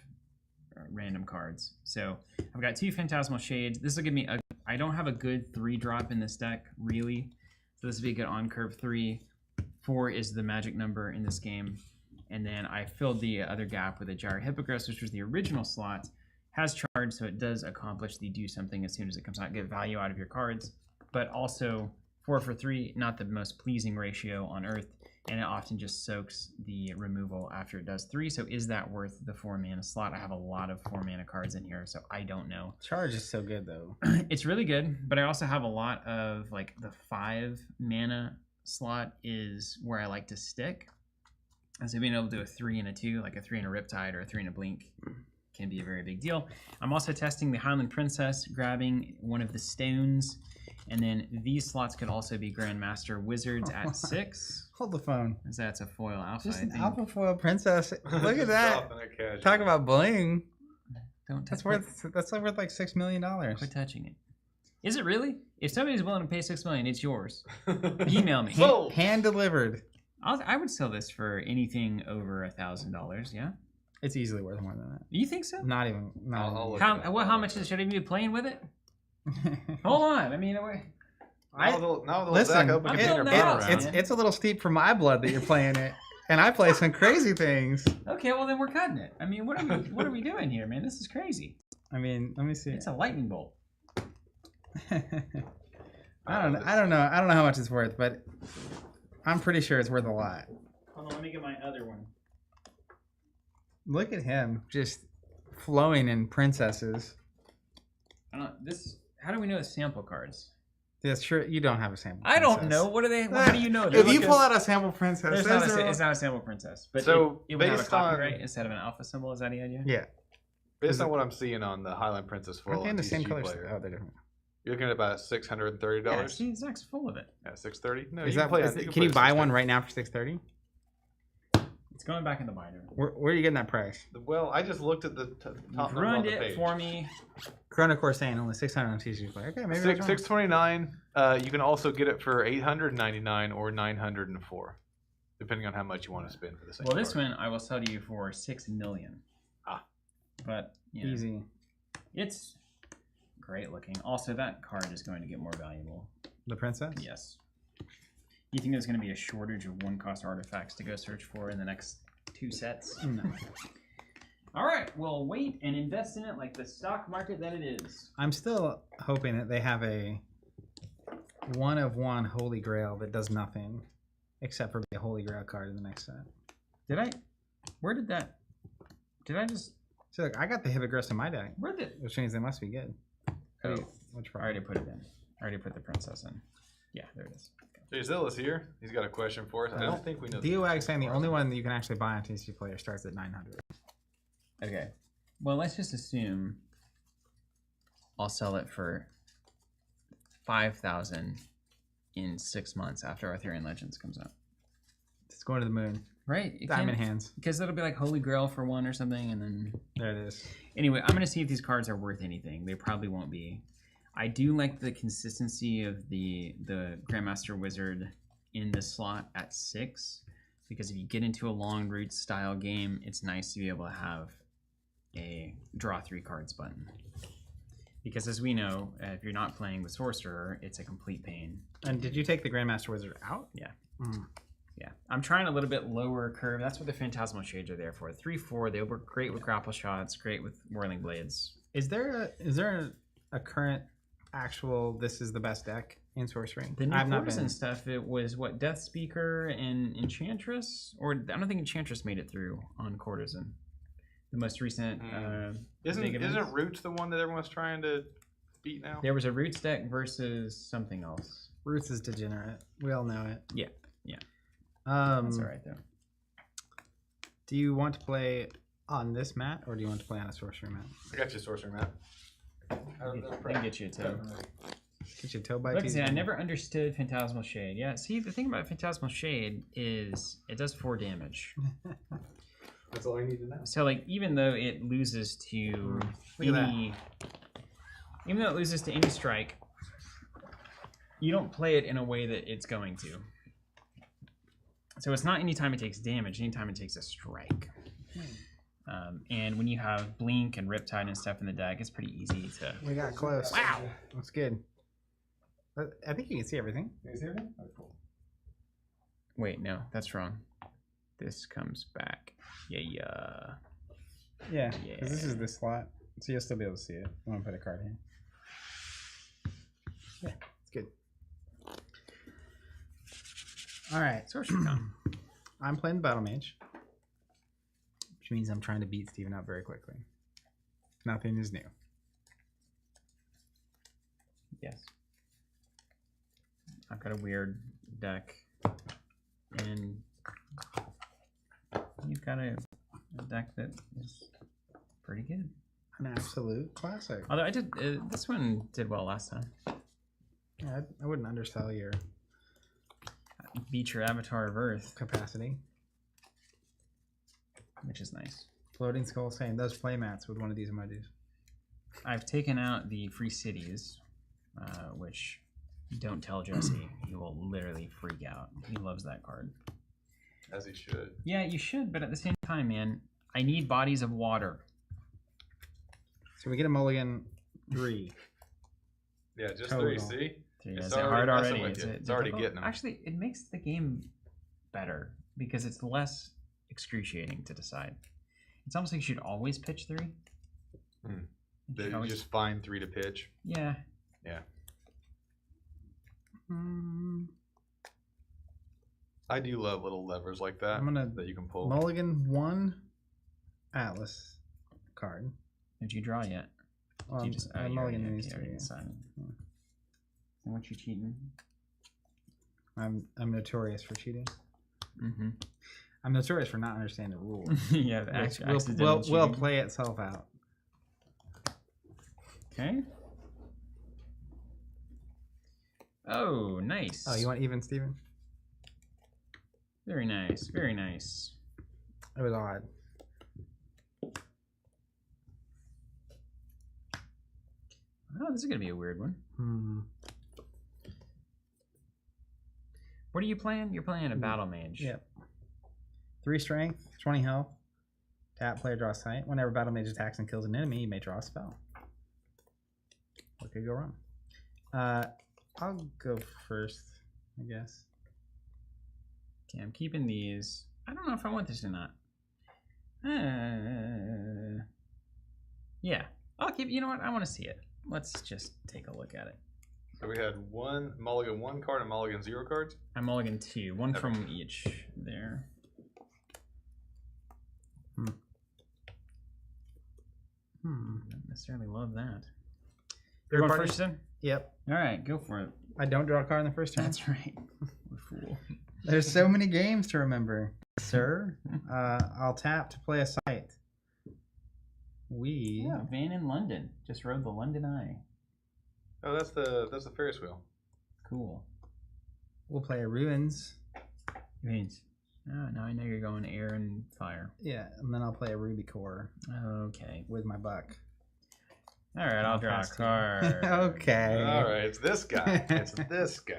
random cards. So I've got 2 Phantasmal Shades. This will give me I don't have a good 3-drop in this deck, really. So this would be a good on-curve 3. 4 is the magic number in this game. And then I filled the other gap with a Gyre Hippogriff, which was the original slot. Has charge, so it does accomplish the do something as soon as it comes out, get value out of your cards. But also 4 for 3, not the most pleasing ratio on Earth, and it often just soaks the removal after it does 3. So is that worth the 4 mana slot? I have a lot of 4 mana cards in here, so I don't know.
Charge is so good though.
It's really good, but I also have a lot of like the 5 mana slot is where I like to stick. And so being able to do a 3 and a 2, like a 3 and a Riptide or a 3 and a Blink, can be a very big deal. I'm also testing the Highland Princess, grabbing one of the stones, and then these slots could also be Grandmaster Wizards at 6.
Hold the phone.
That's a foil alpha.
Just
I
an
think.
alpha foil princess. Look at
Just
that.
dropping a cash
Talk
in.
about bling.
Don't touch
That's worth like $6 million.
Quit touching it. Is it really? If somebody's willing to pay $6 million, it's yours. Email me.
Sold.
Hand delivered.
I would sell this for anything over $1,000. Yeah.
It's easily worth more than that.
You think so?
Not even.
I'll look
How
it up.
how much should I be playing with it? Hold on. I mean,
Now the
Listen,
Zach open
I'm
container
building
been
out.
around.
it's a little steep for my blood that you're playing it, and I play some crazy things.
okay. Well, then we're cutting it. I mean, what are we doing here, man? This is crazy.
I mean, let me see.
It's a lightning bolt.
I don't know how much it's worth, but I'm pretty sure it's worth a lot.
Hold on. Let me get my other one.
Look at him, just flowing in princesses.
How do we know it's sample cards?
That's true. You don't have a sample.
I don't
princess.
know. What are they? How do you know?
If you pull out a sample princess,
It's not a sample princess, but
So,
it would have a
based on-
copyright instead of an alpha symbol. Is that the idea?
yeah.
Based on what I'm seeing on the Highland Princess foil
Aren't they
on
in the same
TCG
colors?
Player,
Oh, they're different.
you're looking at about $630.
Yeah, see, Zach's full of it.
Yeah, $630. No,
Is
you
that,
can play.
can you buy one right now for $630?
It's going back in the binder.
Where are you getting that price?
Well, I just looked at the top
You've
number on
ruined
the
it
page.
for me.
Chronocore saying only 600 on TCG Player. Okay, maybe that's wrong.
$629. You can also get it for $899 or $904, depending on how much you want to spend for the same.
Well, this
card.
one I will sell to you for $6 million.
Ah.
But you know,
Easy.
it's great looking. Also, that card is going to get more valuable.
The princess?
Yes. You think there's going to be a shortage of 1-cost artifacts to go search for in the next 2 sets?
No.
All right, we'll wait and invest in it like the stock market that it is.
I'm still hoping that they have a 1-of-1 Holy Grail that does nothing except for be a Holy Grail card in the next set.
Where did that? Did I just?
So look, I got the Hippogriffs in my deck,
Where did?
which means they must be good.
Oh,
Which
I already put it in. I already put the princess in. Yeah, there it is.
Jay Zilla's here. He's got a question for us. I don't think we know.
DOAG saying the only one that you can actually buy on TCG Player starts at 900.
Okay. Well, let's just assume I'll sell it for 5,000 in 6 months after Arthurian Legends comes out.
It's going to the moon.
Right?
Diamond hands.
Because it'll be like Holy Grail for one or something, and then...
There it is.
Anyway, I'm going to see if these cards are worth anything. They probably won't be. I do like the consistency of the Grandmaster Wizard in the slot at 6, because if you get into a long root style game, it's nice to be able to have a draw 3 cards button. Because as we know, if you're not playing the Sorcerer, it's a complete pain.
And did you take the Grandmaster Wizard out?
Yeah. Yeah. I'm trying a little bit lower curve. That's what the Phantasmal Shades are there for. 3/4, they work great with grapple shots, great with Whirling Blades.
Is there a current actual this is the best deck in Sorcery?
The new Courtesan stuff, it was what, Death Speaker and Enchantress? Or I don't think Enchantress made it through on Courtesan. The most recent
Isn't Roots the one that everyone's trying to beat now?
There was a Roots deck versus something else.
Roots is degenerate. We all know it.
Yeah. That's all right though.
Do you want to play on this mat, or do you want to play on a Sorcery mat?
I got you a Sorcery mat.
I can get you a toe.
Get your toe by
Look, see, I never understood Phantasmal Shade. Yeah, see, the thing about Phantasmal Shade is it does 4 damage.
That's all I need to know.
So, like, even though it loses to any strike, you don't play it in a way that it's going to. So it's not anytime it takes damage, anytime it takes a strike. And when you have Blink and Riptide and stuff in the deck, it's pretty easy to...
We got close.
Wow!
That's good. I think you can see everything.
Can you see everything? Oh, cool.
Wait, no, that's wrong. This comes back.
Yeah, because this is the slot, so you'll still be able to see it. I want to put a card here. Yeah, it's good. All right,
Sorcery Con.
I'm playing Battlemage, which means I'm trying to beat Steven up very quickly. Nothing is new.
Yes. I've got a weird deck, and you've got a deck that is pretty good.
An absolute classic.
Although I did, this one did well last time.
Yeah, I wouldn't undersell your
Beat your Avatar of Earth
capacity.
Which is nice.
Floating Skull saying those playmats with one of these emojis.
I've taken out the free cities, which don't tell Jesse. He will literally freak out. He loves that card.
As he should.
Yeah, you should, but at the same time, man, I need bodies of water.
So we get a Mulligan 3.
Yeah, just
Total.
3, see?
It's hard already.
It's already getting them.
Actually, it makes the game better because it's less excruciating to decide. It's almost like you should always pitch 3.
You just find 3 to pitch.
Yeah.
Yeah. I do love little levers like that.
I'm gonna
that you can pull.
Mulligan 1 Atlas card.
Did you draw yet?
You just Mulligan these 3.
And what you cheating?
I'm notorious for cheating.
Mm-hmm.
I'm notorious for not understanding the rules.
Yeah,
we'll play itself out.
Okay. Oh, nice.
Oh, you want even, Steven?
Very nice. Very nice.
It was odd.
Oh, this is gonna be a weird one. What are you playing? You're playing a Battlemage.
Yep. 3 strength, 20 health. Tap, player draws sight. Whenever Battlemage attacks and kills an enemy, you may draw a spell. What could go wrong? I'll go first, I guess.
Okay, I'm keeping these. I don't know if I want this or not. Yeah, I'll keep. You know what? I want to see it. Let's just take a look at it.
So we had one Mulligan 1 card and Mulligan 0 cards?
I'm Mulligan 2. One from each there. Don't necessarily love that. You're going first then?
Yep.
All right, go for it.
I don't draw a card in the first turn?
That's right. What a fool.
There's so many games to remember. Sir, I'll tap to play a site.
Yeah, Van in London. Just rode the London Eye.
Oh, that's the Ferris wheel.
Cool.
we'll play a ruins.
Ruins. Oh, now I know you're going air and fire.
Yeah, and then I'll play a ruby core.
Okay.
With my buck.
All right, I'll draw a card.
Okay.
All right, it's this guy. It's this guy.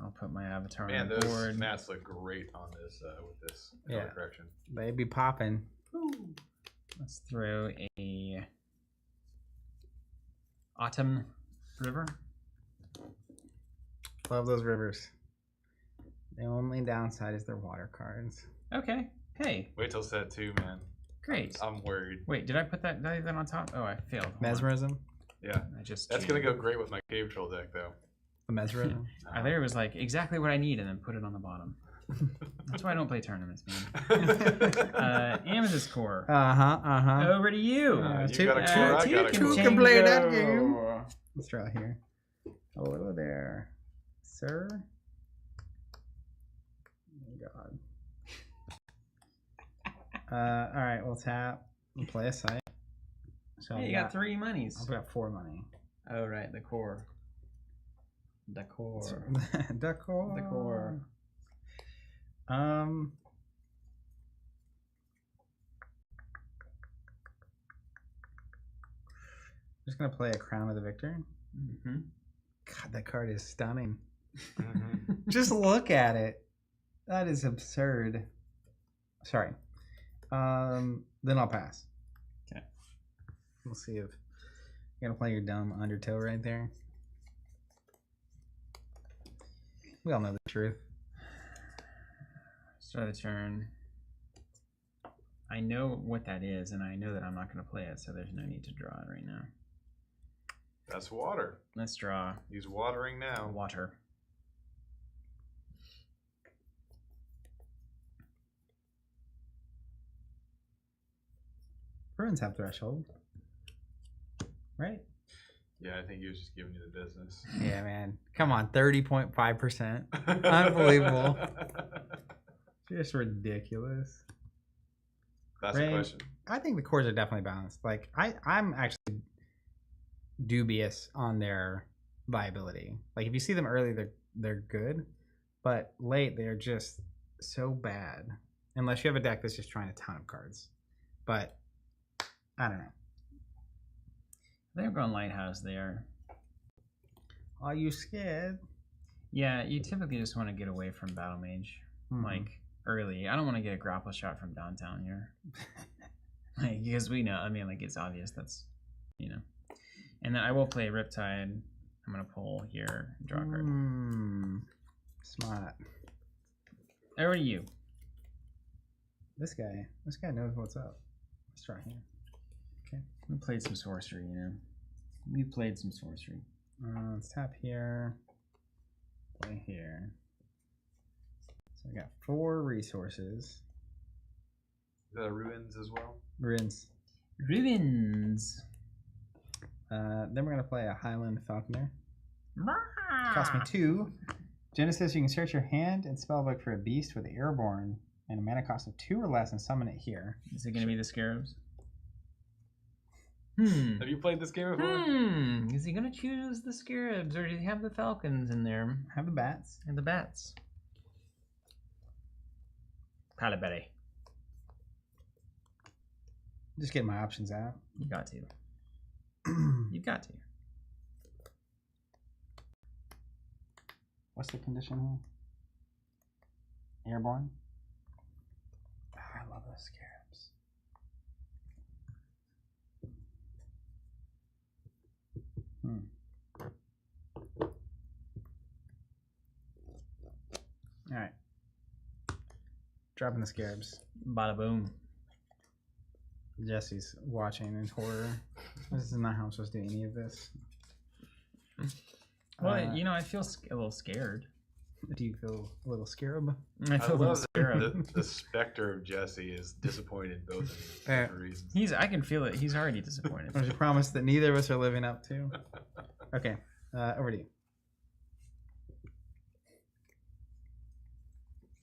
I'll put my avatar
Man,
on the
those
board.
mats look great on this with this color correction.
They be popping.
Let's throw a Autumn River.
Love those rivers. The only downside is their water cards.
Okay. Hey,
Wait till set 2, man.
great.
I'm worried.
Wait, did I put that? Did I leave that on top? Oh, I failed. Hold on.
Mesmerism.
Yeah,
I just.
that's
cheated.
gonna go great with my cave troll deck, though.
The mesmerism.
I there was like exactly what I need, and then put it on the bottom. That's why I don't play tournaments, man. Amethyst Core. Over to you.
You got a core, I got a
two
core.
can play that game. Let's draw here. Hello there, sir. Oh God. All right, we'll tap and play a site. So
Hey, you got 3 monies.
I've got 4 money.
Oh right, the core. The core.
The core.
The core.
Just gonna play a Crown of the Victor.
Mm-hmm.
God, that card is stunning.
Mhm.
Just look at it. That is absurd. Sorry. Then I'll pass.
Okay.
We'll see if you're gonna play your dumb undertow right there. We all know the truth.
Start the turn. I know what that is, and I know that I'm not going to play it, so there's no need to draw it right now.
That's water.
Let's draw
He's watering now.
water.
Ruins have threshold. Right?
Yeah, I think he was just giving you the business.
Yeah, man. Come on, 30.5%. Unbelievable. Just ridiculous.
That's the question.
I think the cores are definitely balanced. Like I'm actually dubious on their viability. Like if you see them early, they're good, but late they're just so bad. Unless you have a deck that's just trying a ton of cards. But I don't know.
They're going Lighthouse there.
Are you scared?
Yeah, you typically just want to get away from Battlemage, like early. I don't want to get a grapple shot from downtown here. Like, because we know, I mean, like it's obvious that's, you know. And then I will play Riptide. I'm gonna pull here, and draw a card.
Smart.
Over to you.
This guy knows what's up. Let's try here. Okay.
We played some sorcery, you know. We played some sorcery.
Let's tap here. Play here. So I got 4 resources.
Is that a ruins as well?
Ruins.
Ruins.
Then we're gonna play a Highland Falconer. Cost me 2. Genesis, you can search your hand and spellbook for a beast with airborne and a mana cost of 2 or less and summon it here.
Is it gonna be the Scarabs?
Have you played this game before?
Is he gonna choose the Scarabs, or does he have the Falcons in there?
Have the bats.
And the Bats. Palabere.
Just get my options out.
You got to. You've got to.
What's the condition here? Airborne? I love those Scarabs. Alright. Dropping the Scarabs.
Bada boom.
Jesse's watching in horror. This is not how I'm supposed to do any of this.
Well, you know, I feel a little scared.
Do you feel a little scarab?
I
I
feel a little
love
scared.
the specter of Jesse is disappointed in both of these for reasons.
I can feel it. He's already disappointed.
There's a promise that neither of us are living up to. Okay, over to you.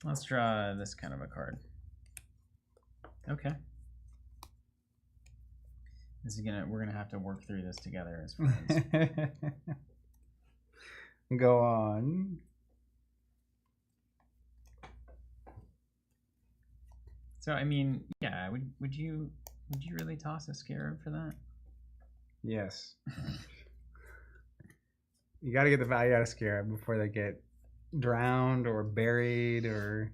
Let's draw this kind of a card. Okay. We're gonna have to work through this together as friends.
go on.
So I mean, yeah, would you really toss a scarab for that?
Yes. You got to get the value out of scarab before they get drowned or buried or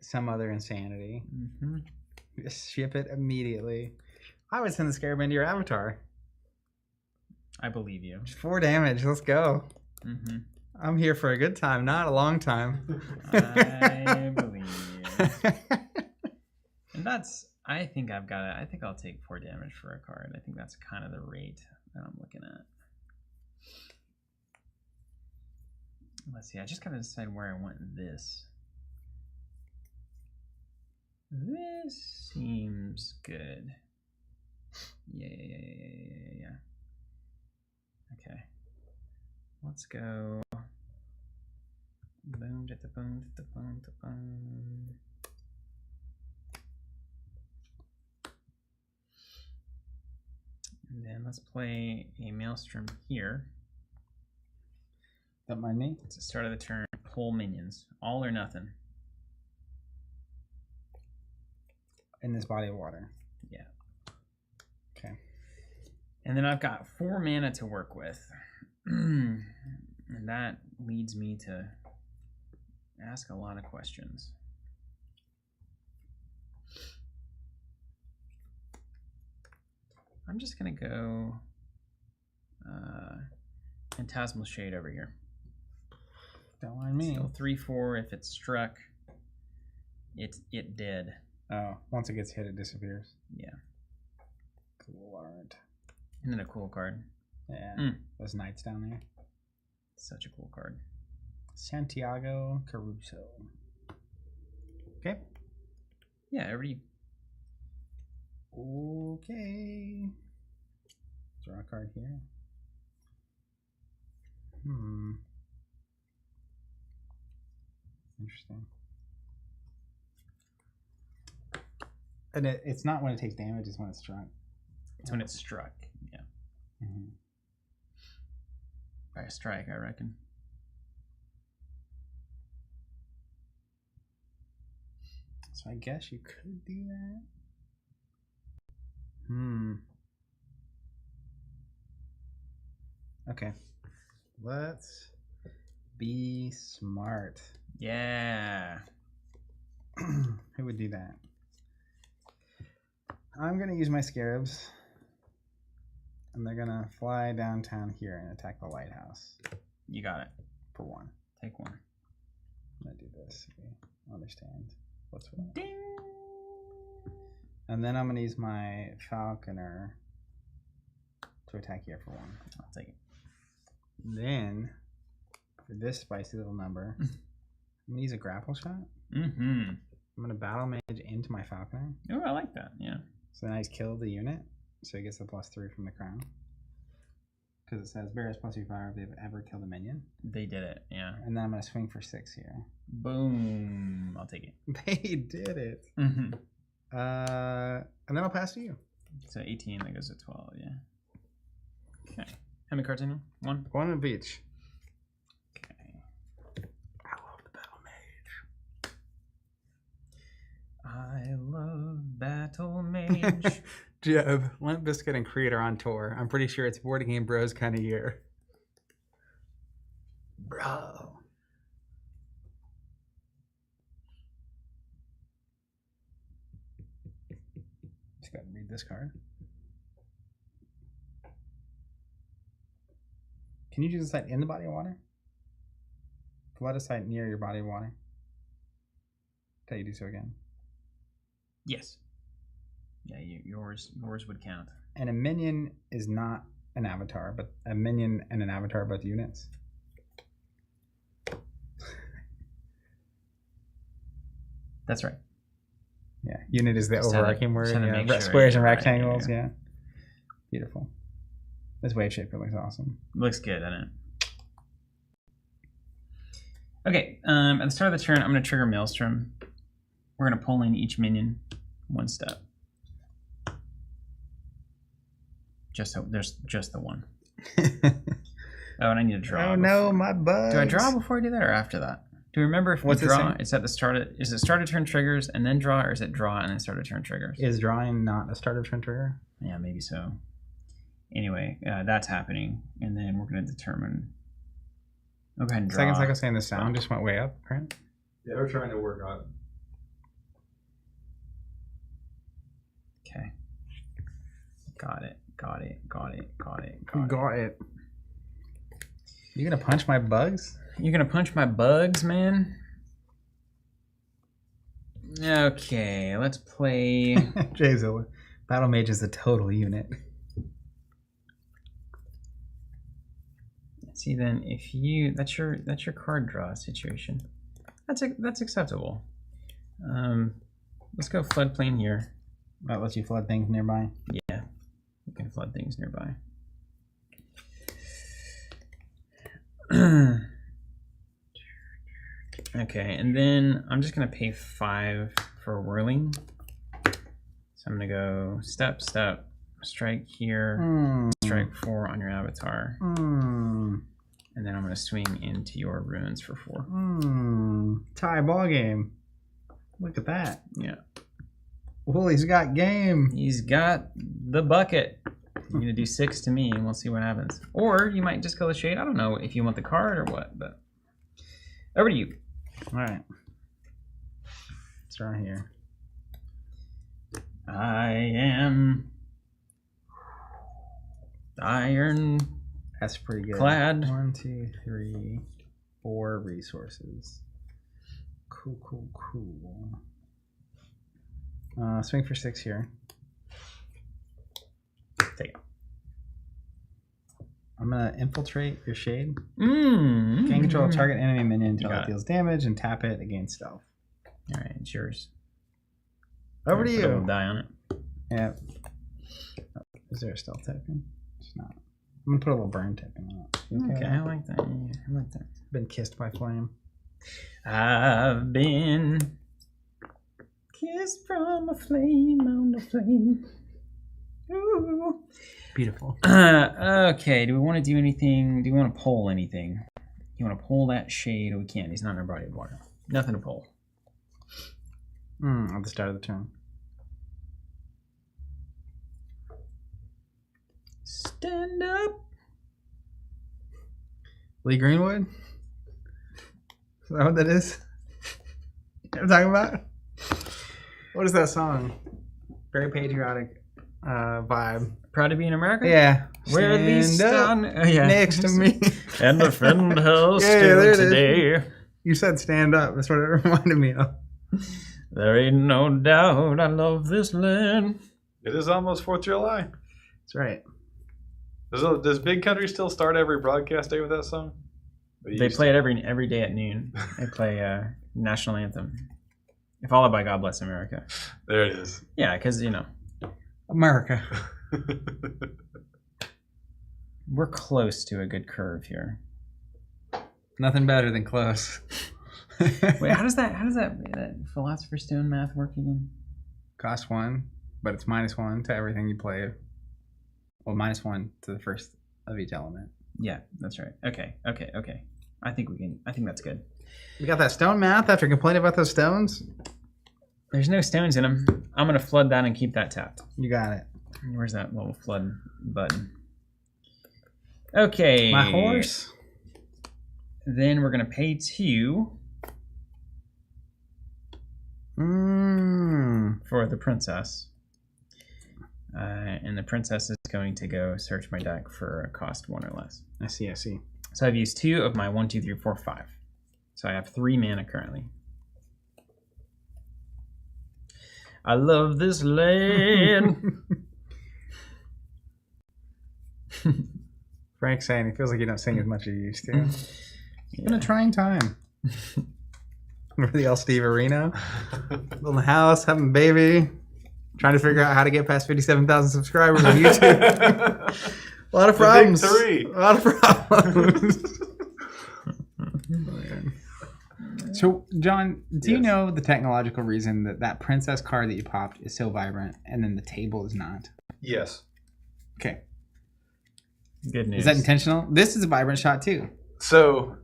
some other insanity.
Mm-hmm.
Just ship it immediately. I would send the scarab into your avatar.
I believe you.
Just 4 damage. Let's go.
Mm-hmm.
I'm here for a good time, not a long time.
I believe you. And I think I'll take 4 damage for a card. I think that's kind of the rate that I'm looking at. Let's see, I just gotta decide where I want this. This seems good. Yeah. Okay. Let's go. Boom, da boom, da boom, da boom. And then let's play a Maelstrom here.
Don't mind me.
It's the start of the turn. Pull minions. All or nothing.
In this body of water.
Yeah.
Okay.
And then I've got 4 mana to work with. And that leads me to ask a lot of questions. I'm just going to go Phantasmal Shade over here.
Don't mind me.
So 3/4, if it's struck, it dead.
Oh, once it gets hit, it disappears.
Yeah.
Cool art.
And then a cool card.
Yeah. Those knights down there.
Such a cool card.
Santiago Caruso. Okay.
Yeah, everybody.
Okay. Draw a card here. Interesting. And it's not when it takes damage, it's when it's struck.
It's when it's struck, yeah.
Mm-hmm.
By a strike, I reckon.
So I guess you could do that. Okay. Let's be smart.
Yeah.
Who would do that? I'm going to use my scarabs. And they're going to fly downtown here and attack the lighthouse.
You got it.
For 1.
Take 1.
I'm going to do this. Okay. Understand what's what.
Ding!
And then I'm going to use my falconer to attack here for 1.
I'll take it.
Then, for this spicy little number, I'm going to use a grapple shot.
Mm-hmm.
I'm going to Battlemage into my falconer.
Oh, I like that, yeah.
So then I just kill the unit, so he gets a +3 from the crown. Because it says bears +3 if they've ever killed a minion.
They did it, yeah.
And then I'm going to swing for 6 here.
Boom. I'll take it.
They did it.
Mm-hmm.
And then I'll pass to you.
So 18, that goes to 12, yeah. Okay. How many cards in here? 1?
1 of each.
Okay.
I love the Battlemage.
I love Battlemage.
Jeb, Limp Bizkit and Creed are on tour. I'm pretty sure it's Board Game Bros kind of year. Bro. Just gotta read this card. Can you choose a site in the body of water? Flood a site near your body of water. Can you do so again?
Yes. Yeah, yours would count.
And a minion is not an avatar, but a minion and an avatar are both units.
That's right.
Yeah, unit is the
Just
overarching word.
make
Yeah,
sure
squares and
you're right,
rectangles.
yeah.
Yeah, beautiful. This Waveshaper looks awesome.
Looks good, doesn't it? Okay, at the start of the turn, I'm going to trigger Maelstrom. We're going to pull in each minion 1 step. There's just the 1. Oh, and I need to draw.
Oh no, my bugs.
Do I draw before I do that or after that? Do you remember if we draw? It's at the start of. Is it start of turn triggers and then draw, or is it draw and then start of turn triggers?
Is drawing not a start of turn trigger?
Yeah, maybe so. Anyway, that's happening, and then we're going to determine. I'll go ahead and draw.
Seconds like I was saying, the sound just went way up, right?
Yeah, we're trying to work on it.
Okay. Got it.
Got it. You gonna punch my bugs?
You're gonna punch my bugs, man? Okay, let's play.
Jayzilla. Battlemage is a total unit.
See then, if you that's your card draw situation. That's acceptable. Let's go floodplain here.
That lets you flood things nearby.
Yeah, you can flood things nearby. Okay, and then I'm just gonna pay 5 for whirling. So I'm gonna go step, strike here, strike 4 on your avatar, and then I'm gonna swing into your ruins for 4.
Tie ball game. Look at that.
Yeah.
Woolie's got game.
He's got the bucket. You're gonna do 6 to me, and we'll see what happens. Or you might just go the shade. I don't know if you want the card or what, but over to you.
All right. It's right here.
I am iron.
That's pretty good.
Clad.
1, 2, 3, 4 resources. Cool. Swing for 6 here.
Take it.
I'm gonna infiltrate your shade.
Can
Can control a target enemy minion until it deals damage and tap it against stealth.
All right, it's yours.
Over to
Put a little
you.
die on it.
Yeah. Is there a stealth token? It's not. I'm gonna put a little burn token on it.
Okay, I like that. Yeah, I like that.
Been kissed by flame.
I've been kissed from a flame on the flame. Ooh.
Beautiful.
Okay, do we want to do anything? Do we want to pull anything? You want to pull that shade? We can't. He's not in a body of water. Nothing to pull.
At the start of the turn.
Stand up.
Lee Greenwood? Is that what that is? You know what I'm talking about? What is that song? Very patriotic vibe.
Proud to be in America?
Yeah.
Where these stand
next to me.
And defend her
Yeah,
still
there it is.
today.
You said stand up. That's what it reminded me of.
There ain't no doubt I love this land.
It is almost 4th of July.
That's right.
Does Big Country still start every broadcast day with that song?
They play it every day at noon. They play national anthem, followed by God Bless America.
There it is.
Yeah, because
America.
we're close to a good curve here.
Nothing better than close.
Wait, how does that Philosopher's Stone math work again?
Cost 1, but it's -1 to everything you play. Well, -1 to the first of each element.
Yeah, that's right. Okay. I think that's good.
You got that stone math after complaining about those stones?
There's no stones in them. I'm gonna flood that and keep that tapped.
You got it.
Where's that little flood button? Okay.
My horse.
Then we're gonna pay 2 for the princess. And the princess is going to go search my deck for a cost 1 or less.
I see.
So I've used 2 of my 1, 2, 3, 4, 5. So I have 3 mana currently. I love this land.
Frank's saying he feels like you don't sing as much as you used to. It's been a trying time. Remember the El Steve Arena? Building a house, having a baby, trying to figure out how to get past 57,000 subscribers on YouTube. A lot of problems.
The big 3.
A lot of problems. So, John, do you know the technological reason that princess card that you popped is so vibrant and then the table is not?
Yes.
Okay.
Good news.
Is that intentional? This is a vibrant shot too.
So,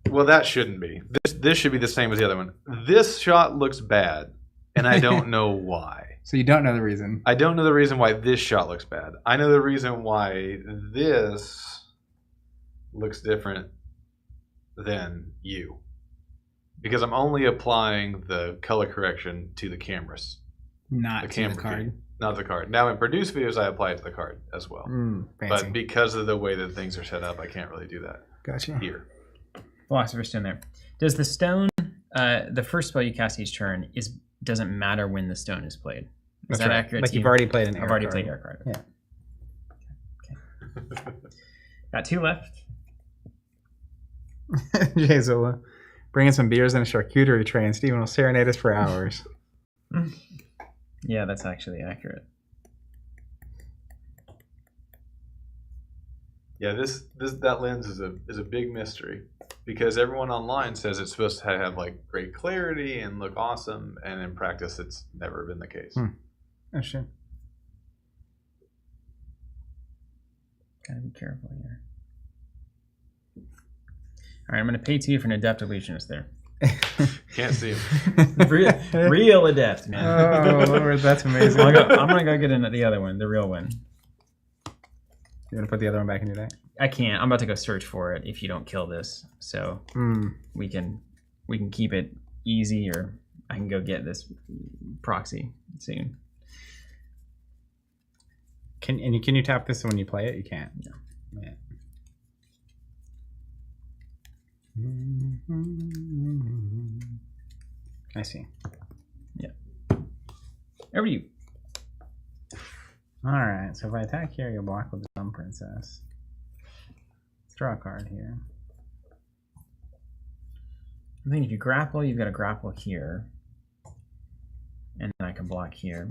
well, that shouldn't be. This should be the same as the other one. This shot looks bad, and I don't know why.
So you don't know the reason.
I don't know the reason why this shot looks bad. I know the reason why this looks different than you. Because I'm only applying the color correction to the cameras.
Not to the card.
Feed, not the card. Now in produced videos, I apply it to the card as well. But because of the way that things are set up, I can't really do that.
Gotcha.
Here.
Philosopher's Stone there. Does the stone, the first spell you cast each turn, doesn't matter when the stone is played? Is that accurate?
Like you've already played an air
I've already
card.
played air card.
Yeah.
Okay. Got 2 left.
Jay Zola. Bring in some beers and a charcuterie tray, and Steven will serenade us for hours.
Yeah, that's actually accurate.
Yeah, that lens is a big mystery because everyone online says it's supposed to have like great clarity and look awesome, and in practice, it's never been the case.
Oh shit!
Gotta be careful here. All right, I'm gonna pay 2 for an adept illusionist there.
Can't see him.
Real adept, man.
Oh Lord, that's amazing.
I'm gonna go get the other one, the real one.
You want to put the other one back in your deck?
I can't. I'm about to go search for it if you don't kill this. So we can keep it easy, or I can go get this proxy soon.
Can you tap this when you play it? You can't.
No.
Yeah. I see.
Yeah. Over to you.
All right. So if I attack here, you'll block with the Sun Princess. Let's draw a card here.
I think if you grapple, you've got to grapple here, and then I can block here.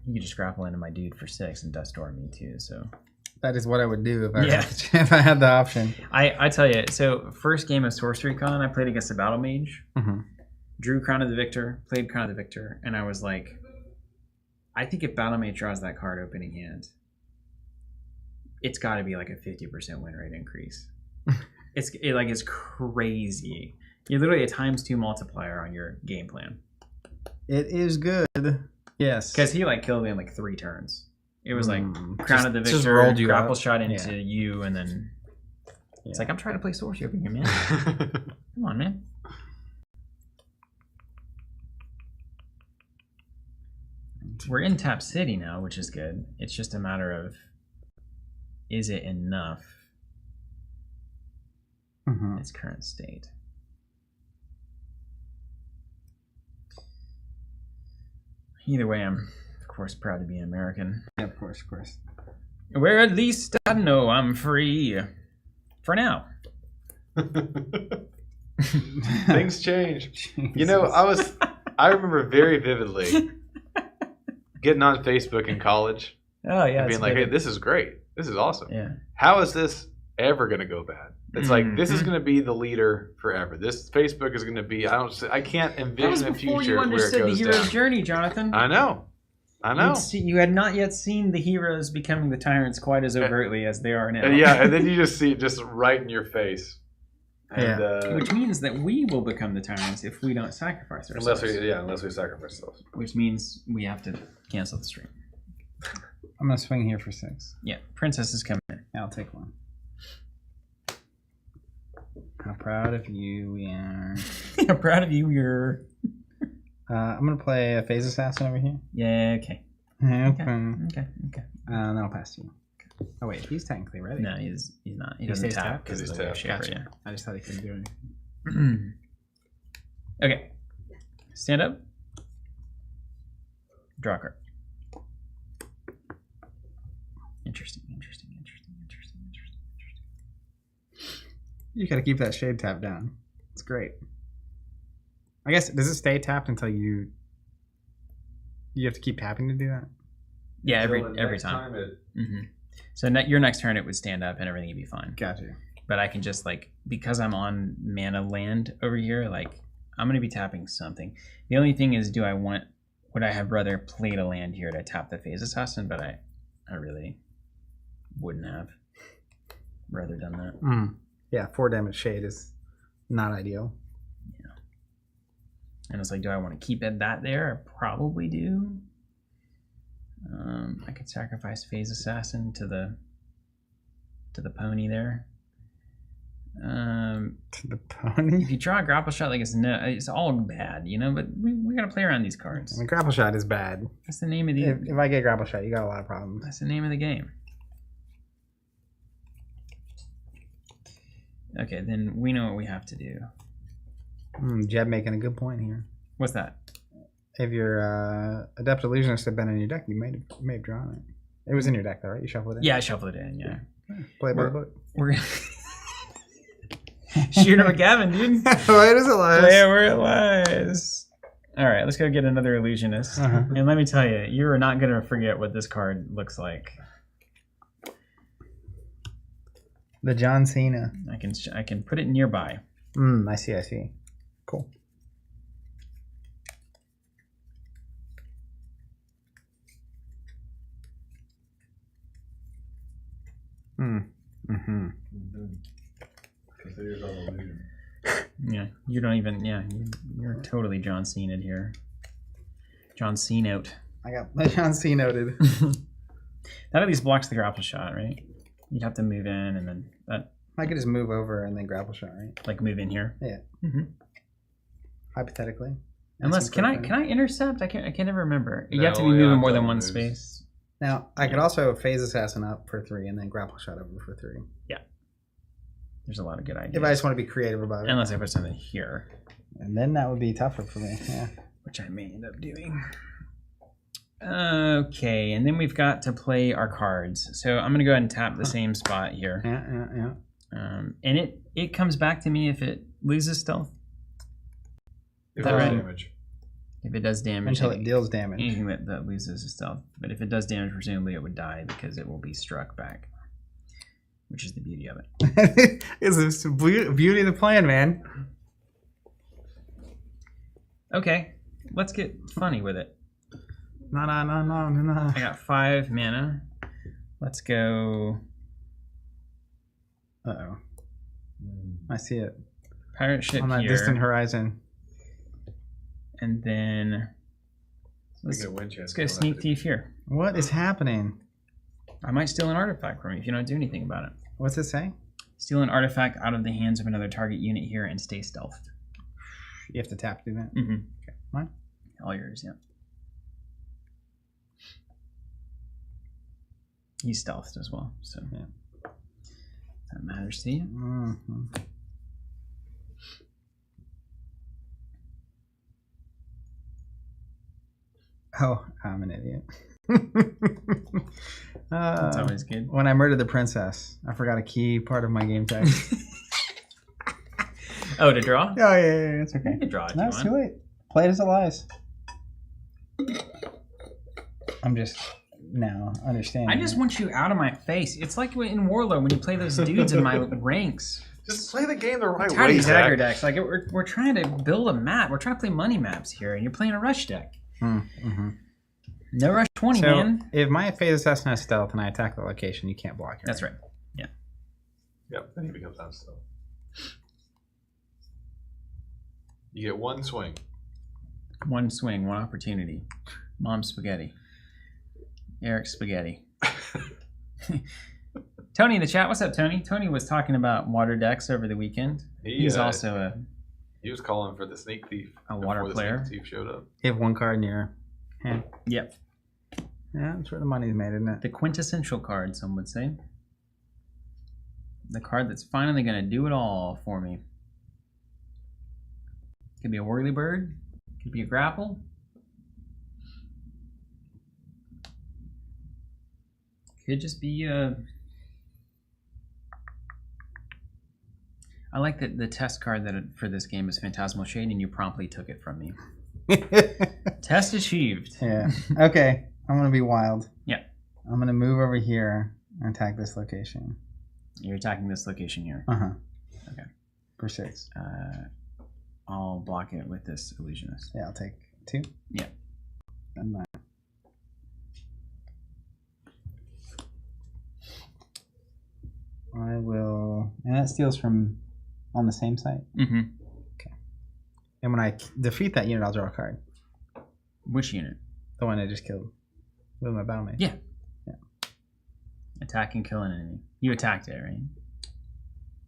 You can just grapple into my dude for 6 and dust storm me too. So.
That is what I would do if I had the option.
I tell you, so first game of Sorcery Con, I played against a Battlemage, drew Crown of the Victor, played Crown of the Victor, and I was like, I think if Battlemage draws that card opening hand, it's got to be like a 50% win rate increase. It's crazy. You're literally a ×2 multiplier on your game plan.
It is good. Yes.
Because he killed me in 3 turns. It was Crown of the
just
Victor,
rolled you
grapple
out.
shot into you, and then it's I'm trying to play Sorcery over here, man. Come on, man. We're in Tap City now, which is good. It's just a matter of, is it enough? Its current state. Either way, I'm of course proud to be an American.
Yeah, of course.
Where at least I know I'm free. For now.
Things change. Jesus. You know, I remember very vividly getting on Facebook in college.
Oh yeah.
And being like, hey, this is great. This is awesome.
Yeah.
How is this ever gonna go bad? It's like this is gonna be the leader forever. This Facebook is gonna be I can't envision a future where it goes
the hero's
down.
journey, Jonathan.
I know.
You had not yet seen the heroes becoming the tyrants quite as overtly as they are now.
Yeah, and then you just see it just right in your face. And,
which means that we will become the tyrants if we don't sacrifice ourselves.
Unless we sacrifice ourselves.
Which means we have to cancel the stream.
I'm gonna swing here for 6.
Yeah, princess is coming in.
I'll take 1. How proud of you we are.
How proud of you we are.
I'm gonna play a Phase Assassin over here.
Yeah, okay.
Okay.
And
then I'll pass to you. Oh wait, he's technically ready.
No, he's not. He doesn't tap
because he's
of
tapped.
Waveshaper,
Gotcha. I just thought he couldn't do
anything. Okay. Stand up. Draw a card. Interesting.
You gotta keep that shade tap down. It's great. I guess, does it stay tapped until you have to keep tapping to do that?
Yeah, every time. So your next turn it would stand up and everything would be fine.
Gotcha.
But I can just because I'm on mana land over here, I'm gonna be tapping something. The only thing is, would I have rather played a land here to tap the Phase Assassin? But I really wouldn't have. rather done that.
Yeah, 4 damage shade is not ideal.
Yeah. And it's like, do I want to keep it that there? I probably do. I could sacrifice Phase Assassin to the pony there.
To the pony?
If you draw a grapple shot, like it's all bad, you know. But we gotta play around these cards.
I mean, grapple shot is bad.
That's the name of the.
If I get grapple shot, you got a lot of problems.
That's the name of the game. Okay, then we know what we have to do.
Jeb making a good point here.
What's that?
If your Adept Illusionist had been in your deck, you may have drawn it. It was in your deck, though, right? You shuffled it in?
Yeah, I shuffled it in, yeah.
Play by the book.
We're gonna shoot him with Gavin, dude.
Why does it lies?
Play it where it lies. All right, let's go get another Illusionist. And let me tell you, you are not going to forget what this card looks like.
The John Cena.
I can put it nearby.
I see. Cool.
Yeah, you don't even. Yeah, you're totally John Cena'd here. John Cena.
I got my John Cena noted.
That at least blocks the grapple shot, right? You'd have to move in, and then that.
I could just move over and then grapple shot, right?
Like move in here.
Yeah. Hypothetically.
Unless can I intercept? I can never remember. You have to be moving more than one space.
Now I could also Phase Assassin up for 3 and then grapple shot over for 3.
Yeah. There's a lot of good ideas.
If I just want to be creative about it.
Unless I put something here.
And then that would be tougher for me. Yeah.
Which I may end up doing. Okay, and then we've got to play our cards. So I'm gonna go ahead and tap the same spot here.
Yeah.
And it comes back to me if it loses stealth.
If it does damage.
If it does damage.
Until it deals damage.
Anything that loses is stealth. But if it does damage, presumably it would die because it will be struck back. Which is the beauty of it.
It's the beauty of the plan, man.
Okay, let's get funny with it.
No.
I got 5 mana. Let's go.
Uh-oh. I see it.
Pirate ship
on that
here.
Distant horizon.
And then let's go Sneak Thief here.
What is happening?
I might steal an artifact from you if you don't do anything about it.
What's it say?
Steal an artifact out of the hands of another target unit here and stay stealthed.
You have to tap to do that?
Okay.
What?
All yours, yeah. He's stealthed as well, so yeah. That matters to you.
Oh, I'm an idiot.
That's always good.
When I murdered the princess, I forgot a key part of my game tag.
Oh, to draw?
Oh, yeah, it's okay.
You can draw it.
No, it's too late. Play it as it lies. I'm just now understanding.
I just want you out of my face. It's like in Warlord when you play those dudes in my ranks.
Just play the game the right
I'm tired
way,
of these aggro decks. Like we're trying to build a map. We're trying to play money maps here, and you're playing a rush deck. No rush 20,
so,
man.
If my Phase Assassin has stealth and I attack the location, you can't block it.
That's right. Yeah.
Yep. Then he becomes unstealth. You get 1 swing.
1 swing, 1 opportunity. Mom spaghetti. Eric spaghetti. Tony in the chat. What's up, Tony? Tony was talking about water decks over the weekend. He's also
he was calling for the Sneak Thief.
A water player.
The Sneak Thief showed up.
You have 1 card in your hand.
Yep.
Yeah, that's where the money's made, isn't it?
The quintessential card, some would say. The card that's finally going to do it all for me. Could be a whirlybird. Could be a grapple. Could just be a... I like that the test card that for this game is Phantasmal Shade, and you promptly took it from me. Test achieved.
Yeah. Okay. I'm going to be wild.
Yeah.
I'm going to move over here and attack this location.
You're attacking this location here.
Uh-huh.
Okay.
For 6.
I'll block it with this Illusionist.
Yeah, I'll take 2.
Yeah.
And then... I will, and that steals from on the same site.
Mm-hmm.
Okay. And when I defeat that unit, I'll draw a card.
Which unit?
The one I just killed with my Battlemage.
Yeah. Attack and kill an enemy. You attacked it, right?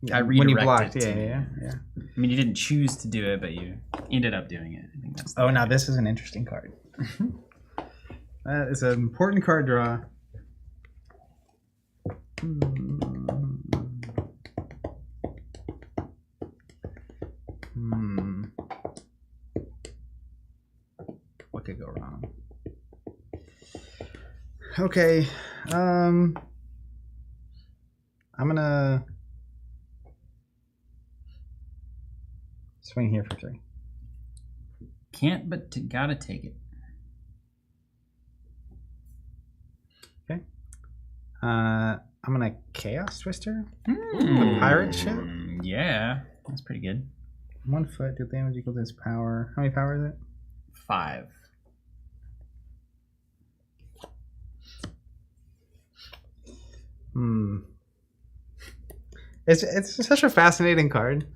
Yeah,
I
when you
redirected
blocked,
it to
yeah.
I mean, you didn't choose to do it, but you ended up doing it. I think that's the
Oh,
idea.
now this is an interesting card. That is an important card draw. What could go wrong? Okay. I'm gonna swing here for 3.
Can't, but gotta take it.
Okay. I'm gonna Chaos Twister. The pirate ship.
Yeah, that's pretty good.
1 foot, deal damage equal to its power. How many power is it?
5.
It's such a fascinating card.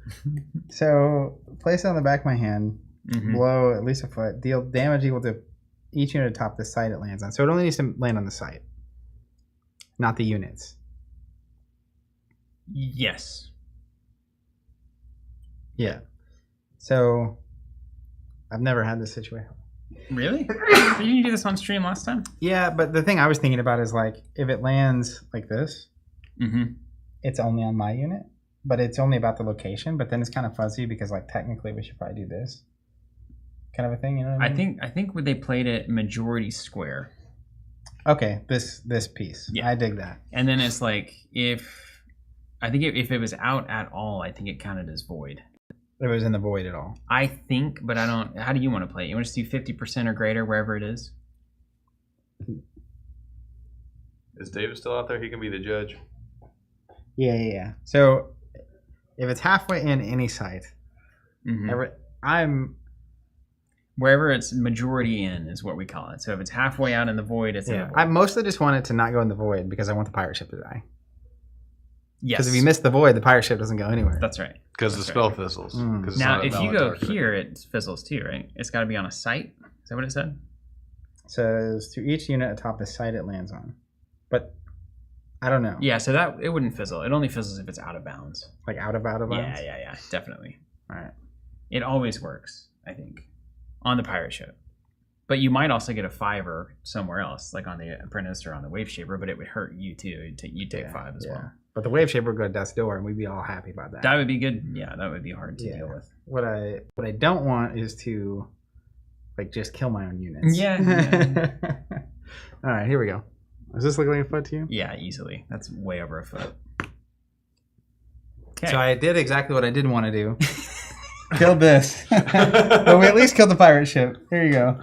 So place it on the back of my hand, blow at least a foot, deal damage equal to each unit atop the site it lands on. So it only needs to land on the site, not the units.
Yes.
Yeah. So I've never had this situation.
Really? Didn't you do this on stream last time?
Yeah, but the thing I was thinking about is like if it lands like this, it's only on my unit, but it's only about the location. But then it's kind of fuzzy because like technically we should probably do this kind of a thing. You know what I mean?
I think when they played it majority square.
Okay, this piece.
Yeah.
I dig that.
And then it's like if it was out at all, I think it counted as void.
It was in the void at all.
I think, but I don't. How do you want to play it? You want to do 50% or greater wherever it is?
Is David still out there? He can be the judge.
Yeah. So if it's halfway in any site,
wherever it's majority in is what we call it. So if it's halfway out in the void, it's in the void.
I mostly just want it to not go in the void because I want the pirate ship to die.
Yes.
Because if you miss the void, the pirate ship doesn't go anywhere.
That's right.
Because the spell fizzles.
Now, if you go here, it fizzles too, right? It's got to be on a site. Is that what it said?
It says to each unit atop the site it lands on. But I don't know.
Yeah, so that it wouldn't fizzle. It only fizzles if it's out of bounds.
Like out of bounds?
Yeah, definitely.
All right.
It always works, I think, on the pirate ship. But you might also get a 5 somewhere else, like on the Apprentice or on the Waveshaper, but it would hurt you too. You'd take 5 as well.
But the Waveshaper would go to death's door, and we'd be all happy about that.
That would be good. Yeah, that would be hard to deal with.
What I don't want is to like just kill my own units.
Yeah.
All right, here we go. Does this look like a foot to you?
Yeah, easily. That's way over a foot. Okay.
So I did exactly what I didn't want to do. Killed this. But we at least killed the pirate ship. Here you go.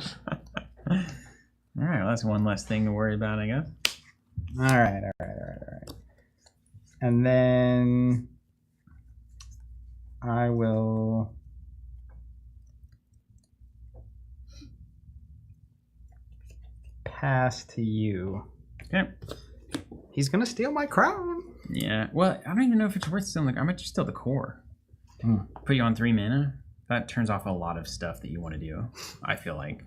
All right, well, that's one less thing to worry about, I guess.
All right. And then I will pass to you.
Okay.
He's gonna steal my crown.
Yeah. Well, I don't even know if it's worth stealing. I might just steal the core. Put you on 3 mana. That turns off a lot of stuff that you want to do, I feel like.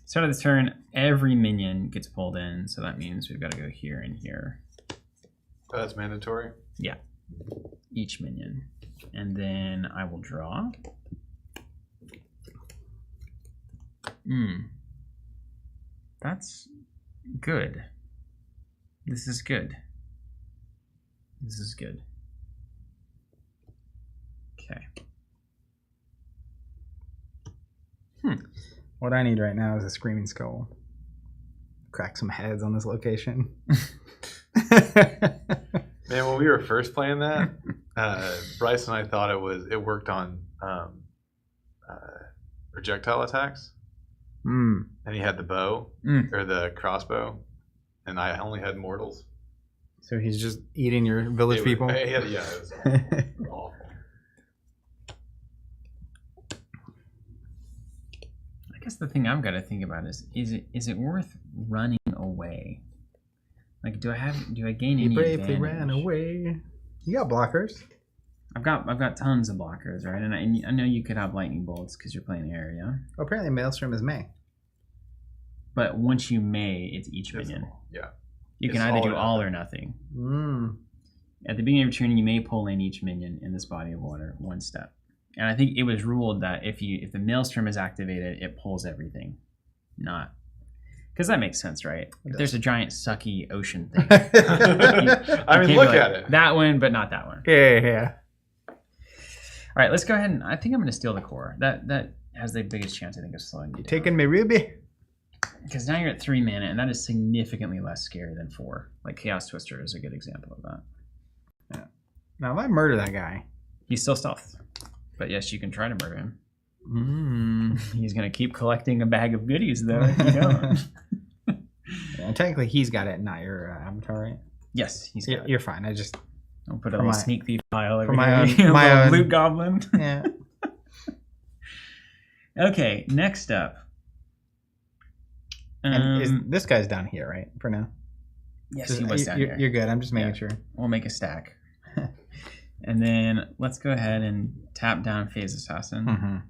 Start of the turn, every minion gets pulled in, so that means we've got to go here and here.
Oh, that's mandatory?
Yeah. Each minion. And then I will draw. That's good. This is good. This is good. Okay.
What I need right now is a screaming skull. Crack some heads on this location.
Man, when we were first playing that, Bryce and I thought it worked on projectile attacks. And he had the bow or the crossbow, and I only had mortals.
So he's just eating your village people.
Yeah, it was awful.
I guess the thing I've got to think about is it worth running away? Like, do I gain any
bravely
advantage?
ran away. You got blockers.
I've got tons of blockers, right? And I know you could have lightning bolts because you're playing area.
Oh, apparently Maelstrom is May.
But once you May, it's each minion.
Yeah.
You can either do all or nothing. At the beginning of your turn, you may pull in each minion in this body of water one step. And I think it was ruled that if the Maelstrom is activated, it pulls everything. Not. Because that makes sense, right? If there's a giant sucky ocean thing.
I mean, look at it.
That one, but not that one.
Yeah.
All right, let's go ahead and I think I'm going to steal the core. That has the biggest chance, I think, of slowing you down.
Taking me, Ruby?
Because now you're at 3 mana, and that is significantly less scary than 4. Like Chaos Twister is a good example of that.
Yeah. Now, if I murder that guy,
he's still stealth. But yes, you can try to murder him. He's going to keep collecting a bag of goodies, though, if you don't.
Yeah, and technically, he's got it, not your avatar, right?
Yes, he's got it.
You're fine.
I'll put a little sneak thief pile over
my
here.
My own
loot goblin.
Yeah.
Okay, next up.
And this guy's down here, right? For now.
Yes, he was down here.
You're good. I'm just making sure.
We'll make a stack. And then let's go ahead and tap down Phase Assassin.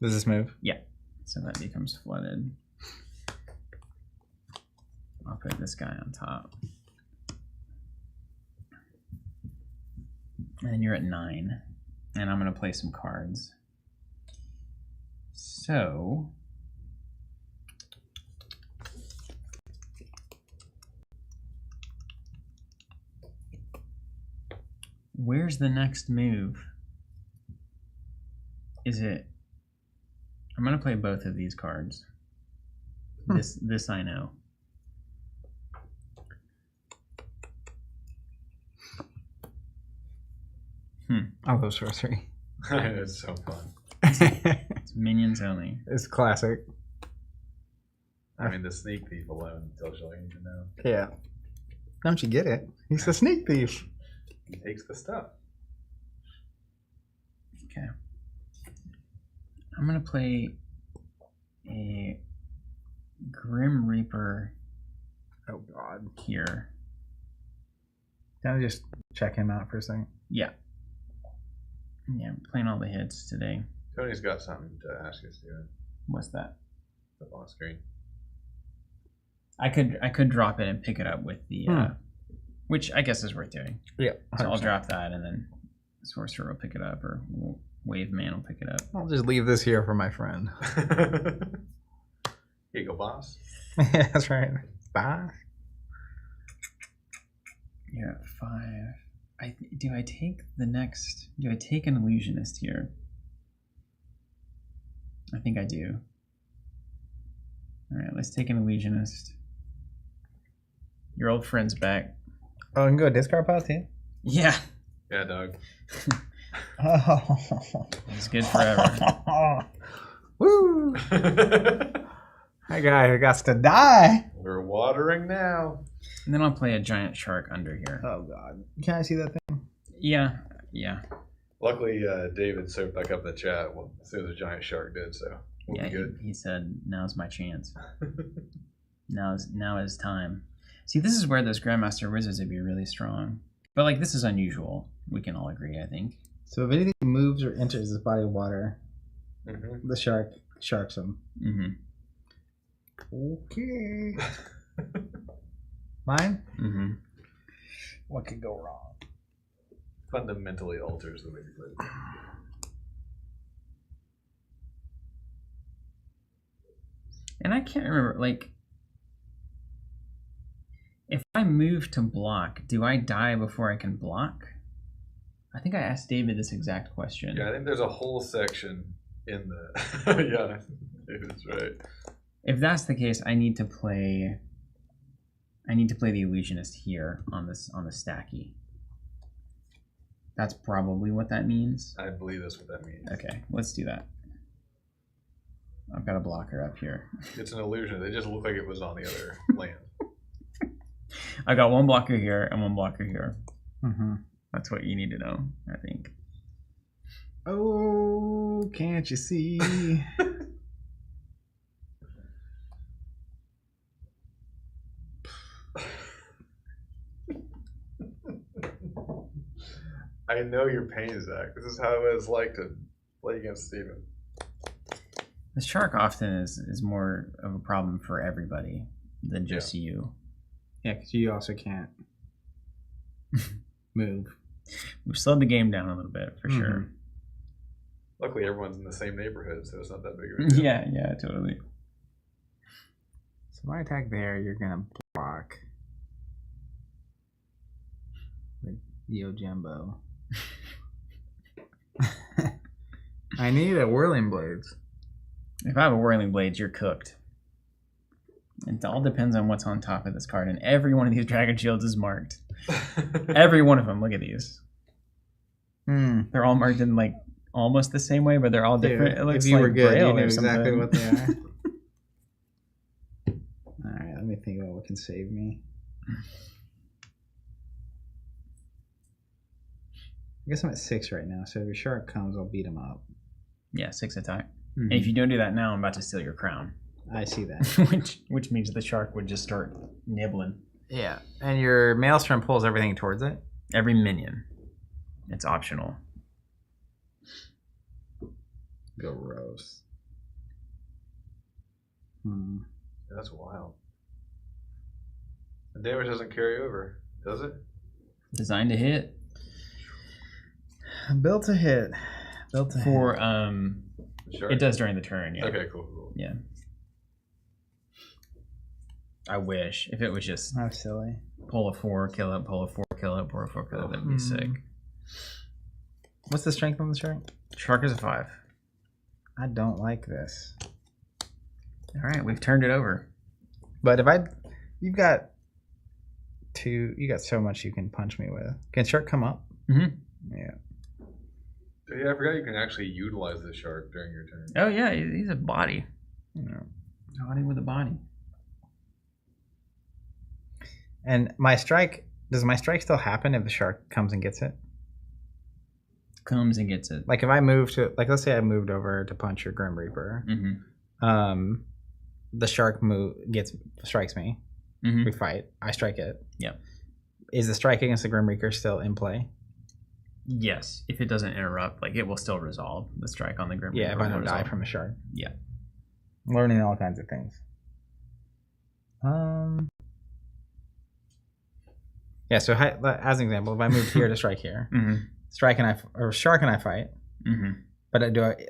Does this move?
Yeah. So that becomes flooded. I'll put this guy on top. And then you're at 9. And I'm going to play some cards. So... where's the next move? Is it... I'm going to play both of these cards. This I know.
I'll go sorcery.
It's so fun.
It's minions only.
It's classic.
I mean, the sneak thief alone tells you all you need to know.
Yeah. Don't you get it? He's a sneak thief.
He takes the stuff.
Okay. I'm going to play a Grim Reaper.
Oh, God.
Here.
Can I just check him out for a second?
Yeah. Yeah, I'm playing all the hits today.
Tony's got something to ask us, Steven.
What's that?
Up on the screen.
I could drop it and pick it up with the which I guess is worth doing.
Yeah. 100%.
So I'll drop that and then Sorcerer will pick it up or Wave Man will pick it up.
I'll just leave this here for my friend.
Here you go, boss.
Yeah, that's right. Bye.
You're at 5. Do I take an Illusionist here? I think I do. Alright, let's take an Illusionist. Your old friend's back.
Oh, I can go discard pile too?
Yeah.
Yeah, dog.
He's good forever.
Woo! That guy got to die.
We're watering now.
And then I'll play a giant shark under here.
Oh, God. Can I see that thing?
Yeah.
Luckily, David served back up the chat as soon as the giant shark did, so we'll be good.
He said, now's my chance. Now is time. See, this is where those Grandmaster Wizards would be really strong. But, like, this is unusual. We can all agree, I think.
So if anything moves or enters this body of water, the shark sharks him. Okay. Mine? What could go wrong?
Fundamentally alters the way you play the game.
And I can't remember, like, if I move to block, do I die before I can block? I think I asked David this exact question.
Yeah, I think there's a whole section in the... yeah, David's right.
If that's the case, I need to play the Illusionist here on the stacky. That's probably what that means.
I believe that's what that means.
Okay, let's do that. I've got a blocker up here.
It's an illusion. It just looked like it was on the other land.
I got one blocker here and one blocker here. That's what you need to know, I think.
Oh, can't you see?
I know your pain, Zach. This is how it was like to play against Steven.
The shark often is more of a problem for everybody than just you.
Yeah, because you also can't move.
We've slowed the game down a little bit, for sure.
Luckily, everyone's in the same neighborhood, so it's not that big of a deal.
Yeah, totally.
So if I attack there, you're going to block with Yo Jumbo. I need a Whirling Blades.
If I have a Whirling Blades, you're cooked. It all depends on what's on top of this card, and every one of these Dragon Shields is marked. Every one of them. Look at these. They're all marked in like almost the same way, but they're all different. It looks
if you
like
were good,
Braille
you knew
or something.
exactly what they are. All right, let me think about what can save me. I guess I'm at 6 right now, so if your shark comes, I'll beat him up.
Yeah, 6 attack. And if you don't do that now, I'm about to steal your crown.
I see that.
which means the shark would just start nibbling.
Yeah, and your Maelstrom pulls everything towards it.
Every minion. It's optional.
Gross.
That's wild. The damage doesn't carry over, does it?
Designed to hit.
Built to hit. Built to
For
hit.
Sure.
it does during the turn, yeah.
Okay, cool.
Yeah. I wish if it was just
That's silly.
pull a 4, kill it, pull a 4, kill it, pull a 4, kill it, that'd be sick.
What's the strength on the shark?
Shark is a 5.
I don't like this.
All right, we've turned it over.
But you've got so much you can punch me with. Can shark come up?
Mm-hmm.
Yeah.
Yeah, I forgot you can actually utilize the shark during your turn.
Oh yeah, he's a body.
Yeah.
Body with a body.
And does my strike still happen if the shark comes and gets it?
Comes and gets it.
Like if I move to, like let's say I moved over to punch your Grim Reaper, the shark strikes me. We fight. I strike it.
Yep.
Is the strike against the Grim Reaper still in play?
Yes, if it doesn't interrupt, like it will still resolve the strike on the Grim Reaper.
Yeah, if I don't die from a shark.
Yeah.
Learning all kinds of things. Yeah, so as an example, if I moved here to strike here, shark and I fight. But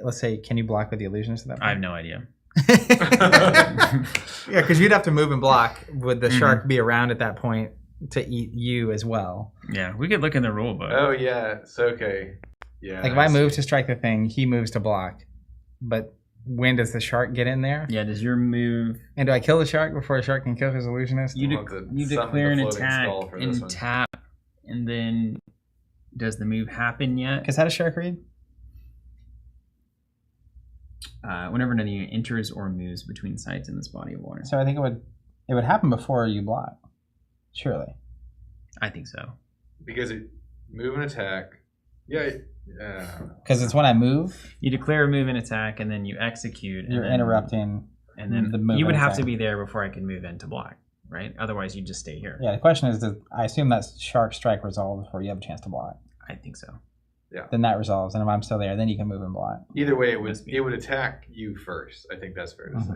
let's say, can you block with the illusionist at that point?
I have no idea.
Yeah, because you'd have to move and block. Would the shark be around at that point to eat you as well?
Yeah, we could look in the rule book.
Oh yeah, it's okay. Yeah.
Like if I move to strike the thing, he moves to block. But when does the shark get in there?
Yeah, does your move...
And do I kill the shark before the shark can kill his illusionist?
You declare an attack and tap, and then does the move happen yet?
Because how does shark read?
Whenever an enemy enters or moves between sites in this body of water.
So I think it would happen before you block. Surely.
I think so.
Because it move and attack. Yeah.
Because it's when I move.
You declare a move and attack, and then you execute.
You're interrupting.
And then
the move
you would have
attack.
to be there before I can move in to block, right? Otherwise, you just stay here.
Yeah. The question is, I assume that shark strike resolves before you have a chance to block.
I think so.
Yeah.
Then that resolves, and if I'm still there, then you can move and block.
Either way, it would attack you first. I think that's fair to say.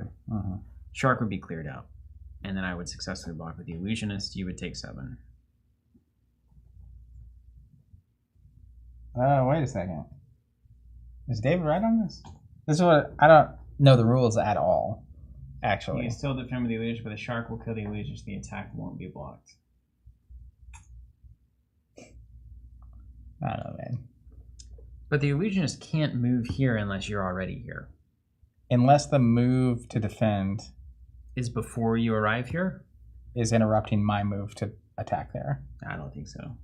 Shark would be cleared out, and then I would successfully block with the illusionist. You would take 7.
Wait a second. Is David right on this? This is what I don't know the rules at all. Actually,
you can still defend with the illusion, but the shark will kill the illusionist. The attack won't be blocked.
I don't know, man.
But the illusionist can't move here unless you're already here.
Unless the move to defend
is before you arrive here,
is interrupting my move to attack there.
I don't think so.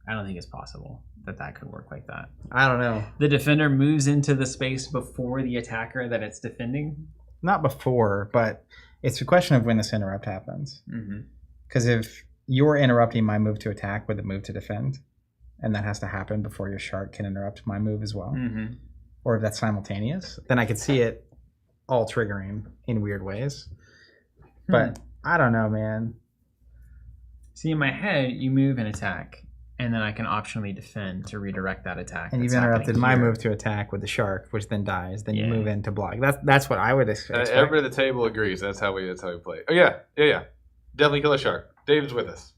I don't think it's possible that could work like that.
I don't know.
The defender moves into the space before the attacker that it's defending?
Not before, but it's a question of when this interrupt happens. Because if you're interrupting my move to attack with a move to defend, and that has to happen before your shark can interrupt my move as well, or if that's simultaneous, then I could see it all triggering in weird ways. But I don't know, man.
See, in my head, you move and attack, and then I can optionally defend to redirect that attack.
And you've interrupted my move to attack with the shark, which then dies. Then you move in to block. That's what I would expect.
Everybody at the table agrees. That's how we play. Oh yeah. Definitely kill a shark. Dave's with us.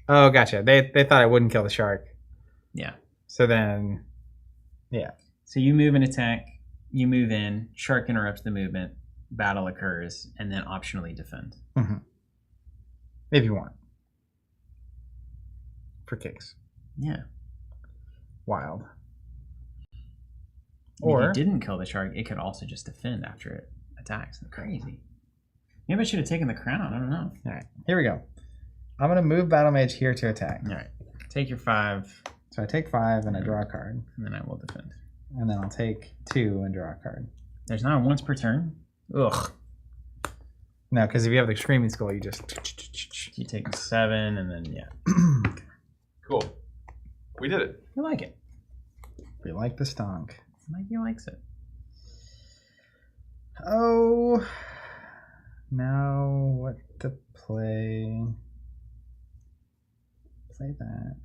Oh, gotcha. They thought I wouldn't kill the shark.
Yeah.
So then, yeah.
So you move and attack. You move in. Shark interrupts the movement. Battle occurs, and then optionally defend.
Mm-hmm. If you want. For kicks.
Yeah.
Wild.
Or if you didn't kill the shark, it could also just defend after it attacks. That's crazy. Maybe I should have taken the crown. I don't know.
All right. Here we go. I'm going to move Battlemage here to attack.
All right. Take your 5.
So I take 5 and I draw a card.
And then I will defend.
And then I'll take 2 and draw a card.
There's not a once per turn? Ugh.
No, because if you have the Screaming Skull, you just...
You take 7 and then, yeah.
Cool. We did it.
You like it.
We like the stonk.
Mikey likes it.
Oh... Now what to play? Play that.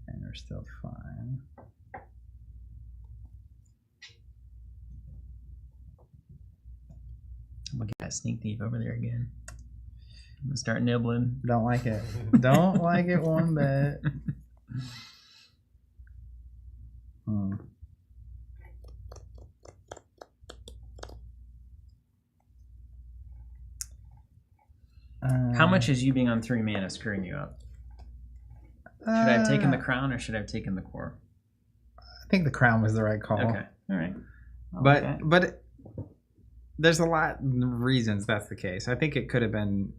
And we're still fine.
Look at that sneak thief over there again. I'm gonna start nibbling.
Don't like it. Don't like it one bit.
How much is you being on 3 mana screwing you up? Should I have taken the crown or should I have taken the core?
I think the crown was the right call.
Okay. All right.
But there's a lot of reasons that's the case. I think it could have been.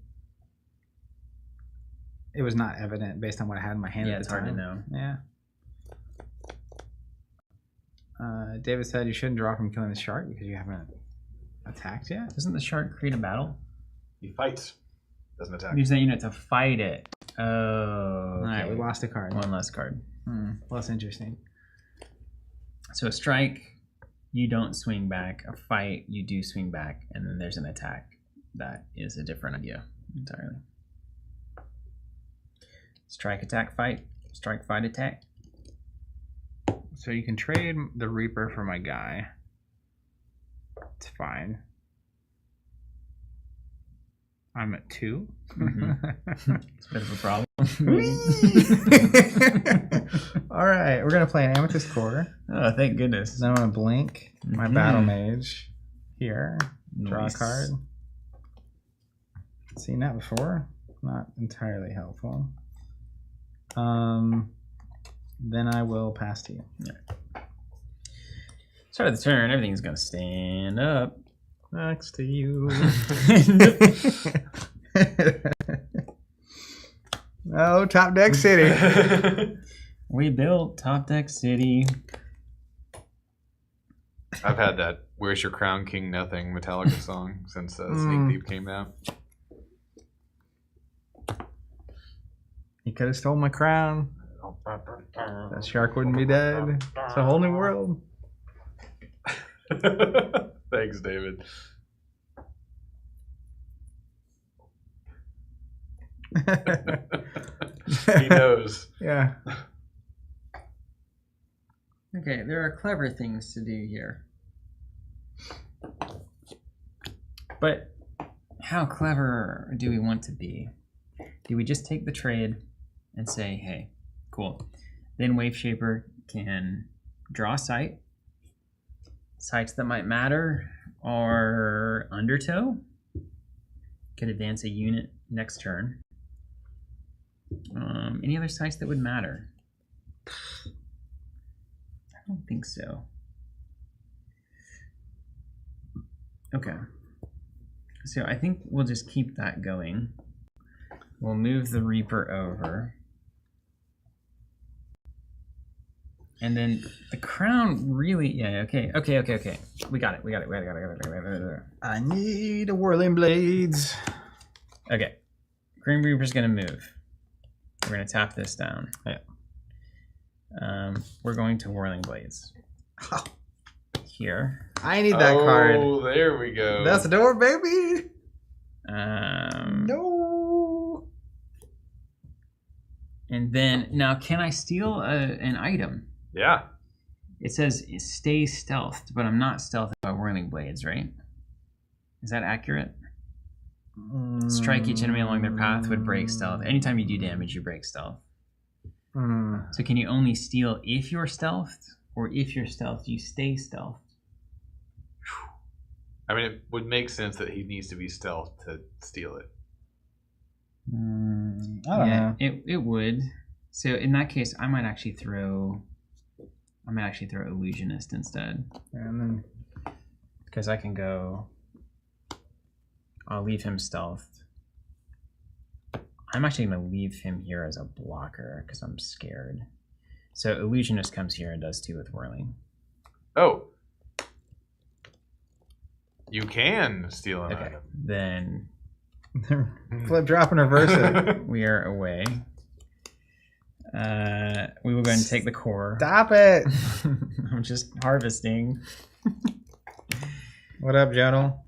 It was not evident based on what I had in my hand at the time.
Yeah, it's hard to know.
Yeah. David said you shouldn't draw from killing the shark because you haven't attacked yet.
Doesn't the shark create a battle?
He fights. Doesn't attack.
Use that unit to fight it. Oh. Okay.
All right, we lost a card.
One less card.
Less interesting.
So a strike, you don't swing back. A fight, you do swing back, and then there's an attack. That is a different idea entirely. Strike, attack, fight. Strike, fight, attack.
So you can trade the Reaper for my guy. It's fine. I'm at 2.
It's a bit of a problem.
All right, we're gonna play an Amethyst Core.
Oh, thank goodness.
Then I'm gonna blink my Battlemage here. Draw a card. Seen that before? Not entirely helpful. Then I will pass to you.
Yeah. Start of the turn, everything's gonna stand up.
Next to you. Oh, Top Deck City.
We built Top Deck City.
I've had that "Where's Your Crown, King Nothing" Metallica song since Sneak Thief came out.
He could have stolen my crown. That shark wouldn't be dead. It's a whole new world.
Thanks, David. He knows.
Yeah.
Okay, there are clever things to do here. But how clever do we want to be? Do we just take the trade and say, hey, cool. Then Waveshaper can draw a sight. Sites that might matter are Undertow. Could advance a unit next turn. Any other sites that would matter? I don't think so. Okay. So I think we'll just keep that going. We'll move the Reaper over. And then the crown really, yeah, okay. We got it.
I need a Whirling Blades.
Okay. Green Reaper's gonna move. We're gonna tap this down.
Yeah.
We're going to Whirling Blades. Here.
I need that card.
Oh, there we go.
That's the door, baby.
No. And then now, can I steal an item?
Yeah.
It says stay stealthed, but I'm not stealthed about whirling blades, right? Is that accurate? Strike each enemy along their path would break stealth. Anytime you do damage, you break stealth. So can you only steal if you're stealthed, or if you're stealthed, you stay stealthed?
I mean, it would make sense that he needs to be stealth to steal it.
I don't know.
It would. So in that case, I might actually throw illusionist instead.
And then
Because I can go. I'll leave him stealthed. I'm actually going to leave him here as a blocker because I'm scared. So illusionist comes here and does 2 with whirling.
Oh. You can steal an item.
Then
flip, drop, and reverse it.
we are away. We will go ahead and take the core.
Stop it.
I'm just harvesting.
What up, Jonal?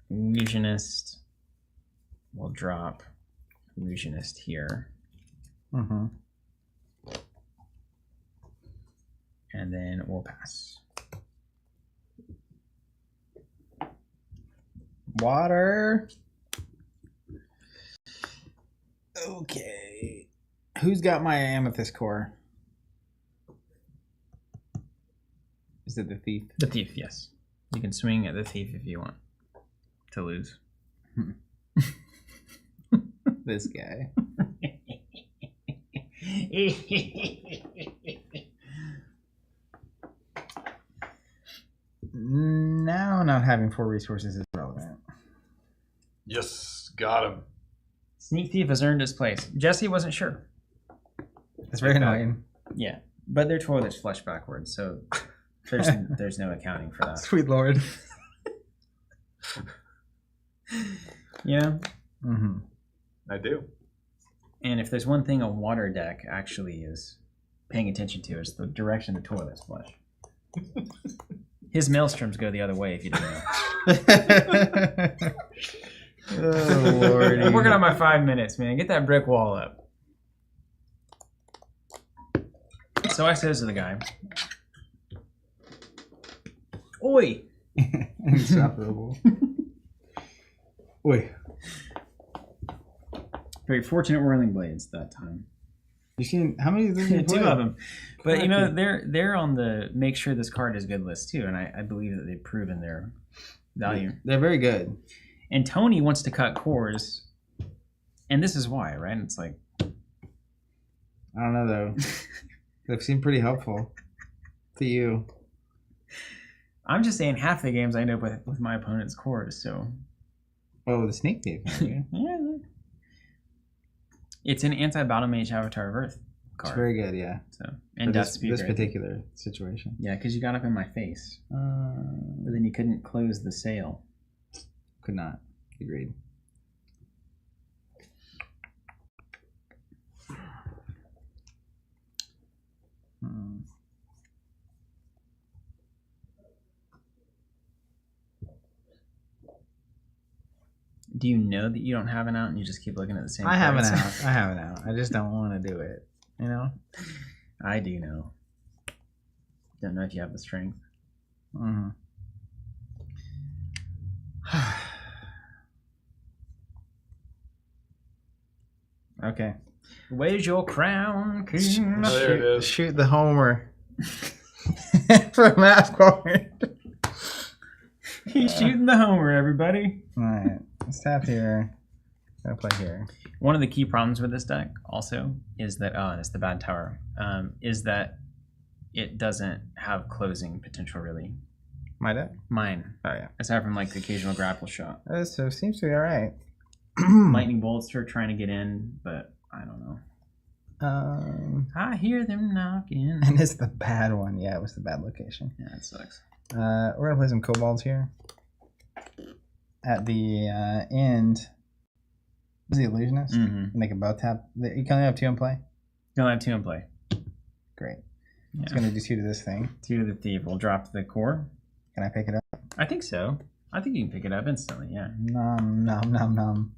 Illusionist will drop illusionist here. And then we'll pass.
Water. Okay. Who's got my amethyst core? Is it the thief?
The thief, yes. You can swing at the thief if you want to lose.
This guy. Now not having 4 resources is relevant.
Yes, got him.
Sneak thief has earned his place. Jesse wasn't sure.
That's very annoying.
Yeah, but their toilets flush backwards, so there's no accounting for that.
Sweet Lord.
Yeah.
I do.
And if there's one thing a water deck actually is paying attention to, is the direction the toilets flush. His maelstroms go the other way, if you didn't know.
Oh, Lord.
I'm working on my 5 minutes, man. Get that brick wall up. So I says to the guy, "Oi!"
Insufferable. Oi.
Very fortunate whirling blades that time.
You seen how many of them?
2 of them. But you know, they're on the make sure this card is good list too, and I believe that they've proven their value.
They're very good.
And Tony wants to cut cores, and this is why, right? It's like,
I don't know though. They've seemed pretty helpful to you.
I'm just saying half the games I end up with my opponent's cores, so.
Oh, the sneak thief.
Yeah. It's an anti-Battlemage Avatar of Earth card.
It's very good, yeah.
So and
this particular situation.
Yeah, because you got up in my face, but then you couldn't close the sale.
Could not. Agreed.
Do you know that you don't have an out and you just keep looking at the same
I have an
cards?
out. I have an out. I just don't want to do it. You know?
I do know. Don't know if you have the strength.
Okay.
Where's your crown, king?
Oh, there it is.
Shoot the homer. For math card.
He's shooting the homer, everybody.
Alright. Let's tap here. Gotta play here.
One of the key problems with this deck also is that, it's the bad tower, is that it doesn't have closing potential really.
My deck?
Mine.
Oh, yeah.
Aside from like the occasional grapple shot.
So it seems to be alright.
Lightning bolts are trying to get in, but I don't know. I hear them knocking.
And it's the bad one. Yeah, it was the bad location.
Yeah, it sucks.
We're gonna play some kobolds here. At the end, is the illusionist? And they can both tap. You can only have 2 in play.
You only have 2 in play.
Great.
Yeah.
It's gonna do 2 to this thing.
2 to the thief. We'll drop the core.
Can I pick it up?
I think so. I think you can pick it up instantly. Yeah.
Nom nom nom nom.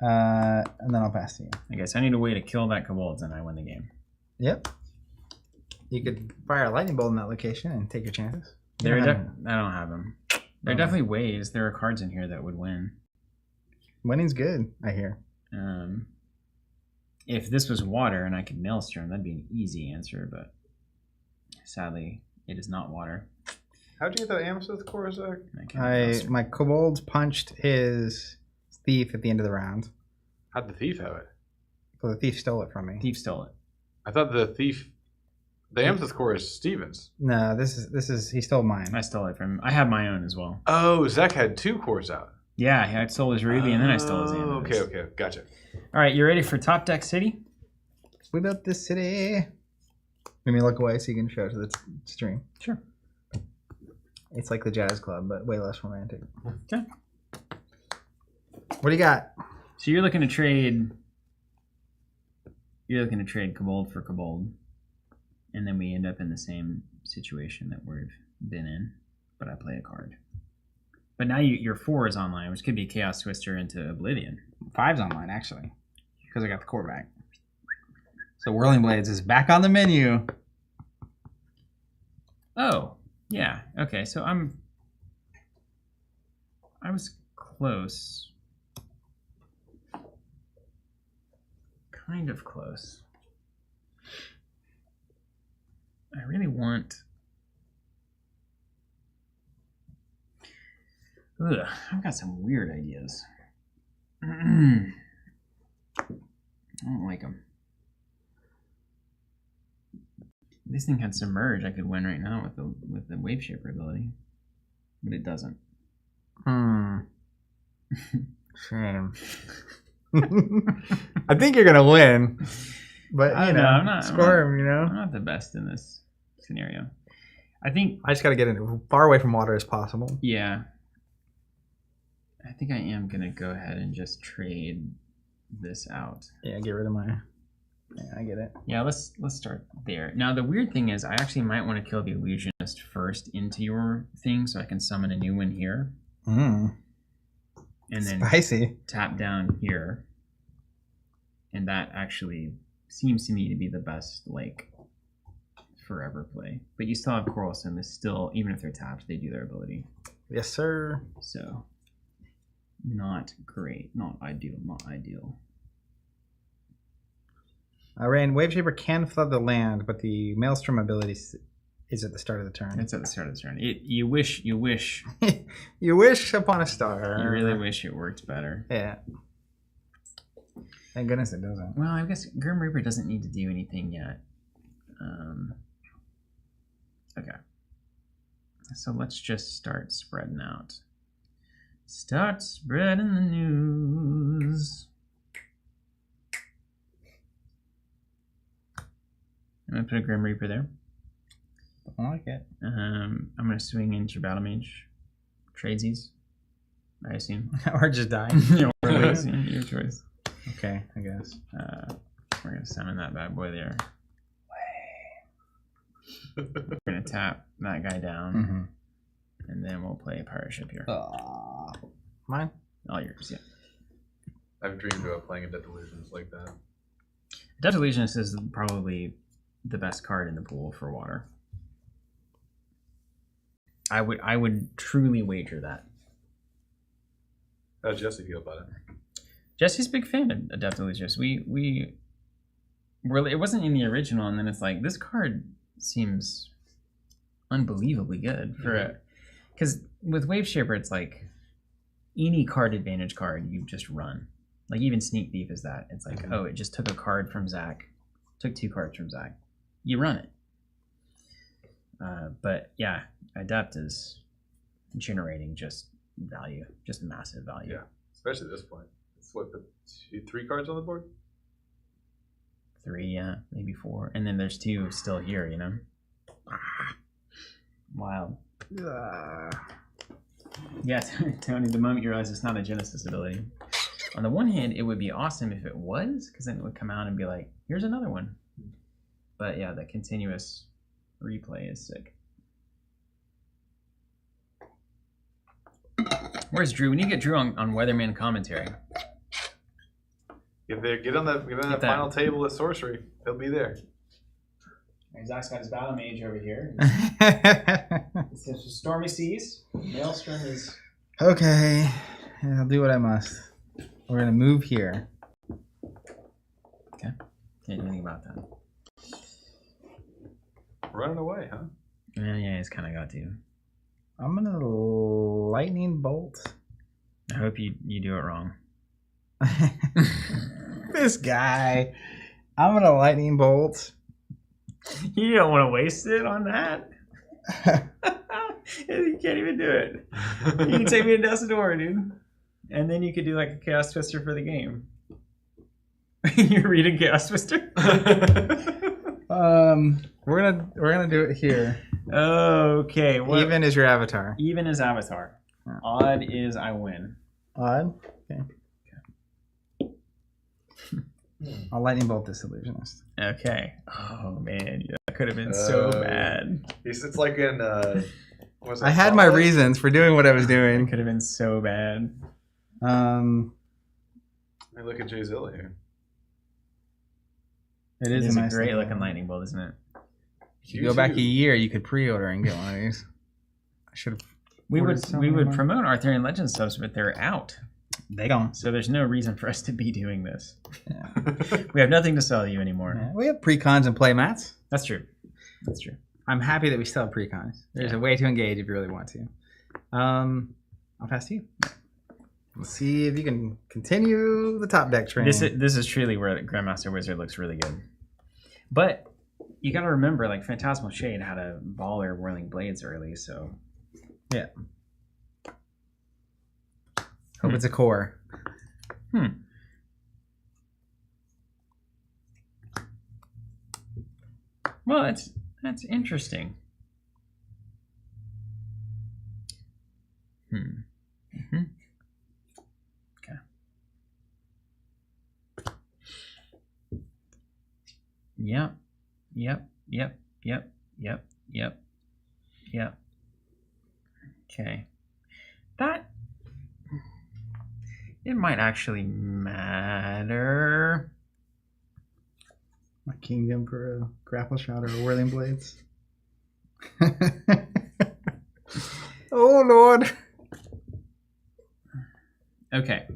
And then I'll pass to you.
I guess I need a way to kill that kobold, and I win the game.
Yep. You could fire a lightning bolt in that location and take your chances.
I don't have them. There are definitely ways. There are cards in here that would win.
Winning's good, I hear.
If this was water and I could Maelstrom, that'd be an easy answer, but sadly, it is not water.
How'd you get that Amethyst core, Zach?
My kobold punched his thief at the end of the round.
How'd the thief have it?
So the thief stole it from me.
Thief stole it.
I thought the Amethyst core is Steven's.
No, this is he stole mine.
I stole it from him. I have my own as well.
Oh, Zach had 2 cores out.
Yeah, I stole his ruby and then I stole his amethyst.
Okay, gotcha.
All right, you ready for Top Deck City?
We built this city. Let me look away so you can show it to the stream.
Sure.
It's like the jazz club, but way less romantic.
Okay.
What do you got?
So you're looking to trade. You're looking to trade kobold for kobold, and then we end up in the same situation that we've been in. But I play a card. But now your 4 is online, which could be Chaos Twister into Oblivion.
5's online actually, because I got the core back. So Whirling Blades is back on the menu.
Oh, yeah. Okay, so I was close. Kind of close. I really want... Ugh, I've got some weird ideas. I don't like them. This thing had Submerge. I could win right now with the Waveshaper ability, but it doesn't.
Shame. I think you're gonna win, but
I'm not
I'm
not the best in this scenario. I think
I just gotta get as far away from water as possible.
Yeah. I think I am gonna go ahead and just trade this out.
Yeah, get rid of my. Yeah, I get it.
Yeah, let's start there. Now the weird thing is, I actually might want to kill the illusionist first into your thing, so I can summon a new one here. And then
spicy.
Tap down here, and that actually seems to me to be the best like forever play. But you still have Coral Sim is still, even if they're tapped, they do their ability.
Yes, sir.
So. Not great. Not ideal. Not ideal.
Rain, Waveshaper can flood the land, but the Maelstrom ability is at the start of the turn.
It's at the start of the turn. You wish. You wish
upon a star.
You really wish it worked better.
Yeah. Thank goodness it doesn't.
Well, I guess Grim Reaper doesn't need to do anything yet. Okay. So let's just start spreading out. Start spreading the news. I'm going to put a Grim Reaper there.
I like it.
I'm going to swing into Battlemage. Tradesies, I assume.
Or just die.
Or lose, your choice.
Okay, I guess.
We're going to summon that bad boy there. We're going to tap that guy down. And then we'll play a pirate ship here.
Mine?
All yours, yeah.
I've dreamed about playing a Death Illusions like that.
Death Illusionist is probably the best card in the pool for water. I would truly wager that.
How does Jesse feel about it?
Jesse's a big fan of Death Illusionist. We were, it wasn't in the original, and then it's like, this card seems unbelievably good for it. Because with Waveshaper, it's like any card advantage card you just run. Like even Sneak Thief is that. It's like, oh, it just took a card from Zach, took 2 cards from Zach. You run it. But yeah, Adept is generating just value, just massive value.
Yeah, especially at this point. It's what, put 3 cards on the board?
3, yeah, maybe 4. And then there's 2 still here, you know? Wild. Yeah, Tony, the moment you realize it's not a Genesis ability. On the one hand, it would be awesome if it was, because then it would come out and be like, here's another one. But yeah, the continuous replay is sick. Where's Drew? We need to get Drew on Weatherman commentary.
Get on that final table at Sorcery. He'll be there.
Zach's got his Battlemage over here. It's Stormy Seas. Maelstrom is...
Okay. I'll do what I must. We're going to move here.
Okay. Can't do anything about that.
Running away, huh?
Yeah, he's kind of got to.
I'm going to lightning bolt.
I hope you do it wrong.
This guy. I'm going to lightning bolt.
You don't want to waste it on that. You can't even do it. You can take me to Decidora, dude. And then you could do like a Chaos Twister for the game. You're reading Chaos Twister?
We're gonna do it here.
Okay.
Even is your avatar.
Even is avatar. Odd is I win.
Odd? Okay. I'll lightning bolt this illusionist.
Okay. Oh man, that could have been so bad.
It's like in
I had my reasons for doing what I was doing.
It could have been so bad.
Hey, look at Jayzilla here.
It is a nice great looking lightning bolt, isn't it?
If you go back a year, you could pre-order and get one of these. I should have.
We would promote Arthurian Legends subs, but they're out.
They don't.
So there's no reason for us to be doing this. Yeah. We have nothing to sell you anymore.
Yeah, we have pre-cons and play mats.
That's true. That's true.
I'm happy that we still have pre-cons. There's a way to engage if you really want to. I'll pass to you. Let's see if you can continue the top deck train.
This is truly where the Grandmaster Wizard looks really good. But you got to remember, like, Phantasmal Shade had a baller Whirling Blades early, so...
Yeah. Hope it's a core.
Well, that's interesting. Okay. Yep. Okay. That... It might actually matter.
My kingdom for a grapple shot or a whirling blades. Oh Lord.
Okay.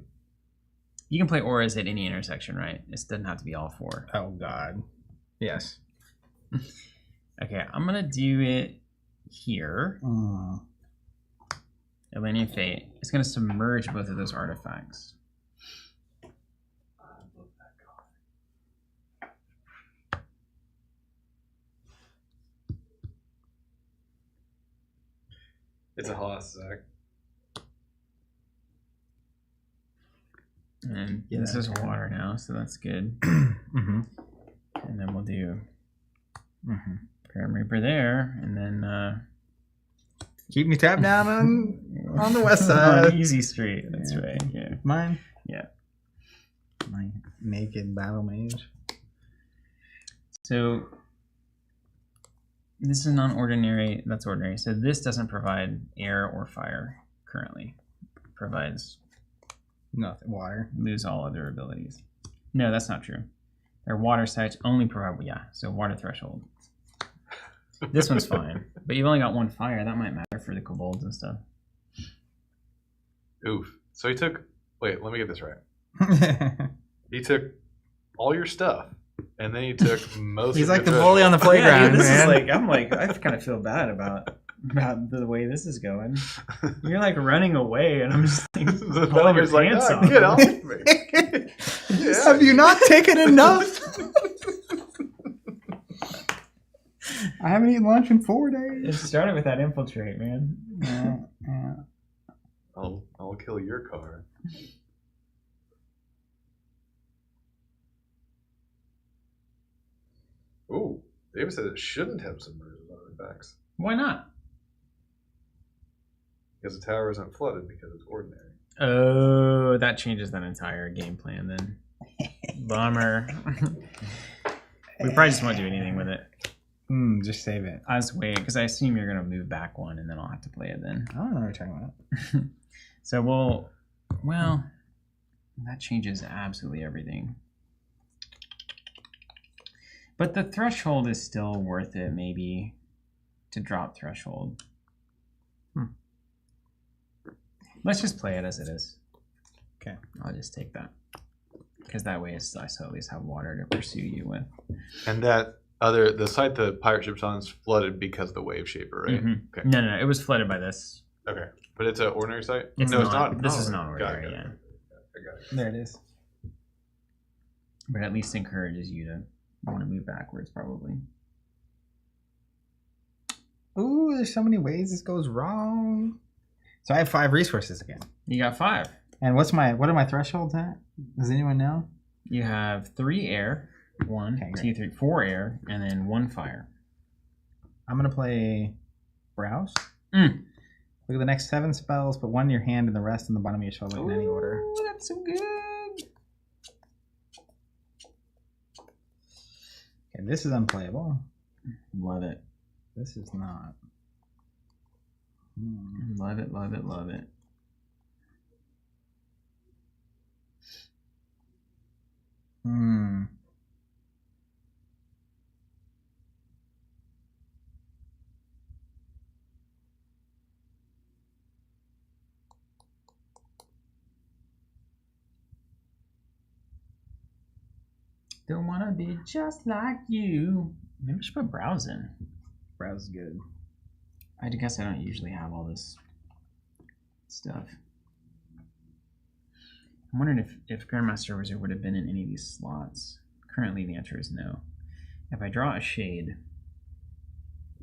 You can play auras at any intersection, right? This doesn't have to be all four.
Oh God. Yes.
Okay, I'm gonna do it here. Atlantean Fate. It's going to submerge both of those artifacts.
It's a Haas, Zach.
And this is water now, so that's good. And then we'll do Grim Reaper there, and then...
Keep me tapped down on the west side.
On Easy Street, that's right. Yeah.
Mine?
Yeah.
My naked Battlemage.
So this is non-ordinary, that's ordinary. So this doesn't provide air or fire currently. It provides
nothing. Water.
Lose all other abilities. No, that's not true. Their water sites only provide, so water threshold. This one's fine, but you've only got one fire. That might matter for the kobolds and stuff.
Oof. So he took... Wait, let me get this right. He took all your stuff, and then he took most
He's
of
like the bully on the playground,
dude,
man.
I kind of feel bad about the way this is going. You're like running away, and I'm just like, pulling your pants off.
Get off me.
Have you not taken enough? I haven't eaten lunch in 4 days.
It started with that infiltrate, man.
I'll kill your car. Ooh, David said it shouldn't have submerged artifacts.
Why not?
Because the tower isn't flooded because it's ordinary.
Oh, that changes that entire game plan then. Bummer. We probably just won't do anything with it.
Just save it.
I'll just wait, because I assume you're going to move back one, and then I'll have to play it then.
I don't know what you're talking about.
So That changes absolutely everything. But the threshold is still worth it, maybe, to drop threshold. Let's just play it as it is.
Okay.
I'll just take that. Because that way I still at least have water to pursue you with.
And the site the pirate ship's on is flooded because of the Waveshaper, right?
Mm-hmm.
Okay.
No, it was flooded by this.
Okay. But it's an ordinary site?
It's
It's not.
This is not ordinary,
Got it.
yeah.
I got it.
There it is.
But at least encourages you to want to move backwards, probably.
Ooh, there's so many ways this goes wrong. So I have 5 resources again.
You got 5.
And what are my thresholds at? Does anyone know?
You have 3 air, 1,
Okay,
2, 3, 4 air, and then 1 fire.
I'm gonna play Browse.
Mm.
Look at the next 7 spells, put 1 in your hand and the rest in the bottom of your shoulder in any order.
Ooh, that's so good.
Okay, this is unplayable.
Love it.
This is not.
Love it, love it, love it. Don't wanna be just like you. Maybe I should put Browse in.
Browse is good.
I guess I don't usually have all this stuff. I'm wondering if Grandmaster Wizard would have been in any of these slots. Currently the answer is no. If I draw a shade,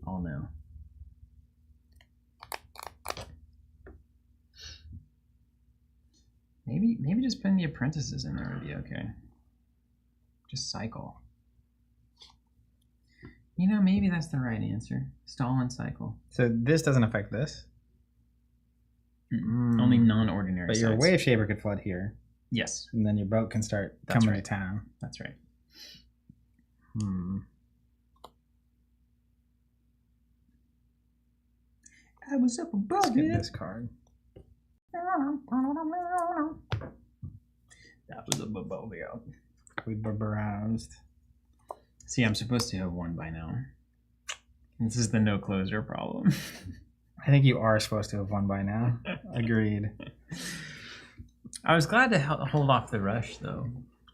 I'll know. Maybe just putting the apprentices in there would be okay. Just cycle. You know, maybe that's the right answer. Stall and cycle.
So this doesn't affect this?
Only non-ordinary
But your
sites.
Waveshaper could flood here.
Yes.
And then your boat can start
That's
coming
right.
to town.
That's right. I was up above
Let's get
it.
this card.
That was up above it.
We browsed.
See, I'm supposed to have won by now. This is the no closer problem.
I think you are supposed to have won by now. Agreed.
I was glad to hold off the rush, though.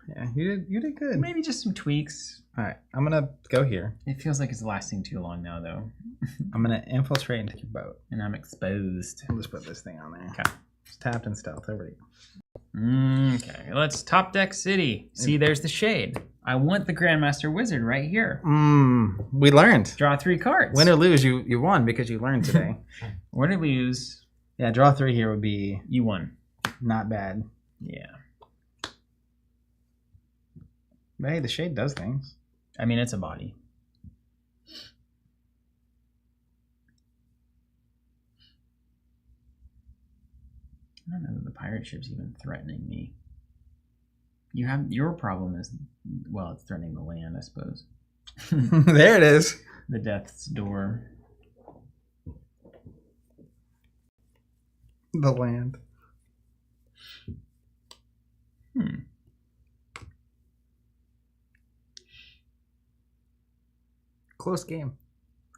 Yeah, you did good.
Maybe just some tweaks.
All right, I'm gonna go here.
It feels like it's lasting too long now, though.
I'm gonna infiltrate and take your boat.
And I'm exposed.
I'll just put this thing on there.
Okay.
It's tapped and stealth. There we go.
Okay, let's top deck city. See, there's the shade. I want the Grandmaster Wizard right here.
We learned.
Draw 3 cards.
Win or lose, you won because you learned today.
Win or lose,
Yeah, draw 3 here would be
you won.
not bad.
Yeah.
But hey, the shade does things.
I mean, it's a body. I don't know that the pirate ship's even threatening me. Your problem is, well, it's threatening the land, I suppose.
There it is.
The death's door.
The land. Close game.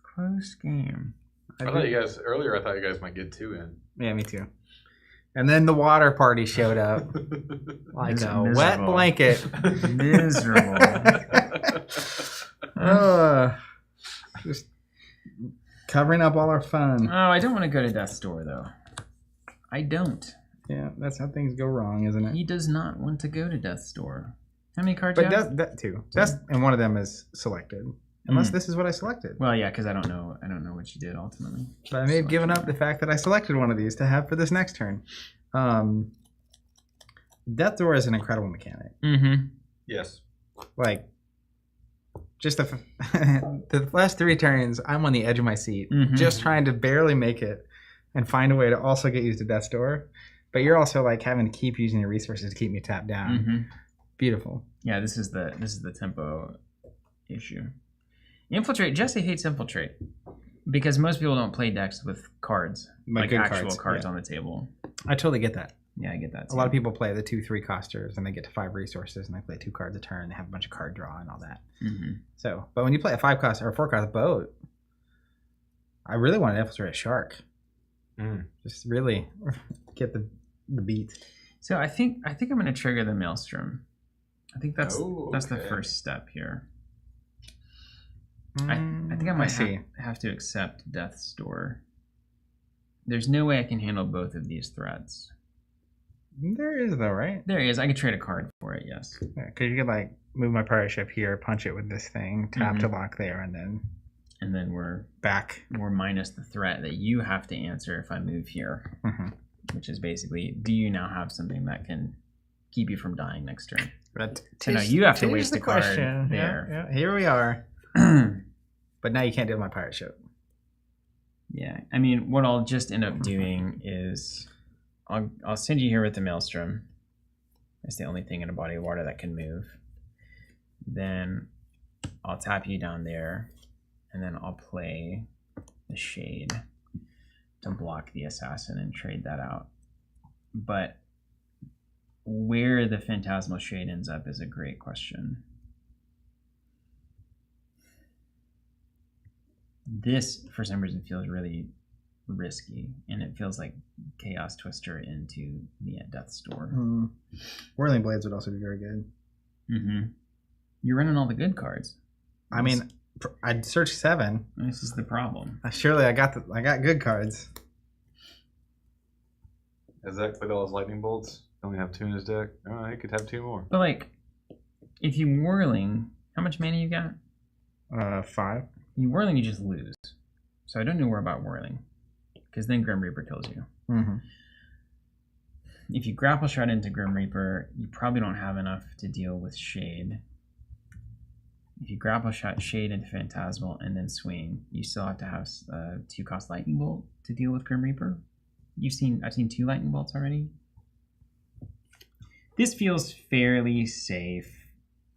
Close game.
I thought you guys might get 2 in.
Yeah, me too. And then the water party showed up like a
Miserable.
wet blanket.
Miserable.
Just covering up all our fun.
Oh, I don't want to go to death's door, though. I don't.
Yeah, that's how things go wrong, isn't it?
He does not want to go to death's door. How many cards
But
you have?
that too. That's and one of them is selected. Unless this is what I selected.
Well, yeah, because I don't know what you did ultimately.
But I may have given up the fact that I selected one of these to have for this next turn. Death Door is an incredible mechanic.
Mm-hmm.
Yes.
Like, just the last 3 turns, I'm on the edge of my seat, just trying to barely make it and find a way to also get used to Death's Door. But you're also like having to keep using your resources to keep me tapped down. Beautiful.
Yeah, this is the tempo issue. Infiltrate. Jesse hates infiltrate because most people don't play decks with cards, like actual cards on the table.
I totally get that.
Yeah, I get that too.
A lot of people play the 2/3 costers and they get to 5 resources and they play 2 cards a turn. They have a bunch of card draw and all that. So, but when you play a 5 cost or a 4 cost boat, I really want to infiltrate a shark. Just really get the beat.
So I think I'm going to trigger the Maelstrom. I think that's the first step here. I think I might have to accept Death's Door. There's no way I can handle both of these threats.
There is though, right?
There is. I could trade a card for it, yes.
Yeah, because you could like move my pirate ship here, punch it with this thing, tap to lock there, and then
we're
back.
We're minus the threat that you have to answer if I move here, which is basically, do you now have something that can keep you from dying next turn? So now you have to waste a card there.
Yeah, here we are. But now you can't deal with my pirate ship.
Yeah, I mean, what I'll just end up doing is I'll send you here with the Maelstrom. It's the only thing in a body of water that can move. Then I'll tap you down there, and then I'll play the Shade to block the Assassin and trade that out. But where the Phantasmal Shade ends up is a great question. This, for some reason, feels really risky, and it feels like Chaos Twister into the Death's Door.
Whirling Blades would also be very good.
You're running all the good cards.
I mean, I'd search 7.
This is the problem.
Surely I got good cards.
Has Zach played all his lightning bolts? Only have 2 in his deck. Oh, he could have 2 more.
But like, if you Whirling, how much mana you got?
5.
You Whirling, you just lose. So I don't know more about Whirling, because then Grim Reaper kills you. If you Grapple Shot into Grim Reaper, you probably don't have enough to deal with Shade. If you Grapple Shot Shade into Phantasmal and then swing, you still have to have 2-cost Lightning Bolt to deal with Grim Reaper. I've seen 2 Lightning Bolts already. This feels fairly safe.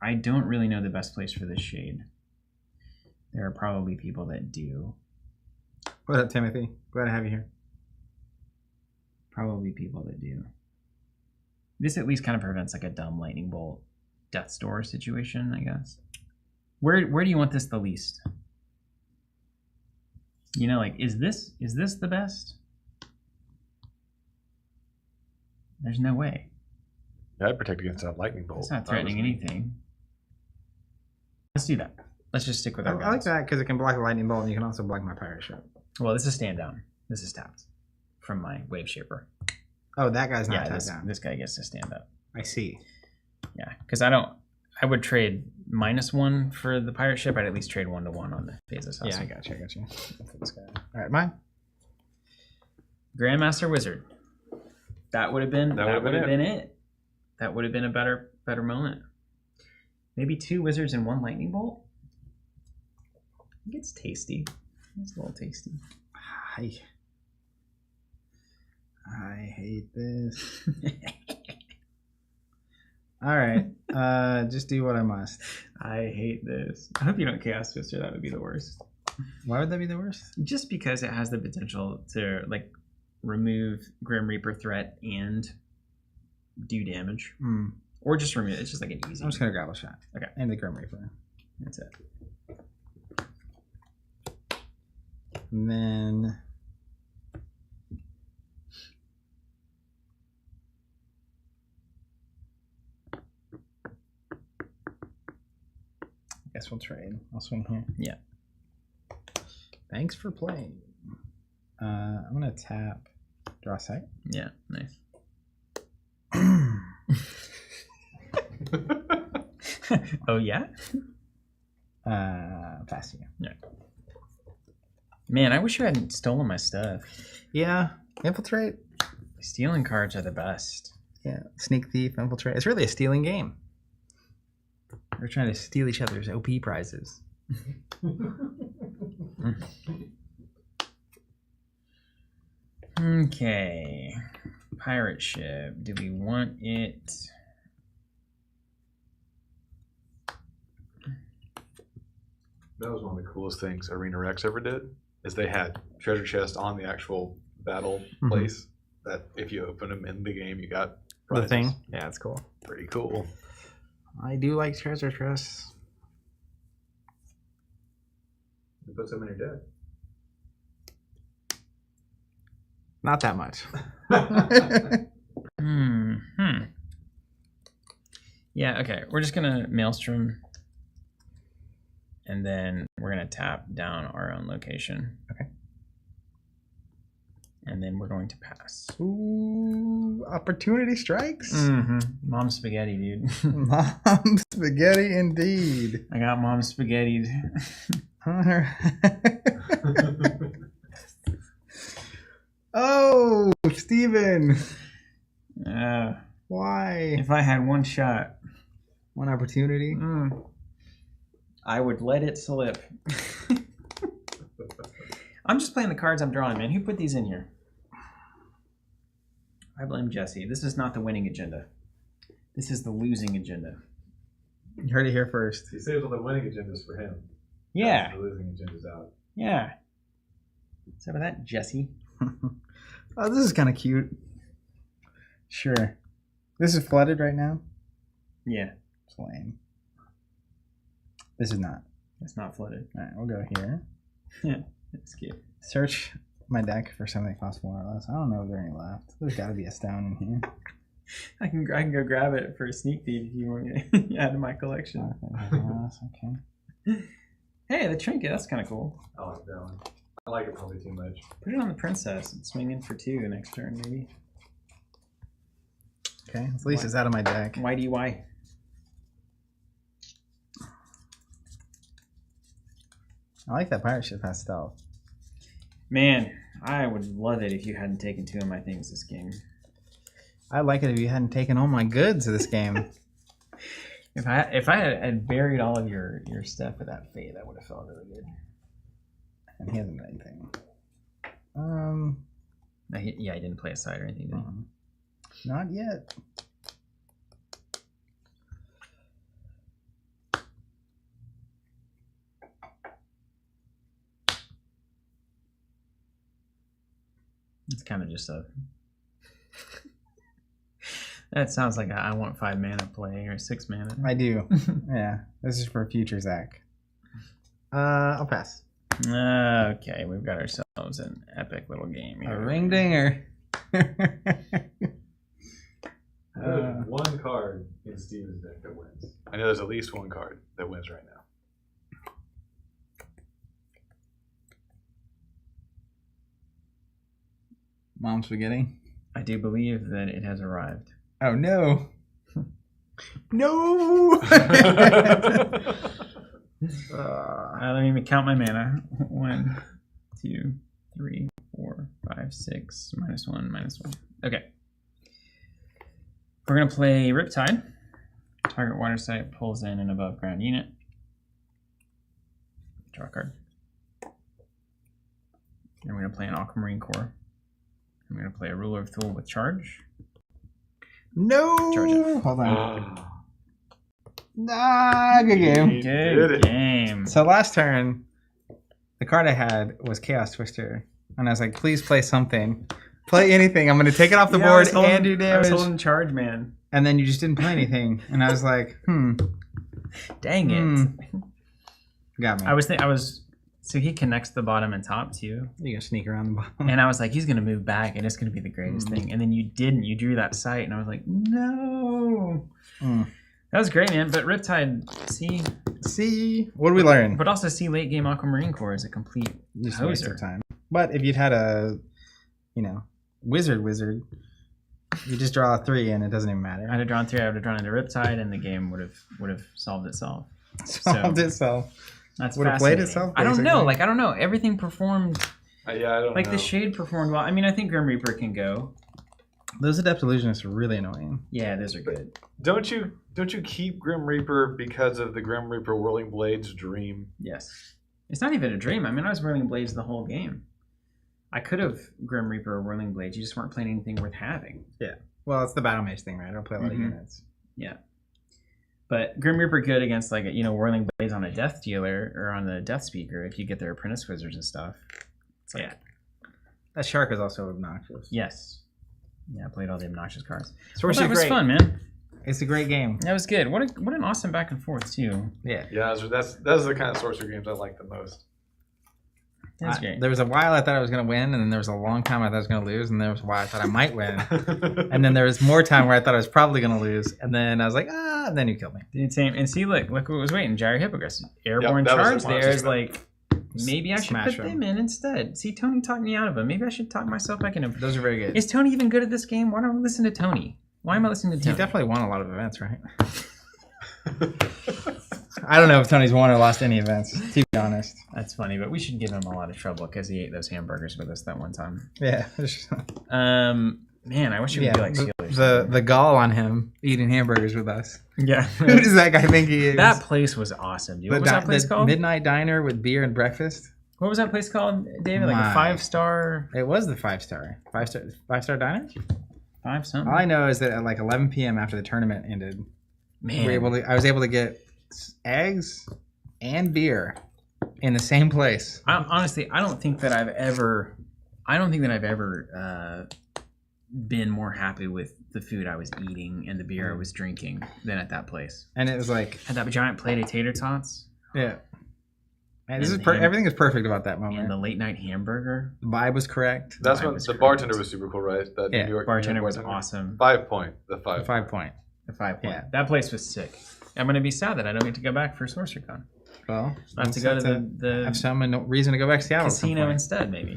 I don't really know the best place for this Shade. There are probably people that do.
What up, Timothy? Glad to have you here.
Probably people that do. This at least kind of prevents like a dumb Lightning Bolt Death's Door situation, I guess. Where do you want this the least? You know, like, is this the best? There's no way.
Yeah, I'd protect against that lightning bolt.
It's not threatening anything. Let's do that. Let's just stick with our guns.
I like that because it can block the lightning bolt and you can also block my pirate ship.
Well, this is stand down. This is tapped from my Waveshaper.
Oh, that guy's not tapped down.
This guy gets to stand up.
I see.
Yeah, because I would trade -1 for the pirate ship. I'd at least trade 1/1 on the phase assassin.
Yeah, I got you. All right, mine.
Grandmaster Wizard. That would have been it. That would have been a better moment. Maybe 2 wizards and 1 lightning bolt. It gets tasty. It's a little tasty.
I hate this. All right, just do what I must.
I hate this. I hope you don't Chaos Twister. That would be the worst.
Why would that be the worst?
Just because it has the potential to like remove Grim Reaper threat and do damage, or just remove it. It's just like an easy.
I'm just gonna grab a shot.
Okay,
and the Grim Reaper.
That's it.
And then. Guess we'll trade. I'll swing here.
Yeah.
Thanks for playing. I'm gonna tap. Draw sight.
Yeah. Nice. Oh yeah.
Pass you.
Yeah. Man, I wish you hadn't stolen my stuff.
Yeah. Infiltrate.
Stealing cards are the best.
Yeah. Sneak thief, infiltrate. It's really a stealing game. We're trying to steal each other's OP prizes.
Okay. Pirate ship. Do we want it?
That was one of the coolest things Arena Rex ever did. Is they had treasure chest on the actual battle place. that if you open them in the game, you got
The
prizes.
thing. Yeah, it's cool.
Pretty cool.
I do like treasure chests.
You put some in your deck.
Not that much.
Yeah, okay. We're just gonna Maelstrom, and then we're gonna tap down our own location.
Okay.
And then we're going to pass.
Ooh, opportunity strikes.
Mom spaghetti, dude.
Mom spaghetti indeed.
I got mom spaghettied.
Oh, Steven.
Why?
Why?
If I had one shot,
One opportunity.
I would let it slip. I'm just playing the cards I'm drawing, man. Who put these in here? I blame Jesse. This is not the winning agenda. This is the losing agenda.
You heard it here first.
He saves all the winning agendas for him.
Yeah.
The losing agendas out.
Yeah. What's up with that, Jesse?
Oh, this is kind of cute. Sure. This is flooded right now?
Yeah.
It's lame. This is not.
It's not flooded.
Alright, we'll go here.
Yeah. It's cute.
Search my deck for something that costs 4 or less. I don't know if there are any left. There's got to be a stone in here.
I can go grab it for a sneak peek if you want me to add to my collection.
Okay.
Hey, the trinket. That's kind of cool.
I like that one. I like it probably too much.
Put it on the princess and swing in for 2 next turn, maybe.
Okay, at least it's out of my deck.
YDY.
I like that pirate ship has stealth.
Man, I would love it if you hadn't taken 2 of my things this game.
I'd like it if you hadn't taken all my goods of this game.
If I had buried all of your stuff with that fade, that would have felt really good.
And he hasn't done anything.
Yeah, I didn't play a side or anything. Did he?
Not yet.
It's kind of just a... That sounds like I want 5 mana play or 6 mana.
I do. Yeah, this is for future Zach. I'll pass.
Okay, we've got ourselves an epic little game here.
A ring dinger.
There's one card in Steven's deck that wins. I know there's at least one card that wins right now.
Mom spaghetti.
I do believe that it has arrived.
Oh no. No.
Let me count my mana. 1, 2, 3, 4, 5, 6. -1, -1. Okay. We're going to play Riptide. Target water site pulls in an above ground unit. Draw a card. And we're going to play an Aquamarine Core. I'm going to play a Ruler of Thule with charge.
No.
Charge it.
Hold on. Nah, good game.
Good game.
So last turn, the card I had was Chaos Twister. And I was like, please play something. Play anything. I'm going to take it off the board and do damage.
I was holding charge, man.
And then you just didn't play anything. And I was like,
Dang it.
Got me.
I was so he connects the bottom and top too.
You can sneak around the bottom.
And I was like, he's gonna move back and it's gonna be the greatest thing. And then you didn't. You drew that sight and I was like, no. That was great, man. But Riptide,
see what did we learn?
But also see late game Aquamarine Core is a complete
Just waste
hoser.
of time. But if you'd had a, wizard, you just draw a 3 and it doesn't even matter.
I'd have drawn 3. I would have drawn into Riptide, and the game would have solved itself.
Solved itself.
That's
would have played itself.
I don't know. I don't know. Everything performed.
Yeah, I don't know.
The shade performed well. I mean, I think Grim Reaper can go.
Those Adept Illusionists are really annoying.
Yeah, those are good.
Don't you keep Grim Reaper because of the Grim Reaper Whirling Blades dream?
Yes. It's not even a dream. I mean, I was Whirling Blades the whole game. I could have Grim Reaper or Whirling Blades. You just weren't playing anything worth having.
Yeah. Well, it's the Battlemage thing, right? I don't play a lot of units.
Yeah. But Grim Reaper good against Whirling Blades on a Death Dealer or on the Death Speaker if you get their Apprentice Wizards and stuff. It's
That shark is also obnoxious.
Yes. Yeah, I played all the obnoxious cards.
Sorcery
that was
great.
fun, man.
It's a great game.
That was good. What an awesome back and forth too.
Yeah.
Yeah, that's the kind of sorcery games I like the most.
That's great.
There was a while I thought I was going to win, and then there was a long time I thought I was going to lose, and there was a while I thought I might win. And then there was more time where I thought I was probably going to lose, and then I was like, and then you killed me.
Dude, same. And see, look what was waiting. Gyro Hippogriffs. Airborne
that was
charge
the one I
there
was
is like, maybe I should
Smash
put
them.
them in instead. See, Tony talked me out of them. Maybe I should talk myself back into them.
Those are very good.
Is Tony even good at this game? Why don't I listen to Tony? Why am I listening to
He
Tony?
definitely won a lot of events, right? I don't know if Tony's won or lost any events, to be honest.
That's funny, but we should give him a lot of trouble because he ate those hamburgers with us that one time.
Yeah.
Man, I wish it would be like Steelers.
The gall on him eating hamburgers with us.
Yeah.
Who does that guy think he is?
That place was awesome, dude. What was that place called?
Midnight Diner with beer and breakfast.
What was that place called, David? Like a 5-star?
It was the 5-star. 5-star diner?
5 something?
All I know is that at like 11 p.m. after the tournament ended,
Man.
I was able to get eggs and beer in the same place.
Honestly, I don't think that I've ever been more happy with the food I was eating and the beer I was drinking than at that place.
And it was like
Had that giant plate of tater tots.
Yeah. Man,
And
everything is perfect about that moment.
And the late night hamburger.
The vibe was correct.
That's
Vibe
when
was
the
correct.
bartender was super cool, right? That
Yeah,
New York
Bartender was
bartender.
awesome.
5 point. The
The
5.
5 point.
The 5 point.
Yeah.
That place was sick. I'm gonna be sad that I don't get to go back for SorceryCon.
Well,
I have to go to the
have some reason to go back to Seattle.
casino instead, maybe.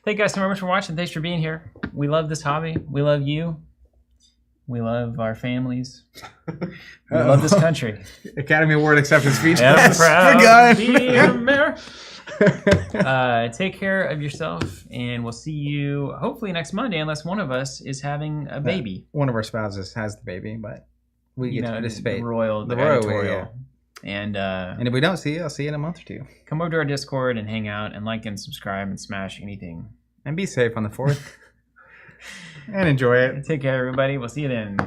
Thank you guys so much for watching. Thanks for being here. We love this hobby. We love you. We love our families. We love this country.
Academy Award acceptance speech.
I'm
That's
proud
begun.
to be American. Take care of yourself, and we'll see you hopefully next Monday, unless one of us is having a baby.
One of our spouses has the baby, but we get to participate.
The royal,
The royal way,
editorial. And
if we don't see you, I'll see you in a month or two.
come over to our Discord and hang out and like and subscribe and smash anything.
And be safe on the 4th. And enjoy it.
Take care, everybody. We'll see you then.